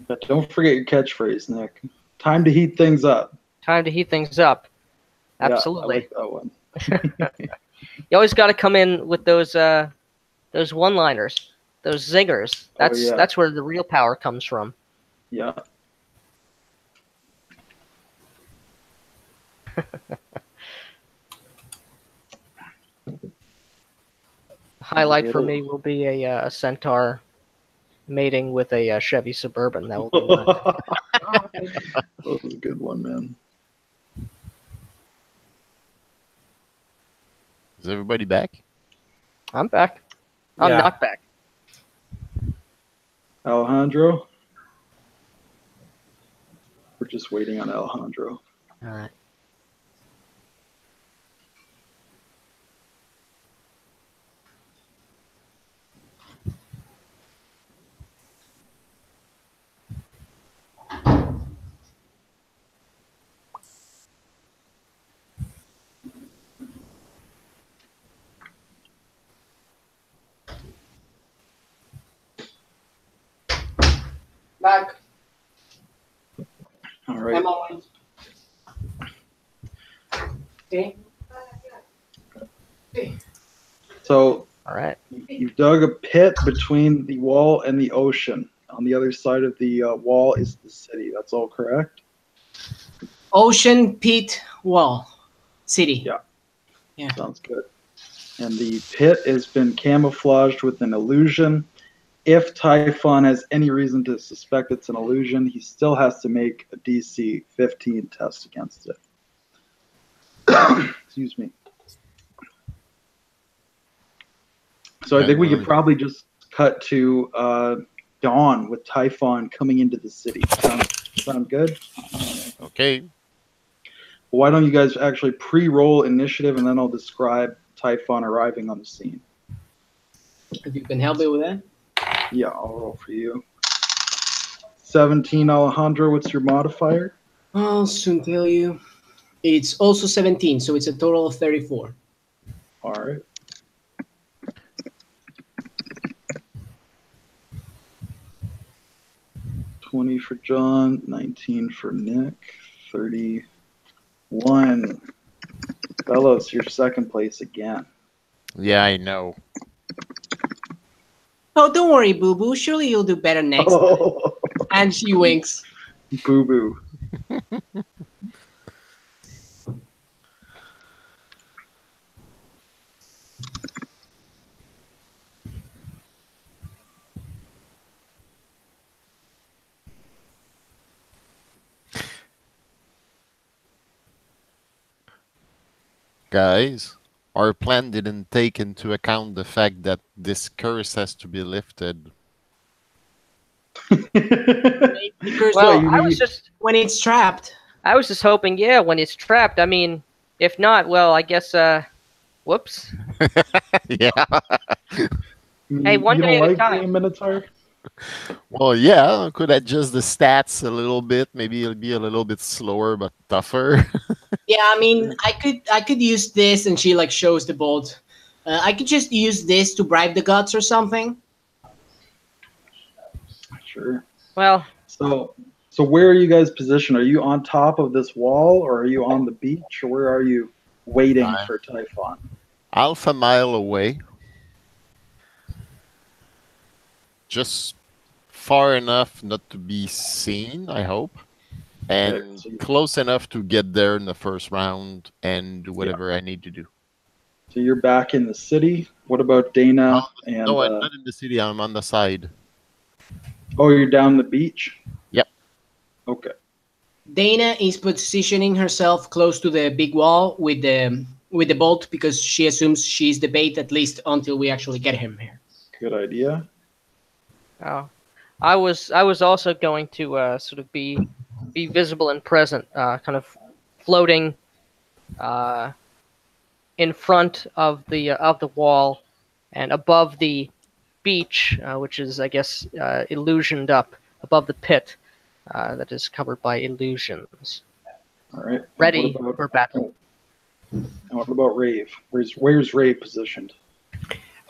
Speaker 1: But don't forget your catchphrase, Nick. Time to heat things up.
Speaker 4: Time to heat things up. Absolutely.
Speaker 1: Yeah, I like that one.
Speaker 4: You always got to come in with those one-liners, those zingers. That's where the real power comes from.
Speaker 1: Yeah.
Speaker 4: Highlight for me will be a centaur mating with a Chevy Suburban. That will be mine.
Speaker 1: That was a good one, man.
Speaker 5: Is everybody back?
Speaker 4: I'm back. I'm
Speaker 2: Yeah.
Speaker 4: not back.
Speaker 1: Alejandro? We're just waiting on Alejandro.
Speaker 4: All right.
Speaker 2: Back.
Speaker 1: All right.
Speaker 2: Okay.
Speaker 1: So
Speaker 4: All right.
Speaker 1: you've dug a pit between the wall and the ocean. On the other side of the wall is the city. That's all correct?
Speaker 2: Ocean Pit Wall City.
Speaker 1: Yeah.
Speaker 2: Yeah.
Speaker 1: Sounds good. And the pit has been camouflaged with an illusion. If Typhon has any reason to suspect it's an illusion, he still has to make a DC 15 test against it. Excuse me. So I think we could probably just cut to dawn with Typhon coming into the city. Sound good?
Speaker 5: Okay.
Speaker 1: Why don't you guys actually pre-roll initiative, and then I'll describe Typhon arriving on the scene.
Speaker 2: If you can help me with that.
Speaker 1: Yeah, I'll roll for you. 17, Alejandro, what's your modifier?
Speaker 2: I'll soon tell you. It's also 17, so it's a total of 34.
Speaker 1: All right. $20 for John, 19 for Nick, 31. Fellows, you're second place again.
Speaker 5: Yeah, I know.
Speaker 2: Oh, don't worry, Boo Boo. Surely you'll do better next time. And she winks.
Speaker 1: Boo Boo.
Speaker 5: Guys, our plan didn't take into account the fact that this curse has to be lifted.
Speaker 2: Because
Speaker 4: Well, I was just
Speaker 2: when it's trapped.
Speaker 4: hoping, yeah, when it's trapped. I mean, if not, well, I guess, whoops.
Speaker 5: Yeah.
Speaker 4: Hey, one
Speaker 1: you
Speaker 4: day
Speaker 1: don't
Speaker 4: at a
Speaker 1: like
Speaker 4: time.
Speaker 1: being Minotaur?
Speaker 5: Well, yeah, I could adjust the stats a little bit. Maybe it'll be a little bit slower but tougher.
Speaker 2: Yeah, I mean, I could use this, and she like shows the bolt. I could just use this to bribe the gods or something.
Speaker 1: Sure.
Speaker 4: Well,
Speaker 1: So where are you guys positioned? Are you on top of this wall, or are you on the beach, or where are you waiting for Typhon?
Speaker 5: Half a mile away. Just far enough not to be seen, I hope. And
Speaker 1: Okay, so
Speaker 5: close enough to get there in the first round and do whatever I need to do.
Speaker 1: So you're back in the city. What about Dana?
Speaker 5: No, I'm not in the city. I'm on the side.
Speaker 1: Oh, you're down the beach?
Speaker 5: Yep.
Speaker 1: Okay.
Speaker 2: Dana is positioning herself close to the big wall with the bolt because she assumes she's the bait, at least until we actually get him here.
Speaker 1: Good idea.
Speaker 4: oh, I was also going to sort of be visible and present, kind of floating in front of the wall and above the beach, which is, I guess, illusioned up above the pit that is covered by illusions.
Speaker 1: All right.
Speaker 4: Ready for battle.
Speaker 1: And what about Rave? Where's Rave positioned?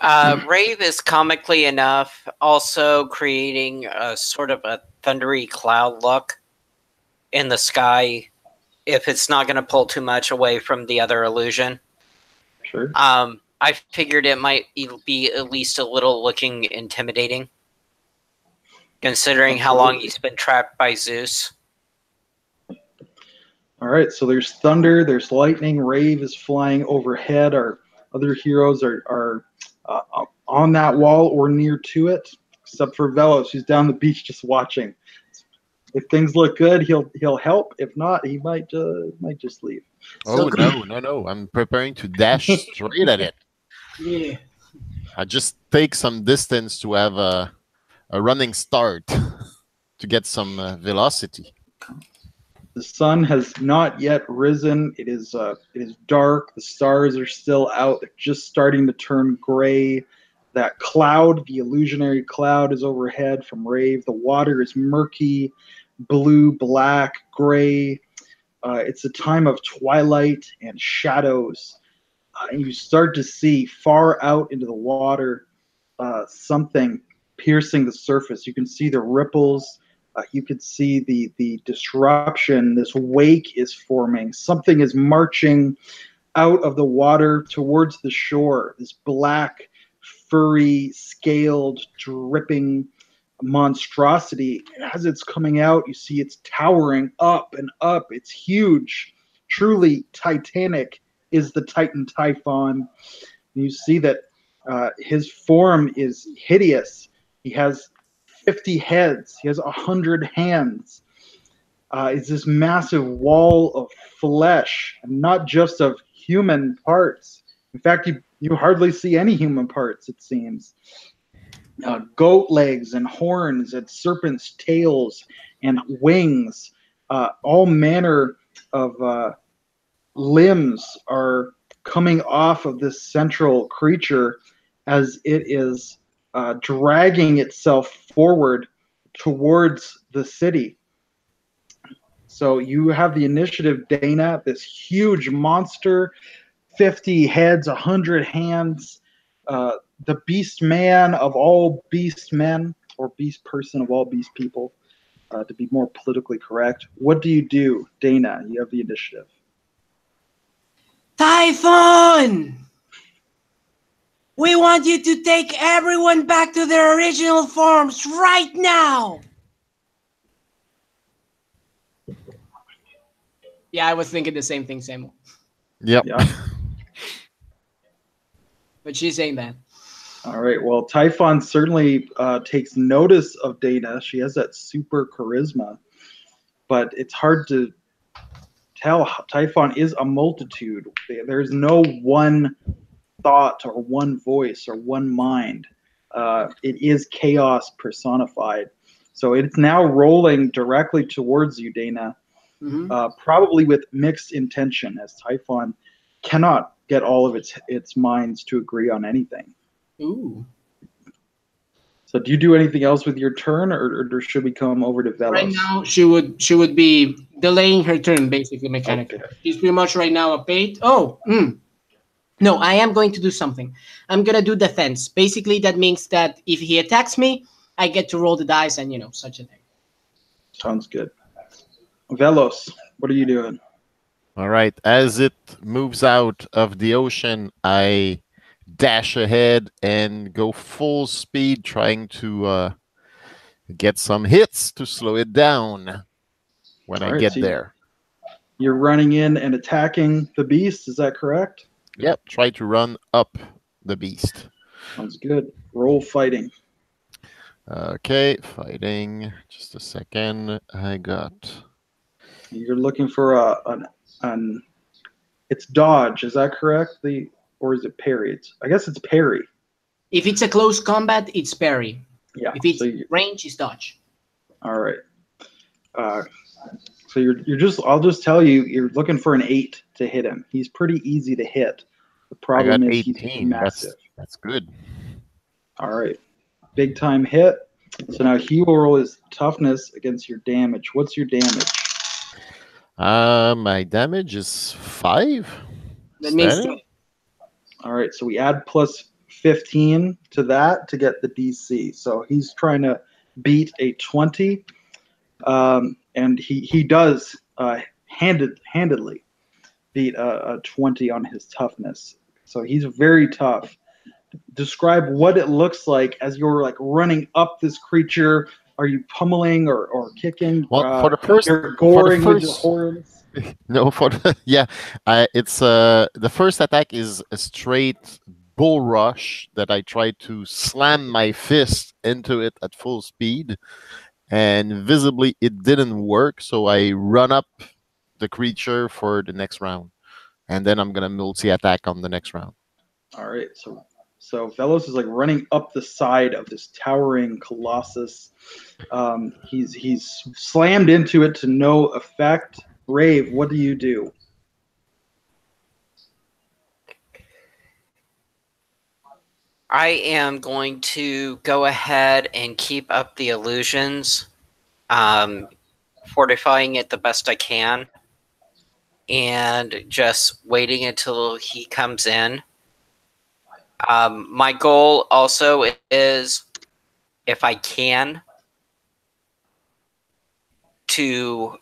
Speaker 3: Rave is comically enough also creating a sort of a thundery cloud look in the sky if it's not going to pull too much away from the other illusion.
Speaker 1: Sure.
Speaker 3: I figured it might be at least a little looking intimidating, considering how long he's been trapped by Zeus.
Speaker 1: All right, so there's thunder, there's lightning, Rave is flying overhead. Our other heroes are on that wall or near to it, except for Velos, who's down the beach just watching. If things look good, he'll help. If not, he might just leave.
Speaker 5: Oh, no. I'm preparing to dash straight at it.
Speaker 2: Yeah.
Speaker 5: I just take some distance to have a running start to get some velocity.
Speaker 1: The sun has not yet risen. It is dark. The stars are still out. They're just starting to turn gray. That cloud, the illusionary cloud, is overhead from Rave. The water is murky, blue, black, gray. It's a time of twilight and shadows. And you start to see far out into the water something piercing the surface. You can see the ripples. You could see the disruption. This wake is forming. Something is marching out of the water towards the shore. This black, furry, scaled, dripping monstrosity. As it's coming out, you see it's towering up and up. It's huge. Truly titanic is the Titan Typhon. You see that his form is hideous. He has 50 heads. He has 100 hands. It's this massive wall of flesh, and not just of human parts. In fact, you hardly see any human parts, it seems. Goat legs and horns and serpent's tails and wings. All manner of limbs are coming off of this central creature as it is dragging itself forward towards the city. So you have the initiative, Dana, this huge monster, 50 heads, 100 hands, the beast man of all beast men, or beast person of all beast people, to be more politically correct. What do you do, Dana? You have the initiative.
Speaker 2: Typhon! We want you to take everyone back to their original forms right now! Yeah, I was thinking the same thing, Samuel.
Speaker 5: Yep.
Speaker 1: Yeah.
Speaker 2: But she's saying that.
Speaker 1: All right. Well, Typhon certainly takes notice of Dana. She has that super charisma, but it's hard to tell. Typhon is a multitude. There's no one thought or one voice or one mind. It is chaos personified. So it's now rolling directly towards you, Dana, probably with mixed intention, as Typhon cannot get all of its minds to agree on anything.
Speaker 2: Ooh.
Speaker 1: So do you do anything else with your turn, or should we come over to Velos?
Speaker 2: Right now, she would be delaying her turn, basically, mechanically.
Speaker 1: Okay.
Speaker 2: She's pretty much right now a bait. No, I am going to do something. I'm going to do defense. Basically, that means that if he attacks me, I get to roll the dice and, such a thing.
Speaker 1: Sounds good. Velos, what are you doing?
Speaker 5: All right. As it moves out of the ocean, I dash ahead and go full speed, trying to get some hits to slow it down when I get there.
Speaker 1: You're running in and attacking the beast, is that correct?
Speaker 5: Yep. Try to run up the beast.
Speaker 1: Sounds good. Roll fighting.
Speaker 5: Okay, fighting. Just a second. I got...
Speaker 1: You're looking for an it's dodge, is that correct? Or is it parry? I guess it's parry.
Speaker 2: If it's a close combat, it's parry.
Speaker 1: Yeah.
Speaker 2: If it's range, it's dodge.
Speaker 1: All right. So you're just, I'll just tell you, you're looking for an 8 to hit him. He's pretty easy to hit. The problem is
Speaker 5: 18.
Speaker 1: he's massive.
Speaker 5: That's good.
Speaker 1: All right. Big time hit. So now he will roll his toughness against your damage. What's your damage?
Speaker 5: My damage is 5.
Speaker 2: That means
Speaker 1: all right, so we add plus 15 to that to get the DC. So he's trying to beat a 20, and he does handedly beat a 20 on his toughness. So he's very tough. Describe what it looks like as you're like running up this creature. Are you pummeling or kicking?
Speaker 5: Well, for the first,
Speaker 1: you're goring with your horns.
Speaker 5: No, it's the first attack is a straight bull rush that I try to slam my fist into it at full speed, and visibly it didn't work. So I run up the creature for the next round, and then I'm gonna multi-attack on the next round.
Speaker 1: All right, so Velos is like running up the side of this towering colossus. He's slammed into it to no effect. Rave, what do you do?
Speaker 3: I am going to go ahead and keep up the illusions, fortifying it the best I can, and just waiting until he comes in. My goal also is, if I can, to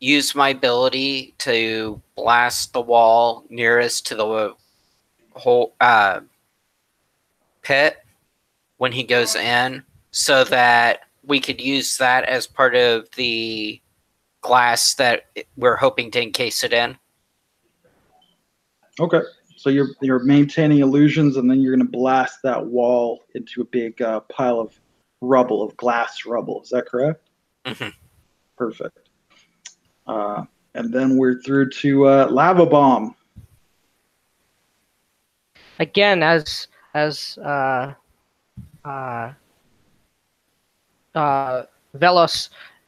Speaker 3: use my ability to blast the wall nearest to the whole pit when he goes in, so that we could use that as part of the glass that we're hoping to encase it in.
Speaker 1: Okay. So you're maintaining illusions, and then you're going to blast that wall into a big pile of rubble, of glass rubble. Is that correct?
Speaker 3: Mm-hmm.
Speaker 1: Perfect. And then we're through to lava bomb.
Speaker 4: Again, as Velos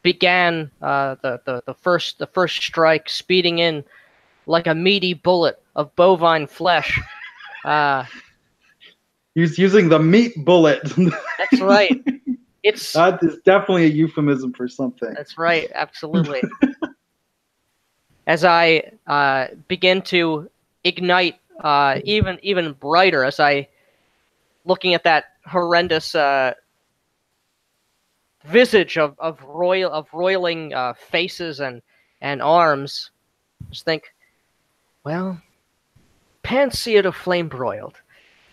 Speaker 4: began the first strike, speeding in like a meaty bullet of bovine flesh.
Speaker 1: He's using the meat bullet.
Speaker 4: That's right. It's
Speaker 1: That is definitely a euphemism for something.
Speaker 4: That's right. Absolutely. As I begin to ignite even brighter, as I looking at that horrendous visage of roiling faces and arms, just think, well, pansear to flame broiled,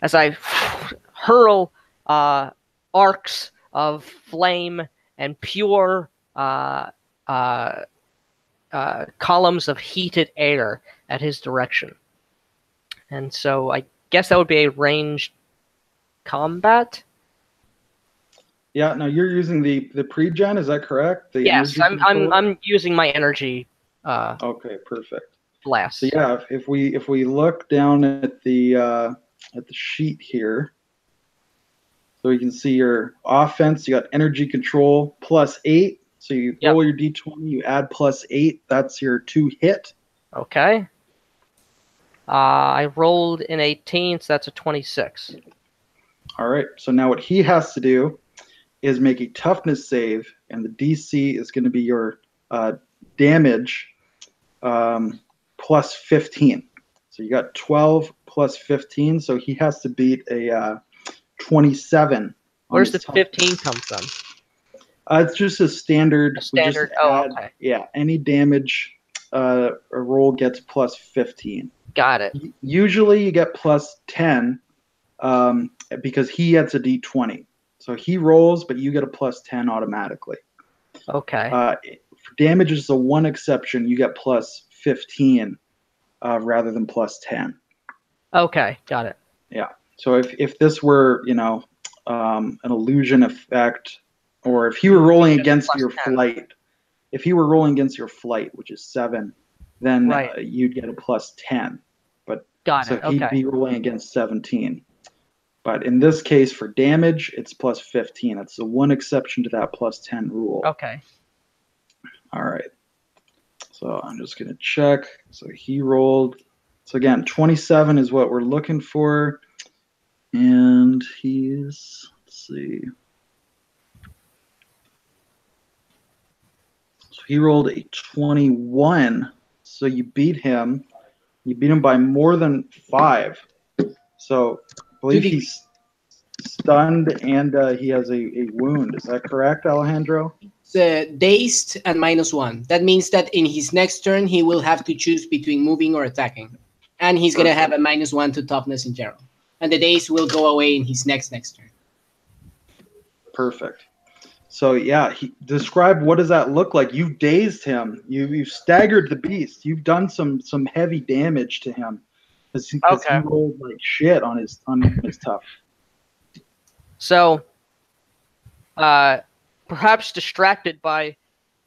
Speaker 4: as I hurl arcs of flame and pure columns of heated air at his direction. And so I guess that would be a ranged combat.
Speaker 1: Yeah, now you're using the pre-gen, is that correct? The
Speaker 4: Yes,
Speaker 1: energy
Speaker 4: I'm using my energy
Speaker 1: okay, perfect.
Speaker 4: blast.
Speaker 1: So yeah, if we look down at the sheet here, so you can see your offense, you got energy control +8. So you roll your d20, you add +8. That's your 2 hit.
Speaker 4: Okay. I rolled an 18, so that's a 26.
Speaker 1: All right. So now what he has to do is make a toughness save, and the DC is going to be your damage +15. So you got 12 +15. So he has to beat a 27.
Speaker 4: Where's the 15 come from?
Speaker 1: It's just a standard.
Speaker 4: A standard. Okay.
Speaker 1: Yeah, any damage a roll gets +15.
Speaker 4: Got it.
Speaker 1: Usually you get +10 because he gets a d20. So he rolls, but you get a +10 automatically.
Speaker 4: Okay.
Speaker 1: For damage is the one exception. You get +15 rather than +10.
Speaker 4: Okay, got it.
Speaker 1: Yeah. So if this were, an illusion effect, or if he were rolling against your flight, which is 7, then you'd get a +10. But he'd be rolling against 17. But in this case, for damage, it's +15. That's the one exception to that +10 rule.
Speaker 4: Okay.
Speaker 1: All right. So I'm just going to check. So he rolled. So again, 27 is what we're looking for. And let's see. So he rolled a 21. So you beat him. You beat him by more than 5. So I believe he's stunned and he has a wound. Is that correct, Alejandro?
Speaker 2: Dazed and -1. That means that in his next turn, he will have to choose between moving or attacking. And he's going to have a -1 to toughness in general. And the daze will go away in his next turn.
Speaker 1: Perfect. So yeah, describe what does that look like? You've dazed him. You've staggered the beast. You've done some heavy damage to him because he rolled like shit on his tough.
Speaker 4: So, perhaps distracted by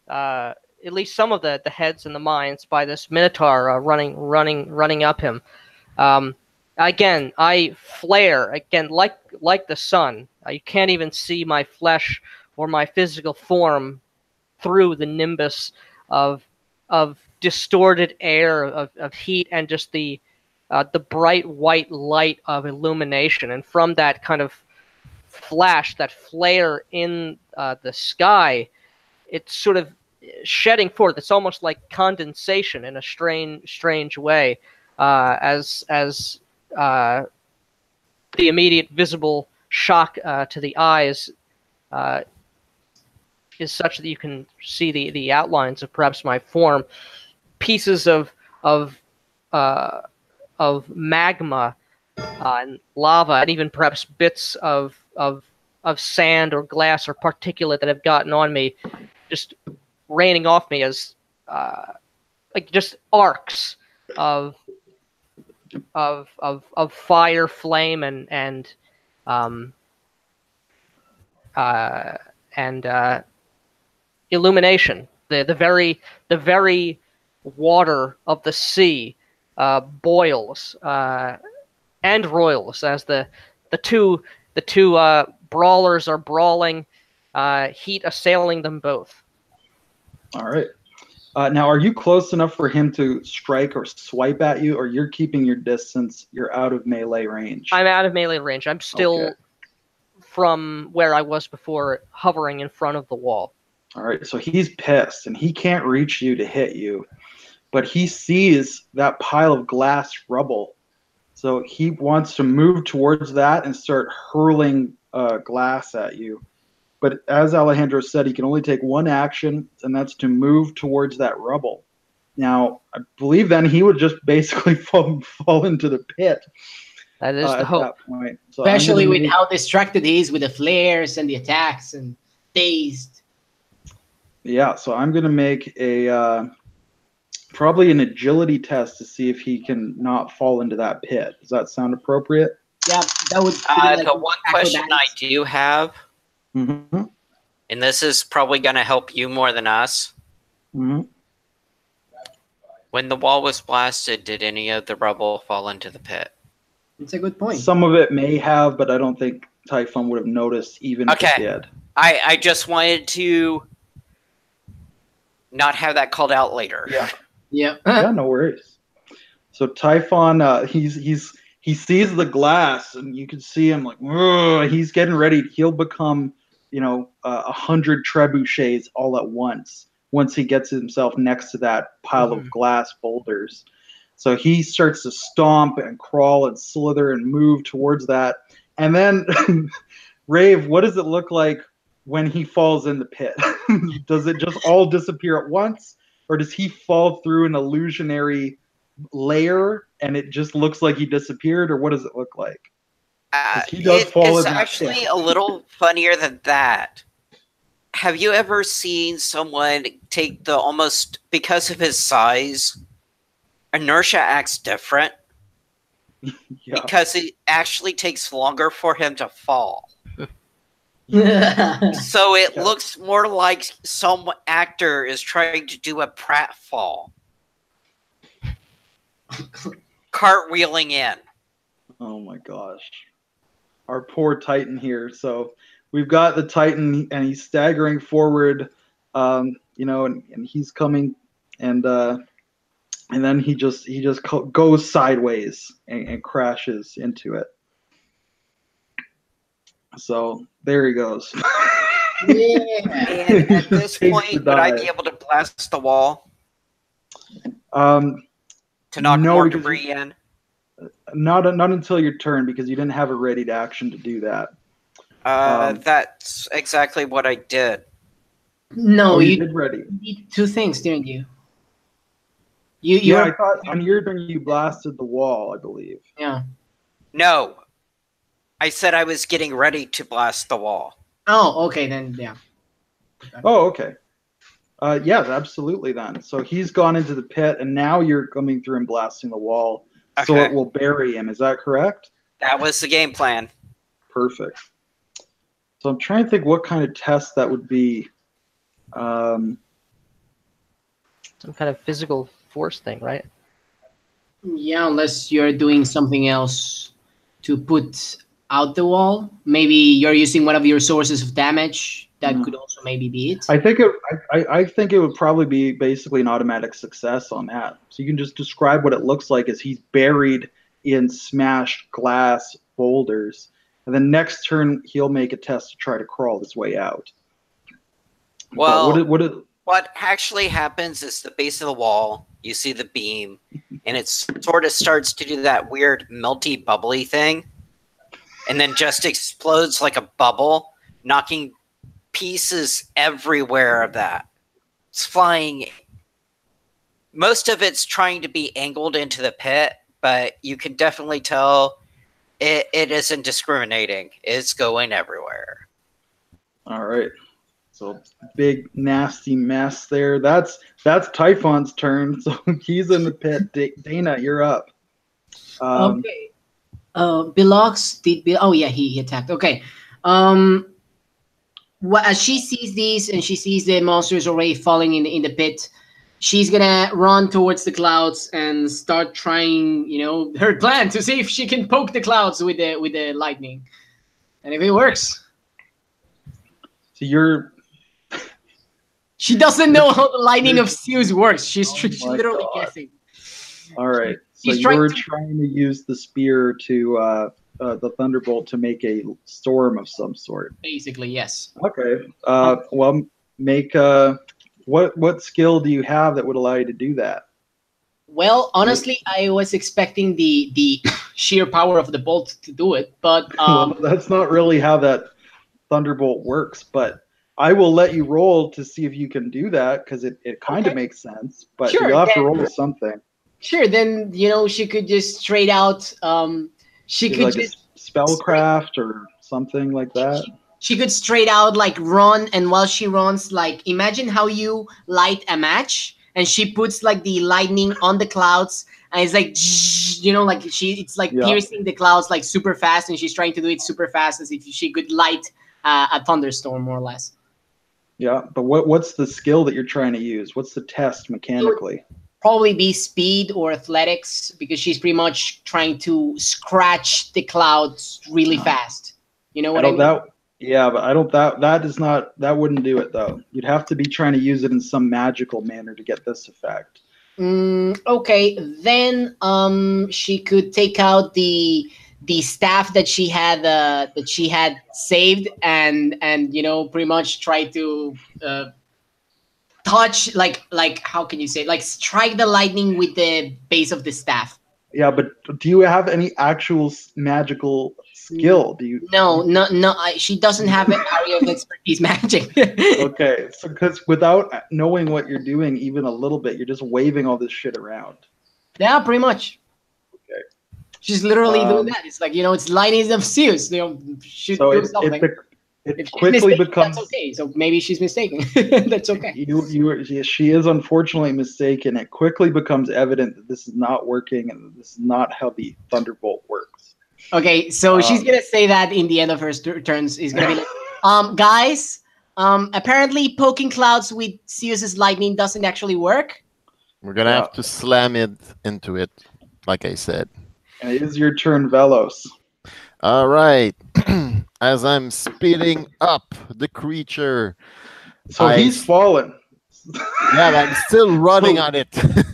Speaker 4: at least some of the heads and the minds by this Minotaur running up him. Again, I flare again like the sun. You can't even see my flesh or my physical form through the nimbus of distorted air of heat and just the bright white light of illumination. And from that kind of flash, that flare in the sky, it's sort of shedding forth. It's almost like condensation in a strange way, as the immediate visible shock to the eyes is such that you can see the outlines of perhaps my form, pieces of magma and lava, and even perhaps bits of of sand or glass or particulate that have gotten on me, just raining off me as like just arcs of fire, flame, and illumination. The very water of the sea boils and roils as the two brawlers are brawling, heat assailing them both.
Speaker 1: All right. Now, are you close enough for him to strike or swipe at you, or you're keeping your distance? You're out of melee range.
Speaker 4: I'm out of melee range. I'm still from where I was before, hovering in front of the wall.
Speaker 1: All right. So he's pissed, and he can't reach you to hit you, but he sees that pile of glass rubble. So he wants to move towards that and start hurling glass at you. But as Alejandro said, he can only take one action, and that's to move towards that rubble. Now, I believe then he would just basically fall into the pit.
Speaker 4: That is the hope.
Speaker 1: That point. So
Speaker 2: Especially with how distracted he is with the flares and the attacks and dazed.
Speaker 1: Yeah, so I'm going to make a probably an agility test to see if he can not fall into that pit. Does that sound appropriate?
Speaker 2: Yeah, that would.
Speaker 3: The one question I do have,
Speaker 1: Mm-hmm.
Speaker 3: and this is probably going to help you more than us.
Speaker 1: Mm-hmm.
Speaker 3: When the wall was blasted, did any of the rubble fall into the pit?
Speaker 2: It's a good point.
Speaker 1: Some of it may have, but I don't think Typhon would have noticed even if it did.
Speaker 3: I just wanted to not have that called out later.
Speaker 1: Yeah.
Speaker 2: Yeah.
Speaker 1: Yeah, no worries. So Typhon, he sees the glass, and you can see him like, "Ugh," he's getting ready. He'll become, 100 trebuchets all at once he gets himself next to that pile of glass boulders. So he starts to stomp and crawl and slither and move towards that. And then, Rave, what does it look like when he falls in the pit? Does it just all disappear at once? Or does he fall through an illusionary layer and it just looks like he disappeared? Or what does it look like? He does fall in that
Speaker 3: actually
Speaker 1: pit.
Speaker 3: a little funnier than that. Have you ever seen someone take almost, because of his size, inertia acts different?
Speaker 1: Yeah.
Speaker 3: Because it actually takes longer for him to fall. So it looks more like some actor is trying to do a pratfall. Cartwheeling in.
Speaker 1: Oh my gosh. Our poor Titan here. So we've got the Titan, and he's staggering forward, and he's coming, and then he just goes sideways and crashes into it. So there he goes.
Speaker 2: Yeah.
Speaker 3: And at this point, would I be able to blast the wall to knock more debris in?
Speaker 1: Not until your turn, because you didn't have a ready to action to do that.
Speaker 3: That's exactly what I did.
Speaker 2: No,
Speaker 1: you did ready.
Speaker 2: You did two things, didn't you?
Speaker 1: I thought on your turn you blasted the wall, I believe.
Speaker 2: Yeah.
Speaker 3: No. I said I was getting ready to blast the wall.
Speaker 2: Oh, okay, then, yeah.
Speaker 1: Oh, okay. Yes, absolutely then. So he's gone into the pit, and now you're coming through and blasting the wall, so it will bury him. Is that correct?
Speaker 3: That was the game plan.
Speaker 1: Perfect. So I'm trying to think what kind of test that would be.
Speaker 4: Some kind of physical force thing, right?
Speaker 2: Yeah, unless you're doing something else to put out the wall. Maybe you're using one of your sources of damage. That could also maybe be it.
Speaker 1: I think it would probably be basically an automatic success on that. So you can just describe what it looks like as he's buried in smashed glass boulders. And then next turn, he'll make a test to try to crawl his way out.
Speaker 3: Well, what actually happens is the base of the wall, you see the beam, and it sort of starts to do that weird melty, bubbly thing, and then just explodes like a bubble, knocking pieces everywhere of that. It's flying. Most of it's trying to be angled into the pit, but you can definitely tell it isn't discriminating. It's going everywhere.
Speaker 1: All right. So big nasty mess there. That's Typhon's turn. So he's in the pit. Dana, you're up.
Speaker 2: Okay. Bilox did. Oh yeah, he attacked. Okay. As she sees these and she sees the monsters already falling in the pit, she's gonna run towards the clouds and start trying, her plan to see if she can poke the clouds with the lightning, and if it works.
Speaker 1: So you're.
Speaker 2: She doesn't know how the lightning of Zeus works. She's
Speaker 1: my
Speaker 2: literally
Speaker 1: God.
Speaker 2: guessing.
Speaker 1: All right. So
Speaker 2: She's
Speaker 1: you're
Speaker 2: trying
Speaker 1: trying to use the spear to the thunderbolt to make a storm of some sort.
Speaker 2: Basically, yes.
Speaker 1: Okay. Well, make what skill do you have that would allow you to do that?
Speaker 2: Well, honestly, I was expecting the sheer power of the bolt to do it, but
Speaker 1: Well, that's not really how that thunderbolt works. But I will let you roll to see if you can do that because it kind of
Speaker 2: Okay.
Speaker 1: makes sense. But
Speaker 2: Sure,
Speaker 1: you'll have to
Speaker 2: then-
Speaker 1: roll something.
Speaker 2: sure. Then she could just straight out. She
Speaker 1: Maybe
Speaker 2: could
Speaker 1: like
Speaker 2: just
Speaker 1: a spellcraft or something like that.
Speaker 2: she could straight out like run, and while she runs, like imagine how you light a match, and she puts like the lightning on the clouds, and it's like like it's like
Speaker 1: Yeah.
Speaker 2: piercing the clouds like super fast, and she's trying to do it super fast as if she could light a thunderstorm more or less.
Speaker 1: Yeah, but what's the skill that you're trying to use? What's the test mechanically?
Speaker 2: Probably be speed or athletics because she's pretty much trying to scratch the clouds really fast. You know what I mean?
Speaker 1: But I don't that is not that wouldn't do it though. You'd have to be trying to use it in some magical manner to get this effect.
Speaker 2: Okay, then she could take out the staff that she had saved and pretty much try to touch like how can you say, like strike the lightning with the base of the staff.
Speaker 1: Yeah, but do you have any actual magical skill? Do you?
Speaker 2: No. She doesn't have an area of expertise magic.
Speaker 1: Okay, so because without knowing what you're doing even a little bit, you're just waving all this shit around.
Speaker 2: Yeah, pretty much.
Speaker 1: Okay.
Speaker 2: She's literally doing that. It's like it's lightning of Zeus. Should
Speaker 1: So
Speaker 2: do something.
Speaker 1: it
Speaker 2: If she's
Speaker 1: quickly
Speaker 2: mistaken,
Speaker 1: becomes.
Speaker 2: that's okay. So maybe she's mistaken. That's okay.
Speaker 1: She is unfortunately mistaken. It quickly becomes evident that this is not working and that this is not how the thunderbolt works.
Speaker 2: Okay, so she's gonna say that in the end of her turns is gonna be like, guys, apparently poking clouds with Zeus's lightning doesn't actually work.
Speaker 5: We're gonna have to slam it into it, like I said.
Speaker 1: And it is your turn, Velos.
Speaker 5: All right. As I'm speeding up the creature.
Speaker 1: So he's fallen.
Speaker 5: Yeah, I'm still running on it.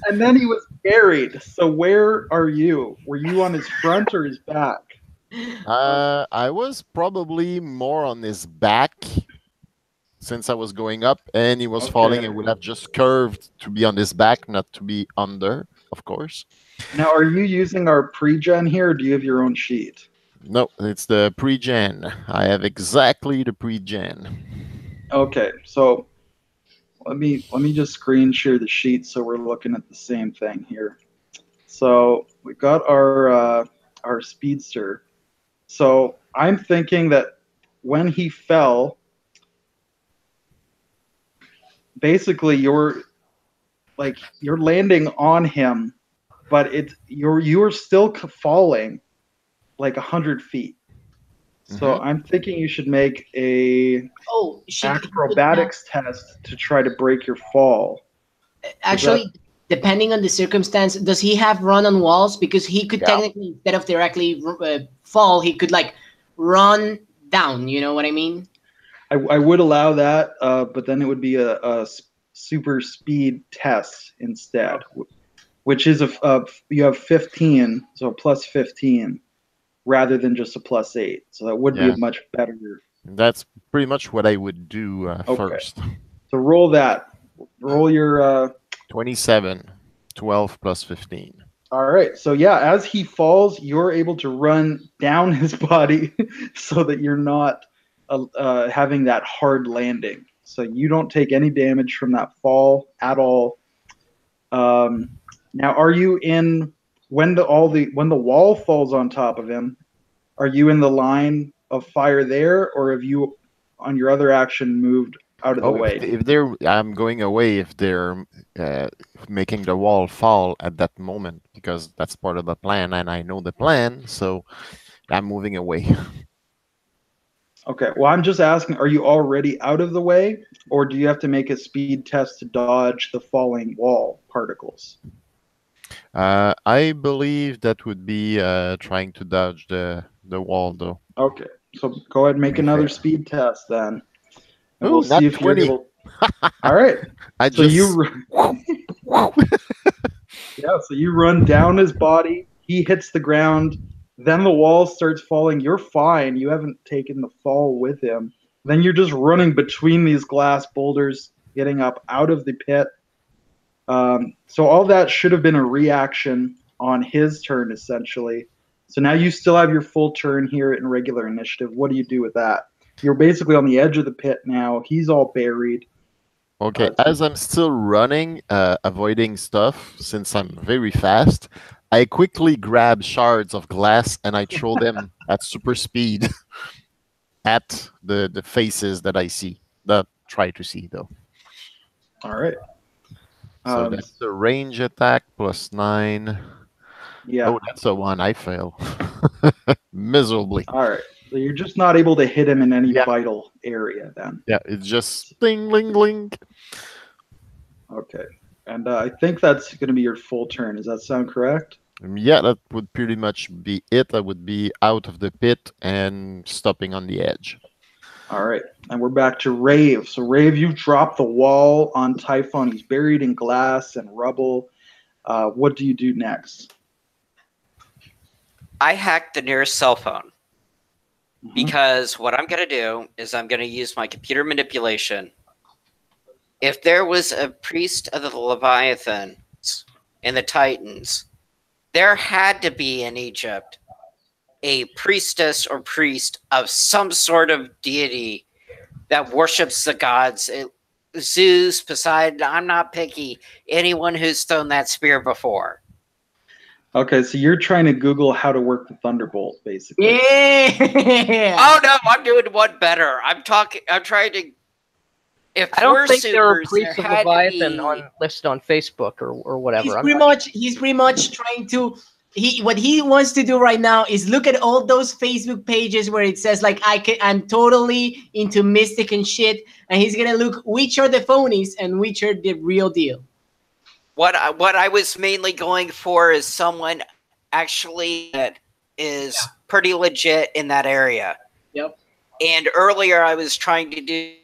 Speaker 1: And then he was buried. So where are you? Were you on his front or his back?
Speaker 5: I was probably more on his back since I was going up and he was falling. It would have just curved to be on his back, not to be under, of course.
Speaker 1: Now, are you using our pre-gen here or do you have your own sheet?
Speaker 5: No, it's the pre-gen. I have exactly the pre-gen.
Speaker 1: Okay, so let me just screen share the sheet so we're looking at the same thing here. So we got our speedster. So I'm thinking that when he fell, basically you're landing on him, but you're still falling like 100 feet. So I'm thinking you should make a acrobatics test to try to break your fall.
Speaker 2: Actually, depending on the circumstance, does he have run on walls? Because he could technically, instead of directly fall, he could like run down. You know what I mean?
Speaker 1: I would allow that, but then it would be a super speed test instead, which is you have 15, so plus 15. Rather than just a +8. So that would be a much better.
Speaker 5: That's pretty much what I would do first.
Speaker 1: So roll that. Roll your
Speaker 5: 27, 12 plus 15.
Speaker 1: All right. So yeah, as he falls, you're able to run down his body so that you're not having that hard landing. So you don't take any damage from that fall at all. Now, are you in? When the wall falls on top of him, are you in the line of fire there, or have you on your other action, moved out of the way?
Speaker 5: If they're, I'm going away if they're making the wall fall at that moment, because that's part of the plan, and I know the plan, so I'm moving away.
Speaker 1: Okay, well, I'm just asking, are you already out of the way, or do you have to make a speed test to dodge the falling wall particles?
Speaker 5: I believe that would be trying to dodge the wall, though.
Speaker 1: Okay, so go ahead and make
Speaker 5: Be
Speaker 1: another
Speaker 5: fair.
Speaker 1: speed test then. And
Speaker 5: Ooh,
Speaker 1: we'll
Speaker 5: nat
Speaker 1: see if you're
Speaker 5: 20.
Speaker 1: able. All right.
Speaker 5: I
Speaker 1: So
Speaker 5: just
Speaker 1: so you run down his body. He hits the ground. Then the wall starts falling. You're fine. You haven't taken the fall with him. Then you're just running between these glass boulders, getting up out of the pit. So all that should have been a reaction on his turn, essentially. So now you still have your full turn here in regular initiative. What do you do with that? You're basically on the edge of the pit now. He's all buried.
Speaker 5: Okay, as I'm still running, avoiding stuff, since I'm very fast, I quickly grab shards of glass and I throw them at super speed at the faces that I see, that try to see, though.
Speaker 1: All right.
Speaker 5: So that's the range attack plus 9.
Speaker 1: Yeah.
Speaker 5: Oh, that's a 1. I fail. Miserably.
Speaker 1: All right. So you're just not able to hit him in any
Speaker 5: Yeah.
Speaker 1: vital area then.
Speaker 5: Yeah, it's just ding, ling, ling.
Speaker 1: Okay. And I think that's going to be your full turn. Does that sound correct?
Speaker 5: Yeah, that would pretty much be it. I would be out of the pit and stopping on the edge.
Speaker 1: All right. And we're back to Rave. So, Rave, you dropped the wall on Typhon. He's buried in glass and rubble. What do you do next?
Speaker 3: I hacked the nearest cell phone. Because what I'm going to do is I'm going to use my computer manipulation. If there was a priest of the Leviathans and the Titans, there had to be in Egypt a priestess or priest of some sort of deity that worships the gods. Zeus, Poseidon, I'm not picky. Anyone who's thrown that spear before.
Speaker 1: Okay, so you're trying to Google how to work the Thunderbolt, basically.
Speaker 2: Yeah.
Speaker 3: Oh no, I'm doing one better. I'm trying to. If
Speaker 4: I don't think there are
Speaker 3: supers,
Speaker 4: priests of
Speaker 3: had to
Speaker 4: Leviathan
Speaker 3: be-
Speaker 4: listed on Facebook or whatever.
Speaker 2: He's pretty much trying to. What he wants to do right now is look at all those Facebook pages where it says like I'm totally into mystic and shit, and he's gonna look which are the phonies and which are the real deal.
Speaker 3: What I was mainly going for is someone actually that is pretty legit in that area.
Speaker 2: Yep.
Speaker 3: And earlier I was trying to do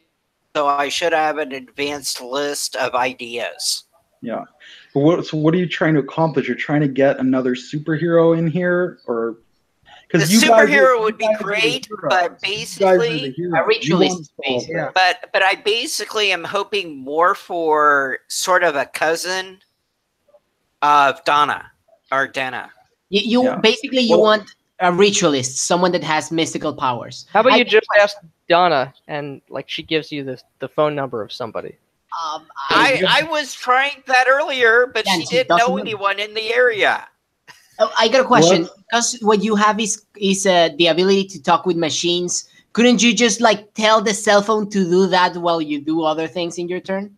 Speaker 3: so I should have an advanced list of ideas.
Speaker 1: Yeah. So what are you trying to accomplish? You're trying to get another superhero in here, or
Speaker 3: The
Speaker 1: because you guys
Speaker 3: superhero
Speaker 1: are-
Speaker 3: would
Speaker 1: you
Speaker 3: be
Speaker 1: guys are the
Speaker 3: great,
Speaker 1: heroes.
Speaker 3: but
Speaker 1: You guys are the
Speaker 3: basically,
Speaker 1: heroes.
Speaker 2: A
Speaker 1: You
Speaker 2: ritualist,
Speaker 1: want to solve
Speaker 2: basically.
Speaker 1: that.
Speaker 3: but I basically am hoping more for sort of a cousin of Donna or Dana.
Speaker 2: You
Speaker 1: Yeah.
Speaker 2: basically you
Speaker 1: Well-
Speaker 2: want a ritualist, someone that has mystical powers.
Speaker 4: How about
Speaker 2: I
Speaker 4: you
Speaker 2: think
Speaker 4: just ask Donna and like she gives you the phone number of somebody?
Speaker 3: I was trying that earlier, but
Speaker 2: Yeah,
Speaker 3: she
Speaker 2: she
Speaker 3: didn't
Speaker 2: doesn't
Speaker 3: know
Speaker 2: know.
Speaker 3: anyone in the area.
Speaker 2: Oh, I got a question.
Speaker 1: What?
Speaker 2: Because what you have is the ability to talk with machines. Couldn't you just like tell the cell phone to do that while you do other things in your turn?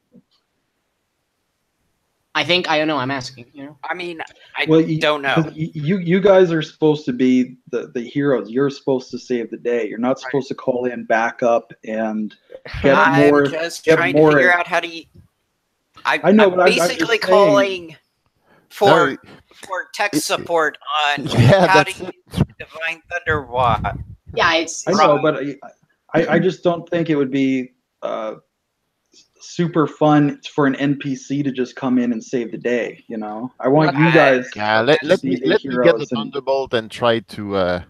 Speaker 2: I don't know. I'm asking.
Speaker 3: I mean, I
Speaker 1: Well,
Speaker 3: don't know.
Speaker 1: 'cause you guys are supposed to be the heroes. You're supposed to save the day. You're not supposed to call in backup and get
Speaker 3: I'm
Speaker 1: more.
Speaker 3: just
Speaker 1: get
Speaker 3: trying
Speaker 1: more-
Speaker 3: to figure out how to.
Speaker 1: I know,
Speaker 3: I'm
Speaker 1: but I'm just
Speaker 3: basically
Speaker 1: saying-
Speaker 3: calling for
Speaker 5: No,
Speaker 3: tech support on
Speaker 5: Yeah,
Speaker 3: how to
Speaker 5: that's
Speaker 3: use Divine Thunder Watt.
Speaker 2: Yeah, it's
Speaker 1: I know, but I just don't think it would be super fun for an NPC to just come in and save the day. I want you guys.
Speaker 5: Yeah, let
Speaker 1: to
Speaker 5: me
Speaker 1: be the
Speaker 5: get the
Speaker 1: heroes and-
Speaker 5: Thunderbolt and try to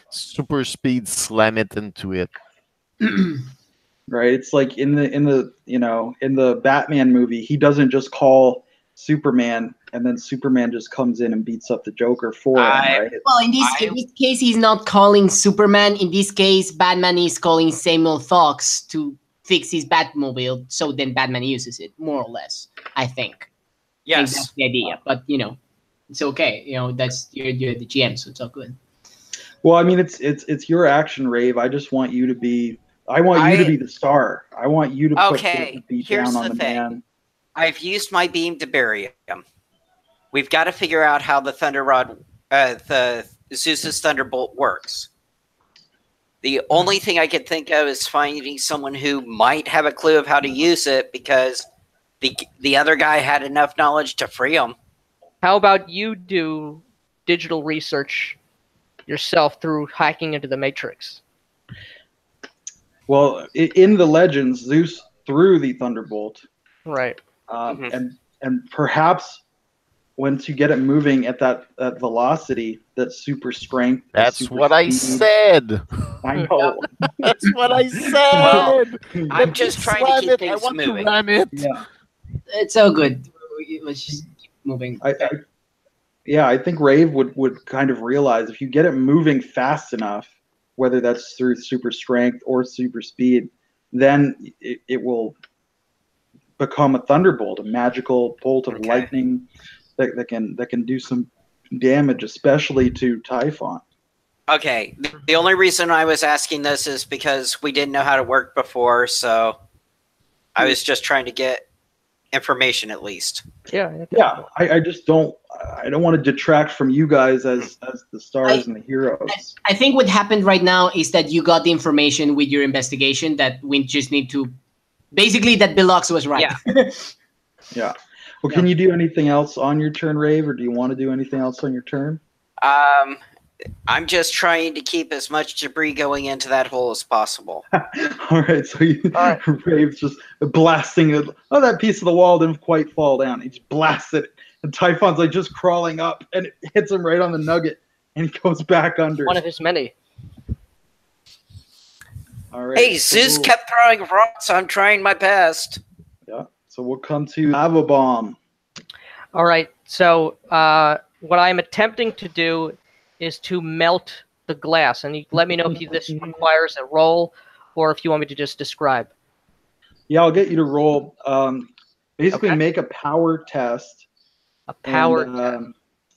Speaker 5: super speed slam it into it.
Speaker 1: Right, it's like in the Batman movie, he doesn't just call Superman and then Superman just comes in and beats up the Joker for him, right?
Speaker 2: well, in this case, he's not calling Superman. In this case, Batman is calling Samuel Fox to fix his Batmobile, so then Batman uses it, more or less. I think. I think
Speaker 3: Yes.
Speaker 2: that's the idea. But it's okay. That's you're the GM, so it's all good.
Speaker 1: Well, I mean, it's your action, Rave. I just want you to be I want you to be the star. I want you to put the beat
Speaker 3: here's
Speaker 1: down on
Speaker 3: the
Speaker 1: the
Speaker 3: thing.
Speaker 1: man.
Speaker 3: I've used my beam to bury him. We've got to figure out how the Thunder Rod, the Zeus's Thunderbolt works. The only thing I could think of is finding someone who might have a clue of how to use it, because the other guy had enough knowledge to free him.
Speaker 4: How about you do digital research yourself through hacking into the Matrix?
Speaker 1: Well, in the legends, Zeus threw the thunderbolt,
Speaker 4: Right.
Speaker 1: and perhaps once you get it moving at that velocity, that super strength.
Speaker 5: That's
Speaker 1: super
Speaker 5: what I
Speaker 1: speed.
Speaker 5: said.
Speaker 1: I know.
Speaker 5: That's what I said.
Speaker 3: Well,
Speaker 5: Let
Speaker 3: I'm
Speaker 5: me
Speaker 3: just trying to
Speaker 5: slam
Speaker 3: keep
Speaker 5: it.
Speaker 3: things
Speaker 5: I want
Speaker 3: moving.
Speaker 5: to ram it.
Speaker 1: Yeah.
Speaker 2: It's so good. Let's just keep moving.
Speaker 1: I think Rave would kind of realize if you get it moving fast enough, whether that's through super strength or super speed, then it will become a thunderbolt, a magical bolt of lightning that can do some damage, especially to Typhon.
Speaker 3: Okay, the only reason I was asking this is because we didn't know how to work before, so I was just trying to get information at least.
Speaker 1: Yeah. I just don't want to detract from you guys as the stars and the heroes.
Speaker 2: I think what happened right now is that you got the information with your investigation that we just need to. Basically, that Bilux was right.
Speaker 3: Yeah.
Speaker 1: Yeah. Well, can you do anything else on your turn, Rave, or do you want to do anything else on your turn?
Speaker 3: I'm just trying to keep as much debris going into that hole as possible.
Speaker 1: All right, so Rave's just blasting it. Oh, that piece of the wall didn't quite fall down. He just blasts it, and Typhon's like just crawling up, and it hits him right on the nugget, and he goes back under.
Speaker 4: One of his many.
Speaker 1: All right.
Speaker 3: Hey, Zeus kept throwing rocks. I'm trying my best.
Speaker 1: Yeah. So we'll come to Lava Bomb.
Speaker 4: All right. So what I'm attempting to do is to melt the glass, and you let me know if this requires a roll or if you want me to just describe.
Speaker 1: Yeah, I'll get you to roll. Basically, make a power test.
Speaker 4: A power test.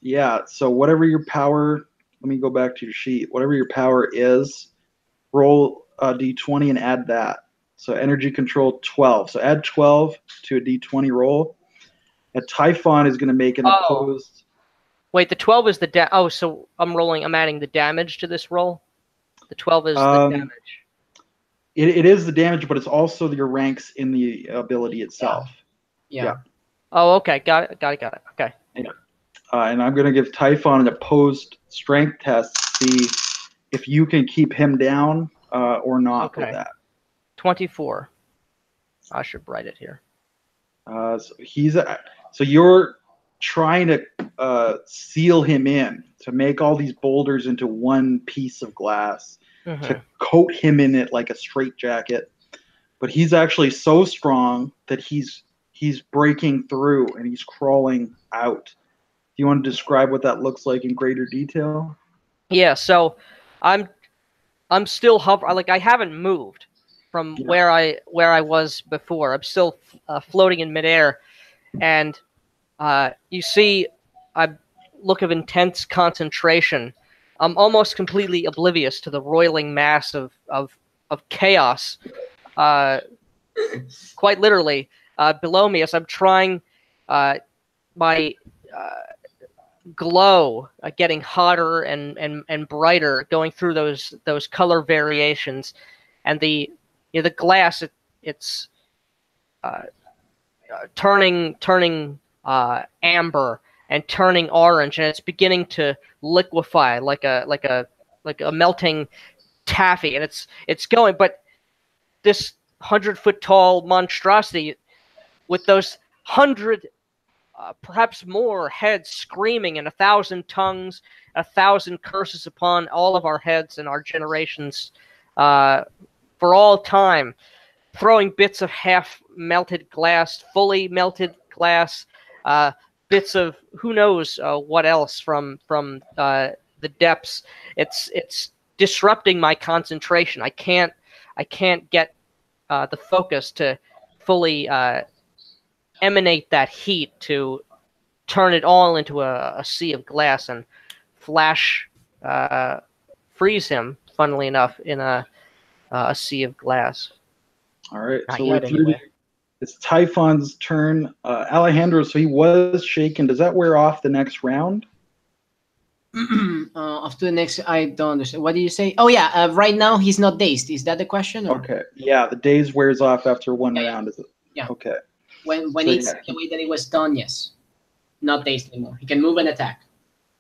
Speaker 1: Yeah. So whatever your power. Let me go back to your sheet. Whatever your power is, roll a d20 and add that. So energy control 12. So add 12 to a d20 roll. And Typhon is going to make an opposed.
Speaker 4: Wait, the 12 is the so I'm adding the damage to this roll. The 12 is the damage.
Speaker 1: It is the damage, but it's also your ranks in the ability itself.
Speaker 2: Yeah.
Speaker 4: Oh, okay. Got it. Okay.
Speaker 1: Yeah. And I'm going to give Typhon an opposed strength test to see if you can keep him down or not with that.
Speaker 4: 24. I should write it here.
Speaker 1: So you're trying to seal him in, to make all these boulders into one piece of glass, to coat him in it like a straitjacket. But he's actually so strong that he's breaking through and he's crawling out. Do you want to describe what that looks like in greater detail?
Speaker 4: Yeah. So I'm still hovering. Like I haven't moved from where I was before. I'm still floating in midair, and you see a look of intense concentration. I'm almost completely oblivious to the roiling mass of chaos, quite literally, below me as I'm trying my glow getting hotter and brighter, going through those color variations, and the glass it's turning amber and turning orange, and it's beginning to liquefy like a melting taffy, and it's going. But this 100-foot tall monstrosity with those 100, perhaps more heads screaming in 1,000 tongues, 1,000 curses upon all of our heads and our generations for all time, throwing bits of half-melted glass, fully melted glass, bits of who knows what else from the depths. It's disrupting my concentration. I can't get the focus to fully emanate that heat to turn it all into a sea of glass and flash freeze him, funnily enough, in a a sea of glass.
Speaker 1: All right.
Speaker 4: Not
Speaker 1: So
Speaker 4: yet,
Speaker 1: we're through.
Speaker 4: anyway.
Speaker 1: It's Typhon's turn. Alejandro, so he was shaken. Does that wear off the next round?
Speaker 2: After the next, I don't understand. What did you say? Oh yeah, right now he's not dazed. Is that the question? Or?
Speaker 1: Okay. Yeah, the daze wears off after one
Speaker 2: Yeah,
Speaker 1: round. Is it?
Speaker 2: yeah.
Speaker 1: Okay.
Speaker 2: When
Speaker 1: So,
Speaker 2: it's
Speaker 1: yeah,
Speaker 2: the way that it was done, yes, not dazed anymore. He can move and attack.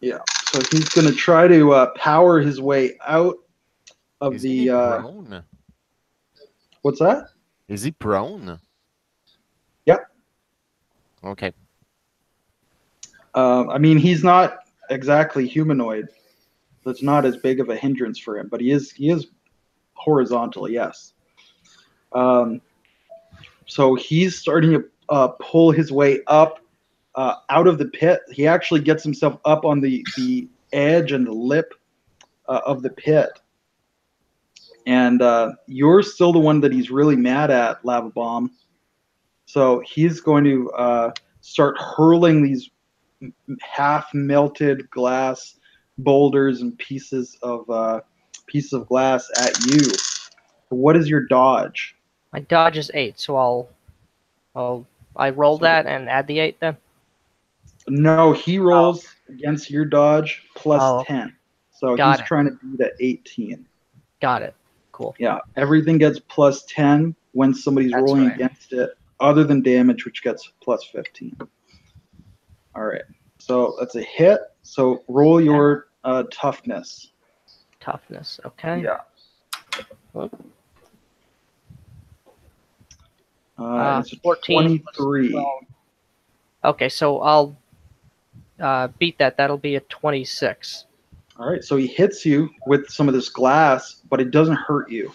Speaker 1: Yeah. So he's going to try to power his way out of
Speaker 5: Is he
Speaker 1: the.
Speaker 5: prone?
Speaker 1: What's that?
Speaker 5: Is he prone?
Speaker 1: Yep.
Speaker 5: Okay.
Speaker 1: I mean, he's not exactly humanoid. That's not as big of a hindrance for him, but he is horizontal, yes. So he's starting to pull his way up out of the pit. He actually gets himself up on the edge and the lip of the pit. And you're still the one that he's really mad at, Lava Bomb. So he's going to start hurling these half melted glass boulders and pieces of glass at you. What is your dodge?
Speaker 4: My dodge is 8, so I roll that and add the 8 then.
Speaker 1: No, he rolls against your dodge plus 10. So
Speaker 4: Got
Speaker 1: he's
Speaker 4: it.
Speaker 1: trying to beat at 18.
Speaker 4: Got it. Cool.
Speaker 1: Yeah, everything gets plus 10 when somebody's
Speaker 4: That's
Speaker 1: rolling
Speaker 4: right.
Speaker 1: against it, other than damage, which gets plus 15. All right, so that's a hit. So roll your toughness.
Speaker 4: Toughness. Okay.
Speaker 1: Yeah. It's
Speaker 4: 14 plus
Speaker 1: 23.
Speaker 4: 12. Okay, so I'll beat that. That'll be a 26.
Speaker 1: All right, so he hits you with some of this glass, but it doesn't hurt you.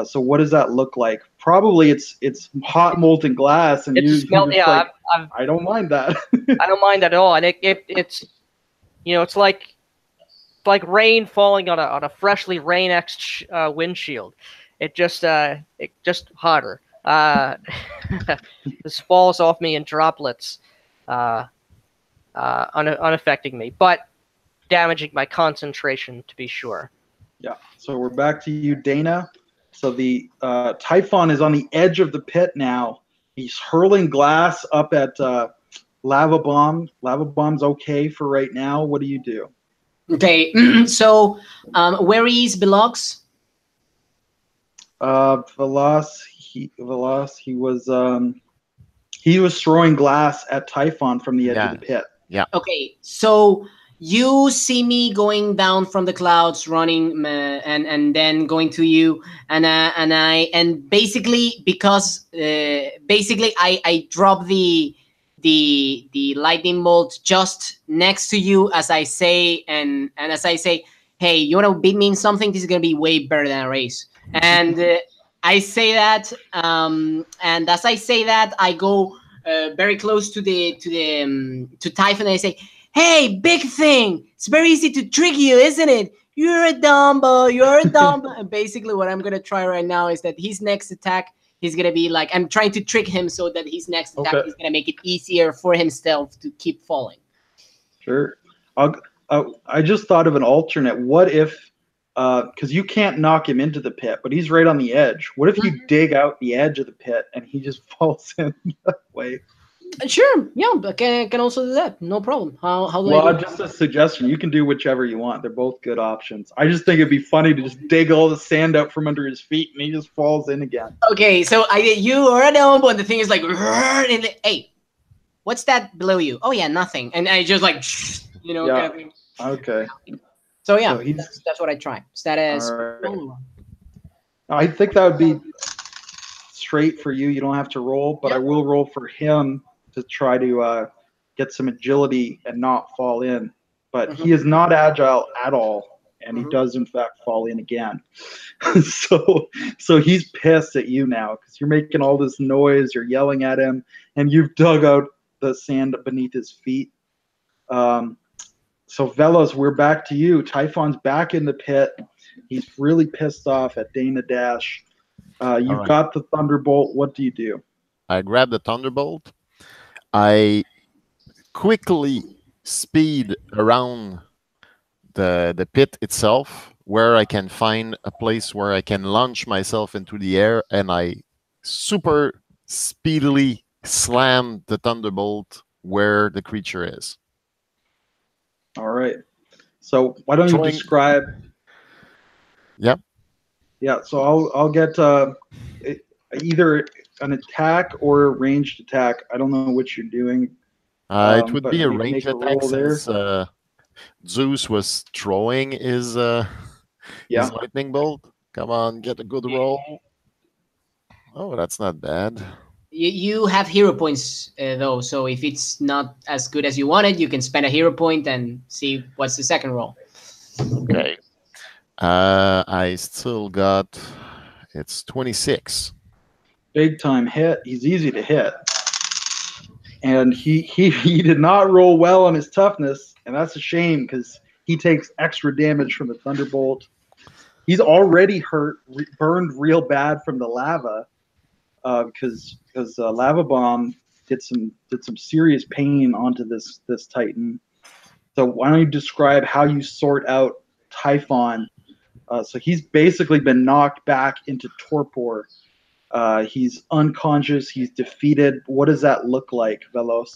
Speaker 1: So what does that look like? Probably it's hot molten glass, and
Speaker 4: It's
Speaker 1: you're
Speaker 4: smelled.
Speaker 1: just
Speaker 4: Yeah,
Speaker 1: like,
Speaker 4: I
Speaker 1: I don't mind that.
Speaker 4: don't mind that at all. And it's it's like rain falling on a freshly rain-exed windshield. It just hotter. This falls off me in droplets, unaffecting me, but damaging my concentration to be sure.
Speaker 1: Yeah. So we're back to you, Dana. So the Typhon is on the edge of the pit now. He's hurling glass up at Lava Bomb. Lava Bomb's okay for right now. What do you do?
Speaker 2: Okay, so where is Belox?
Speaker 1: Velas, he was throwing glass at Typhon from the edge of the pit.
Speaker 5: Yeah.
Speaker 2: Okay, so you see me going down from the clouds, running, and then going to you, and basically because I drop the lightning bolt just next to you as I say, and as I say, hey, you want to beat me in something? This is gonna be way better than a race. And I say that, and as I say that, I go very close to Typhon, and I say, "Hey, big thing! It's very easy to trick you, isn't it? You're a Dumbo. You're a Dumbo." And basically, what I'm gonna try right now is that his next attack, he's gonna be like, I'm trying to trick him so that his next attack is gonna make it easier for himself to keep falling.
Speaker 1: Sure. I just thought of an alternate. What if, because you can't knock him into the pit, but he's right on the edge. What if you dig out the edge of the pit and he just falls in that way?
Speaker 2: Sure. Yeah, I can also do that. No problem. How do I do
Speaker 1: just a suggestion. You can do whichever you want. They're both good options. I just think it'd be funny to just dig all the sand out from under his feet and he just falls in again.
Speaker 2: Okay, so I did you or a Dumbo, and the thing is like, and hey, what's that below you? Oh yeah, nothing. And I just like,
Speaker 1: Yeah.
Speaker 2: kind of thing.
Speaker 1: Okay.
Speaker 2: So yeah,
Speaker 1: So he's-
Speaker 2: that's what I try. Status.
Speaker 1: All right. I think that would be straight for you. You don't have to roll, but I will roll for him to try to get some agility and not fall in. But he is not agile at all, and he does in fact fall in again. so he's pissed at you now because you're making all this noise, you're yelling at him, and you've dug out the sand beneath his feet. So Velos, we're back to you. Typhon's back in the pit. He's really pissed off at Dana Dash. You've got the Thunderbolt. What do you do?
Speaker 5: I grab the Thunderbolt. I quickly speed around the pit itself, where I can find a place where I can launch myself into the air, and I super speedily slam the thunderbolt where the creature is.
Speaker 1: All right. So why don't you
Speaker 5: Throwing-
Speaker 1: describe?
Speaker 5: Yep.
Speaker 1: Yeah. So I'll get either an attack or a ranged attack. I don't know which you're doing.
Speaker 5: It would
Speaker 1: but
Speaker 5: be a
Speaker 1: make
Speaker 5: range
Speaker 1: a
Speaker 5: attack
Speaker 1: roll there.
Speaker 5: since Zeus was throwing his lightning bolt. Come on, get a good roll. Oh, that's not bad.
Speaker 2: You have hero points though, so if it's not as good as you wanted, you can spend a hero point and see what's the second roll.
Speaker 5: Okay. I still got. It's 26.
Speaker 1: Big time hit. He's easy to hit. And he did not roll well on his toughness, and that's a shame because he takes extra damage from the thunderbolt. He's already hurt, burned real bad from the lava, because lava bomb did some serious pain onto this Titan. So why don't you describe how you sort out Typhon? So he's basically been knocked back into torpor. He's unconscious. He's defeated. What does that look like, Velos?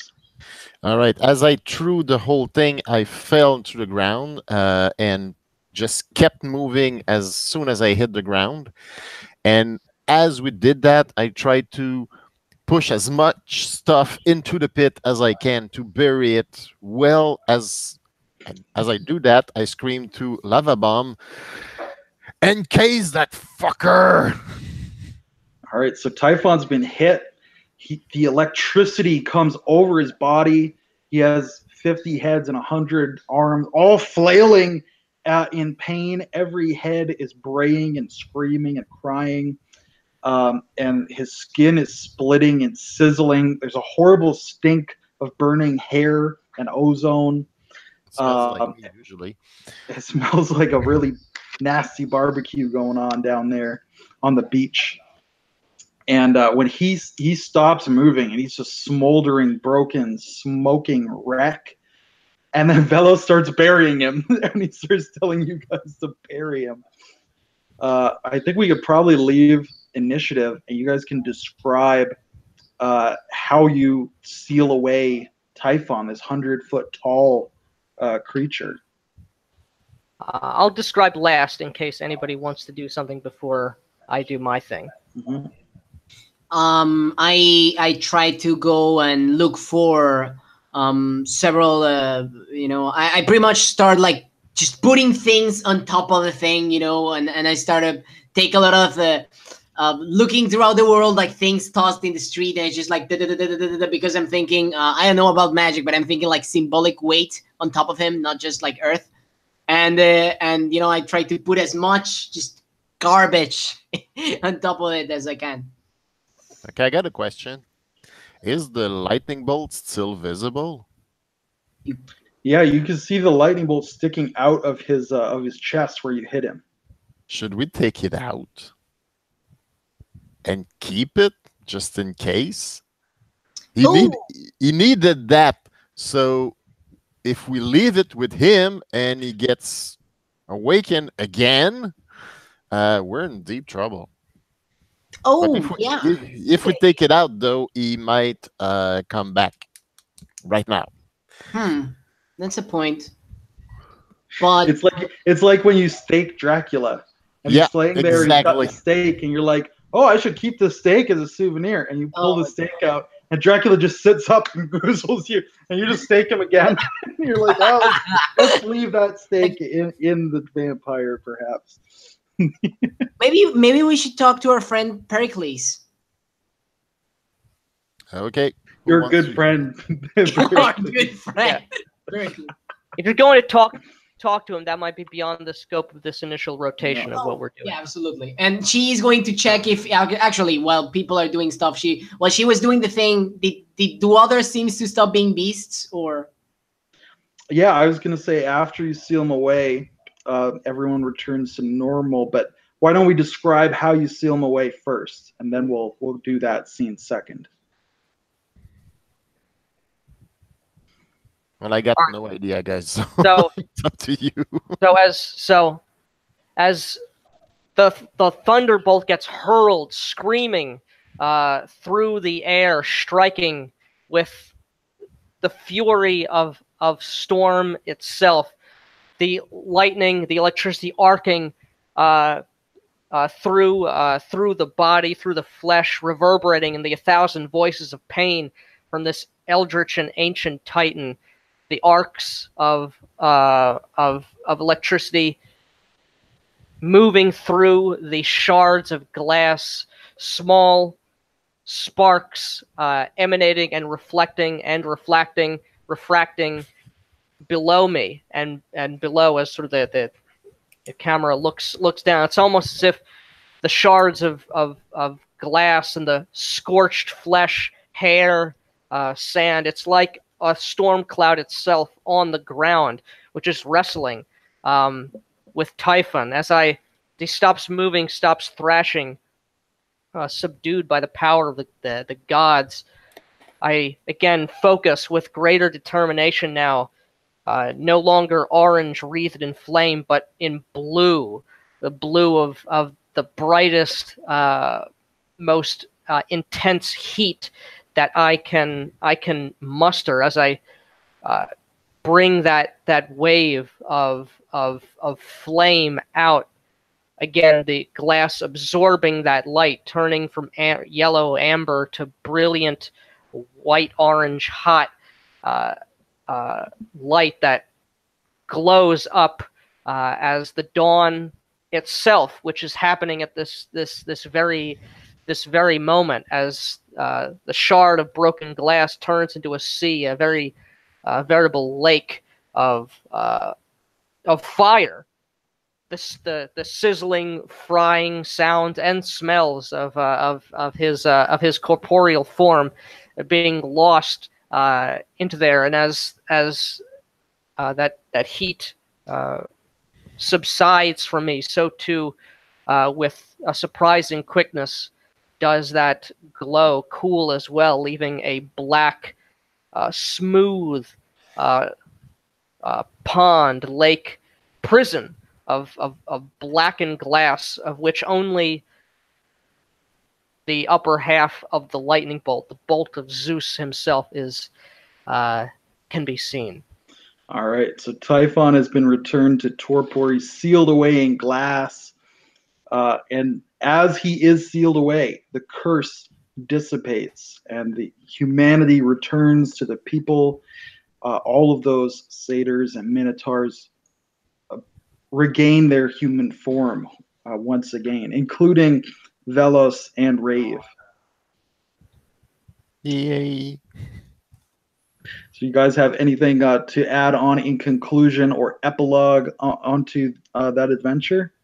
Speaker 5: All right. As I threw the whole thing, I fell to the ground and just kept moving as soon as I hit the ground. And as we did that, I tried to push as much stuff into the pit as I can to bury it well. As I do that, I scream to Lava Bomb, "Encase that fucker!"
Speaker 1: All right, so Typhon's been hit. The electricity comes over his body. He has 50 heads and 100 arms, all flailing in pain. Every head is braying and screaming and crying. And his skin is splitting and sizzling. There's a horrible stink of burning hair and ozone.
Speaker 5: It smells like me usually.
Speaker 1: It smells like a really nasty barbecue going on down there on the beach. And when he stops moving, and he's just smoldering, broken, smoking wreck. And then Velos starts burying him, and he starts telling you guys to bury him. I think we could probably leave initiative, and you guys can describe how you seal away Typhon, this 100-foot tall creature.
Speaker 4: I'll describe last in case anybody wants to do something before I do my thing.
Speaker 1: Mm-hmm.
Speaker 2: I try to go and look for several. I pretty much start like just putting things on top of the thing, and I started take a lot of looking throughout the world, like things tossed in the street, and it's just like because I'm thinking I don't know about magic, but I'm thinking like symbolic weight on top of him, not just like earth. And I try to put as much just garbage on top of it as I can.
Speaker 5: Okay, I got a question. Is the lightning bolt still visible?
Speaker 1: Yeah, you can see the lightning bolt sticking out of his chest where you hit him.
Speaker 5: Should we take it out and keep it just in case? He needed that. So if we leave it with him and he gets awakened again, we're in deep trouble.
Speaker 2: Oh,
Speaker 5: But if we take it out, though, he might come back right now.
Speaker 2: That's a point. But
Speaker 1: it's like when you stake Dracula, and he's laying there, and he's got the stake, and you're like, "Oh, I should keep the stake as a souvenir." And you pull the stake out, and Dracula just sits up and goozles you, and you just stake him again. And you're like, "Oh, let's leave that stake in the vampire, perhaps."
Speaker 2: maybe we should talk to our friend Pericles.
Speaker 5: Okay.
Speaker 1: You're a good friend.
Speaker 2: Good friend.
Speaker 4: Yeah. If you're going to talk to him, that might be beyond the scope of this initial rotation of what we're doing.
Speaker 2: Yeah, absolutely. And she's going to check if actually, while people are doing stuff, while she was doing the thing, do others seems to stop being beasts or?
Speaker 1: Yeah, I was gonna say after you seal them away, everyone returns to normal. But why don't we describe how you seal them away first, and then we'll do that scene second.
Speaker 5: Well, I got
Speaker 4: All right.
Speaker 5: no idea, guys. So
Speaker 4: So
Speaker 5: it's up to you.
Speaker 4: as the thunderbolt gets hurled, screaming through the air, striking with the fury of storm itself. The lightning, the electricity arcing through the body, through the flesh, reverberating in the 1,000 voices of pain from this eldritch and ancient titan. The arcs of electricity moving through the shards of glass, small sparks emanating and reflecting and refracting below me and below as sort of the camera looks down. It's almost as if the shards of glass and the scorched flesh, hair, sand. It's like a storm cloud itself on the ground, which is wrestling with Typhon. As he stops moving, stops thrashing, subdued by the power of the gods, I again focus with greater determination now. No longer orange wreathed in flame, but in blue, the blue of the brightest, most intense heat that I can muster as I bring that wave of flame out. Again, the glass absorbing that light, turning from yellow amber to brilliant white orange hot light that glows up as the dawn itself, which is happening at this very moment, as the shard of broken glass turns into a sea, a very veritable lake of fire. The sizzling, frying sounds and smells of his corporeal form being lost into there, and as that heat subsides from me, so too with a surprising quickness does that glow cool as well, leaving a black, smooth pond, lake, prison of blackened glass, of which only the upper half of the lightning bolt, the bolt of Zeus himself, is can be seen.
Speaker 1: All right, so Typhon has been returned to torpor. He's sealed away in glass. And as he is sealed away, the curse dissipates and the humanity returns to the people. All of those satyrs and minotaurs regain their human form once again, including Velos and Rave.
Speaker 5: Yay.
Speaker 1: So you guys have anything to add on in conclusion or epilogue onto that adventure?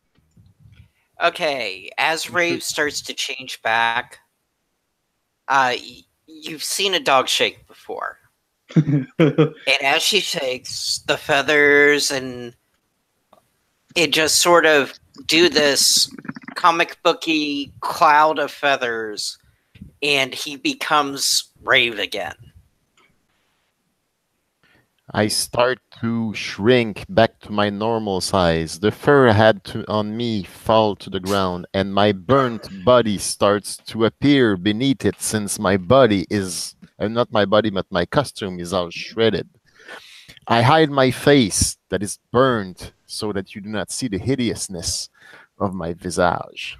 Speaker 3: Okay, as Rave starts to change back, you've seen a dog shake before. And as she shakes, the feathers and it just sort of do this comic booky cloud of feathers, and he becomes Rave again.
Speaker 5: I start to shrink back to my normal size. The fur I had on me fall to the ground, and my burnt body starts to appear beneath it, since my body is, not my body, but my costume is all shredded. I hide my face that is burned so that you do not see the hideousness of my visage.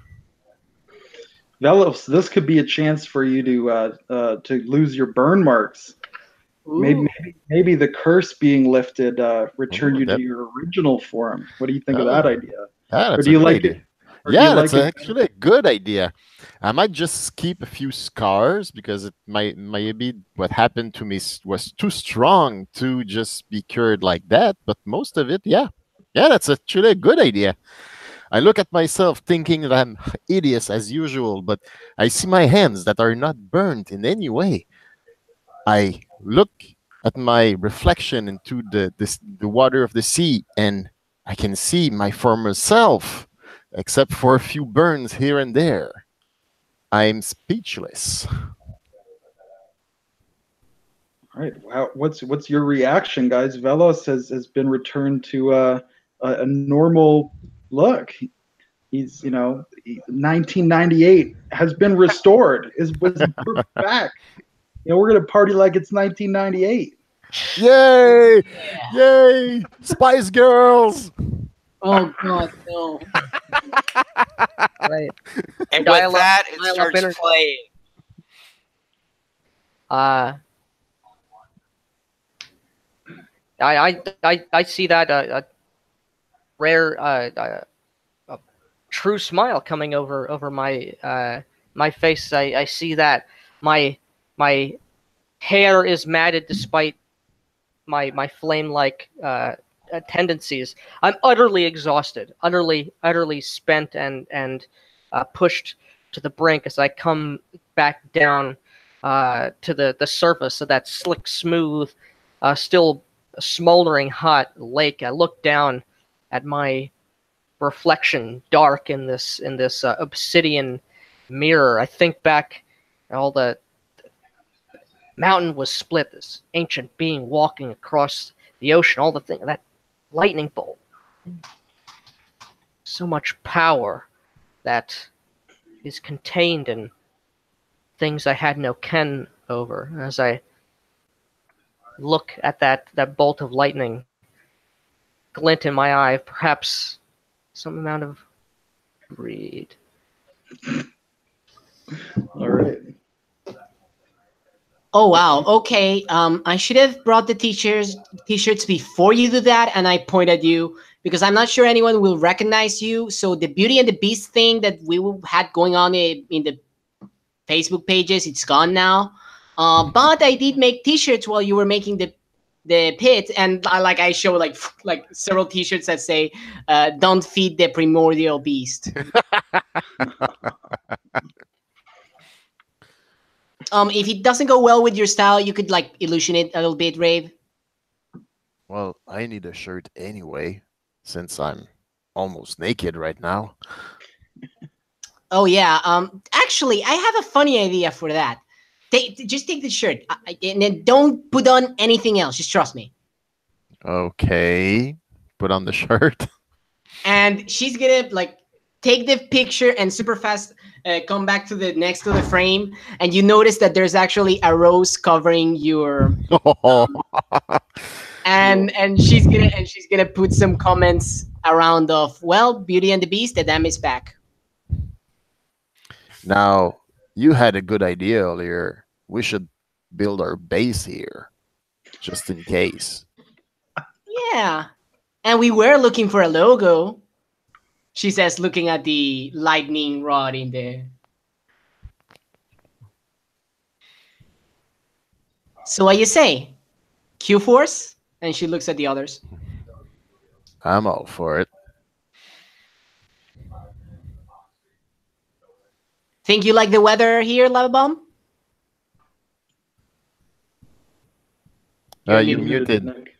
Speaker 1: Velos, this could be a chance for you to lose your burn marks. Maybe the curse being lifted returned you to your original form. What do you think of that idea?
Speaker 5: Yeah, that's
Speaker 1: or do you like it?
Speaker 5: Yeah, that's actually a good idea. I might just keep a few scars because it maybe what happened to me was too strong to just be cured like that. But most of it, yeah, that's actually a good idea. I look at myself thinking that I'm hideous as usual, but I see my hands that are not burnt in any way. I look at my reflection into the water of the sea, and I can see my former self, except for a few burns here and there. I'm speechless.
Speaker 1: All right. What's your reaction, guys? Velos has been returned to a normal look. He's 1998 has been restored. We're back. We're gonna party like it's 1998.
Speaker 5: Yay! Yay! Spice Girls!
Speaker 2: Oh God, no.
Speaker 4: Right.
Speaker 3: And
Speaker 4: Dial
Speaker 3: with
Speaker 4: up-
Speaker 3: that, it
Speaker 4: dial up
Speaker 3: starts
Speaker 4: energy.
Speaker 3: playing.
Speaker 4: I see that a rare a true smile coming over my my face. I see that my hair is matted despite my flame like tendencies. I'm utterly exhausted, utterly spent and pushed to the brink as I come back down to the surface of that slick smooth, still smoldering hot lake. I look down at my reflection, dark in this obsidian mirror. I think back all the mountain was split, this ancient being walking across the ocean, all the thing, that lightning bolt. So much power that is contained in things I had no ken over. As I look at that bolt of lightning glint in my eye, perhaps some amount of greed.
Speaker 1: All right.
Speaker 2: Oh wow. Okay. I should have brought the t-shirts before you do that, and I point at you because I'm not sure anyone will recognize you. So the Beauty and the Beast thing that we had going on in the Facebook pages, it's gone now. But I did make t-shirts while you were making the pit, and I show like several t-shirts that say "Don't feed the primordial beast." If it doesn't go well with your style, you could like illusion it a little bit, Rave.
Speaker 5: Well, I need a shirt anyway, since I'm almost naked right now.
Speaker 2: Oh yeah. Actually, I have a funny idea for that. Just take the shirt, and then don't put on anything else. Just trust me.
Speaker 5: Okay, put on the shirt.
Speaker 2: And she's gonna like take the picture and super fast come back to the next to the frame, and you notice that there's actually a rose covering your and she's gonna put some comments around of, well, Beauty and the Beast, the dam is back.
Speaker 5: Now, you had a good idea earlier. We should build our base here, just in case.
Speaker 2: Yeah, and we were looking for a logo, she says, looking at the lightning rod in there. So what you say? Q-Force? And she looks at the others.
Speaker 5: I'm all for it.
Speaker 2: Think you like the weather here, Lava Bomb?
Speaker 5: You're muted.
Speaker 1: Nick.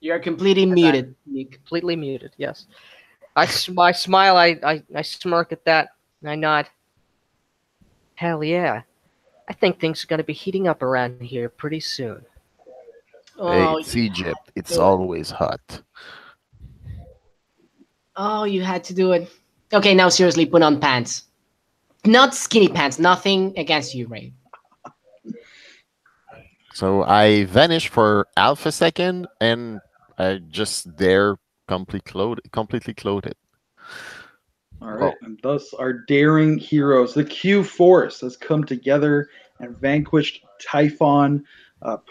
Speaker 2: You're completely muted, Nick.
Speaker 4: Completely muted. Yes. I smile. I smirk at that. And I nod. Hell yeah! I think things are gonna be heating up around here pretty soon.
Speaker 5: Hey,
Speaker 2: Oh,
Speaker 5: it's Egypt. It's always hot.
Speaker 2: oh, you had to do it. Okay, now seriously, put on pants. Not skinny pants. Nothing against you, Ray.
Speaker 5: So I vanish for half a second, and I just there completely clothed.
Speaker 1: All right, and thus our daring heroes, the Q Force, has come together and vanquished Typhon,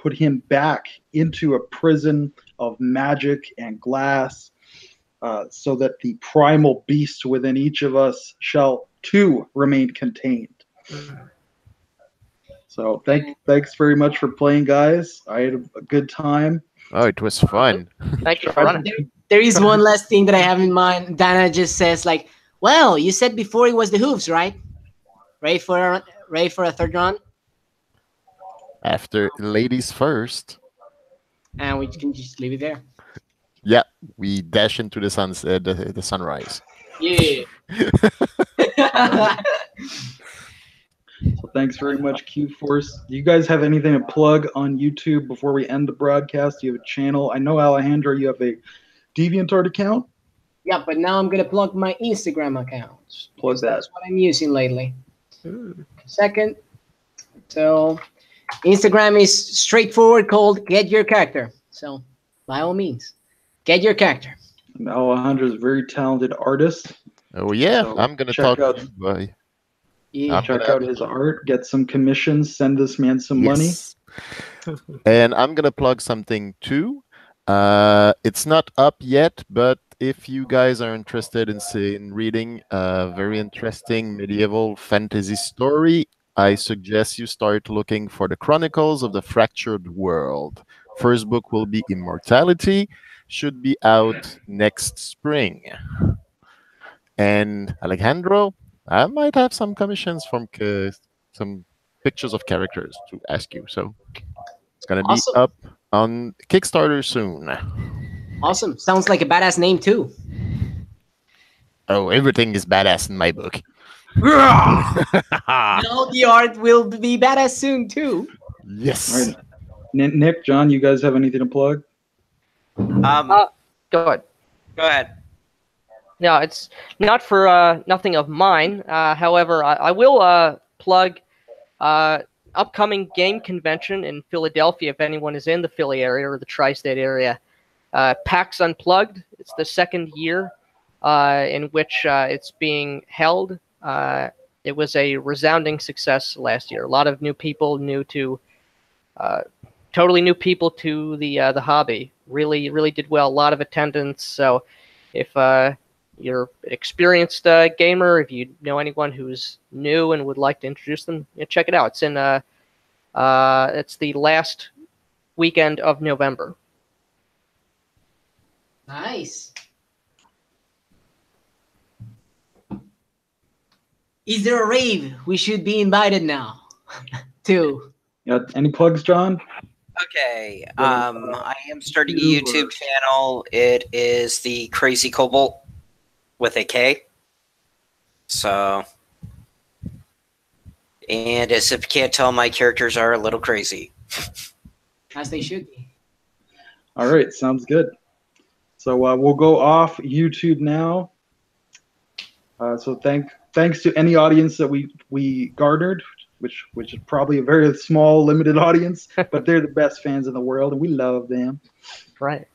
Speaker 1: put him back into a prison of magic and glass, so that the primal beast within each of us shall too remain contained. So thanks very much for playing, guys. I had a good time.
Speaker 5: Oh, it was fun.
Speaker 4: Thank you for running.
Speaker 2: There is one last thing that I have in mind. Dana just says like, well, you said before it was the hooves, right? Ready for a third round?
Speaker 5: After ladies first.
Speaker 2: And we can just leave it there.
Speaker 5: Yeah, we dash into the the sunrise.
Speaker 2: Yeah.
Speaker 1: So thanks very much, Q Force. Do you guys have anything to plug on YouTube before we end the broadcast? Do you have a channel? I know, Alejandro, you have a DeviantArt account.
Speaker 2: Yeah, but now I'm gonna plug my Instagram account.
Speaker 1: Plug
Speaker 2: because
Speaker 1: that.
Speaker 2: That's what I'm using lately.
Speaker 4: Hmm.
Speaker 2: Second, so Instagram is straightforward, called Get Your Character. So by all means, get your character.
Speaker 1: And Alejandro is a very talented artist.
Speaker 5: Oh yeah,
Speaker 1: So
Speaker 5: I'm gonna
Speaker 1: check
Speaker 5: talk
Speaker 1: out-
Speaker 5: to you, boy.
Speaker 2: Yeah.
Speaker 5: I'm
Speaker 1: Check
Speaker 5: gonna-
Speaker 1: out his art, get some commissions, send this man some money.
Speaker 5: Yes. And I'm gonna plug something too. It's not up yet, but if you guys are interested in reading a very interesting medieval fantasy story, I suggest you start looking for the Chronicles of the Fractured World. First book will be Immortality, should be out next spring. And Alejandro, I might have some commissions from some pictures of characters to ask you. So it's gonna be
Speaker 2: Awesome.
Speaker 5: up on Kickstarter soon.
Speaker 2: Awesome. Sounds like a badass name too.
Speaker 5: Oh, everything is badass in my book.
Speaker 2: Now the art will be badass soon too.
Speaker 5: Yes.
Speaker 1: Right. Nick, John, you guys have anything to plug?
Speaker 4: Go ahead.
Speaker 3: Go ahead.
Speaker 4: No, it's not for nothing of mine. However, I will plug upcoming game convention in Philadelphia if anyone is in the Philly area or the tri-state area. PAX Unplugged. It's the second year in which it's being held. It was a resounding success last year. A lot of new people, totally new people to the hobby. Really did well. A lot of attendance. So if you're an experienced gamer, if you know anyone who's new and would like to introduce them, check it out. It's in it's the last weekend of November.
Speaker 2: Nice. Is there a rave we should be invited now to?
Speaker 1: Yeah, any plugs, John?
Speaker 3: Okay. I am starting a YouTube channel. It is the Crazy Cobalt with a K. So, and as if you can't tell, my characters are a little crazy.
Speaker 2: As they should be.
Speaker 1: All right, sounds good. So we'll go off YouTube now. So thanks to any audience that we garnered, which is probably a very small, limited audience, but they're the best fans in the world, and we love them.
Speaker 4: Right.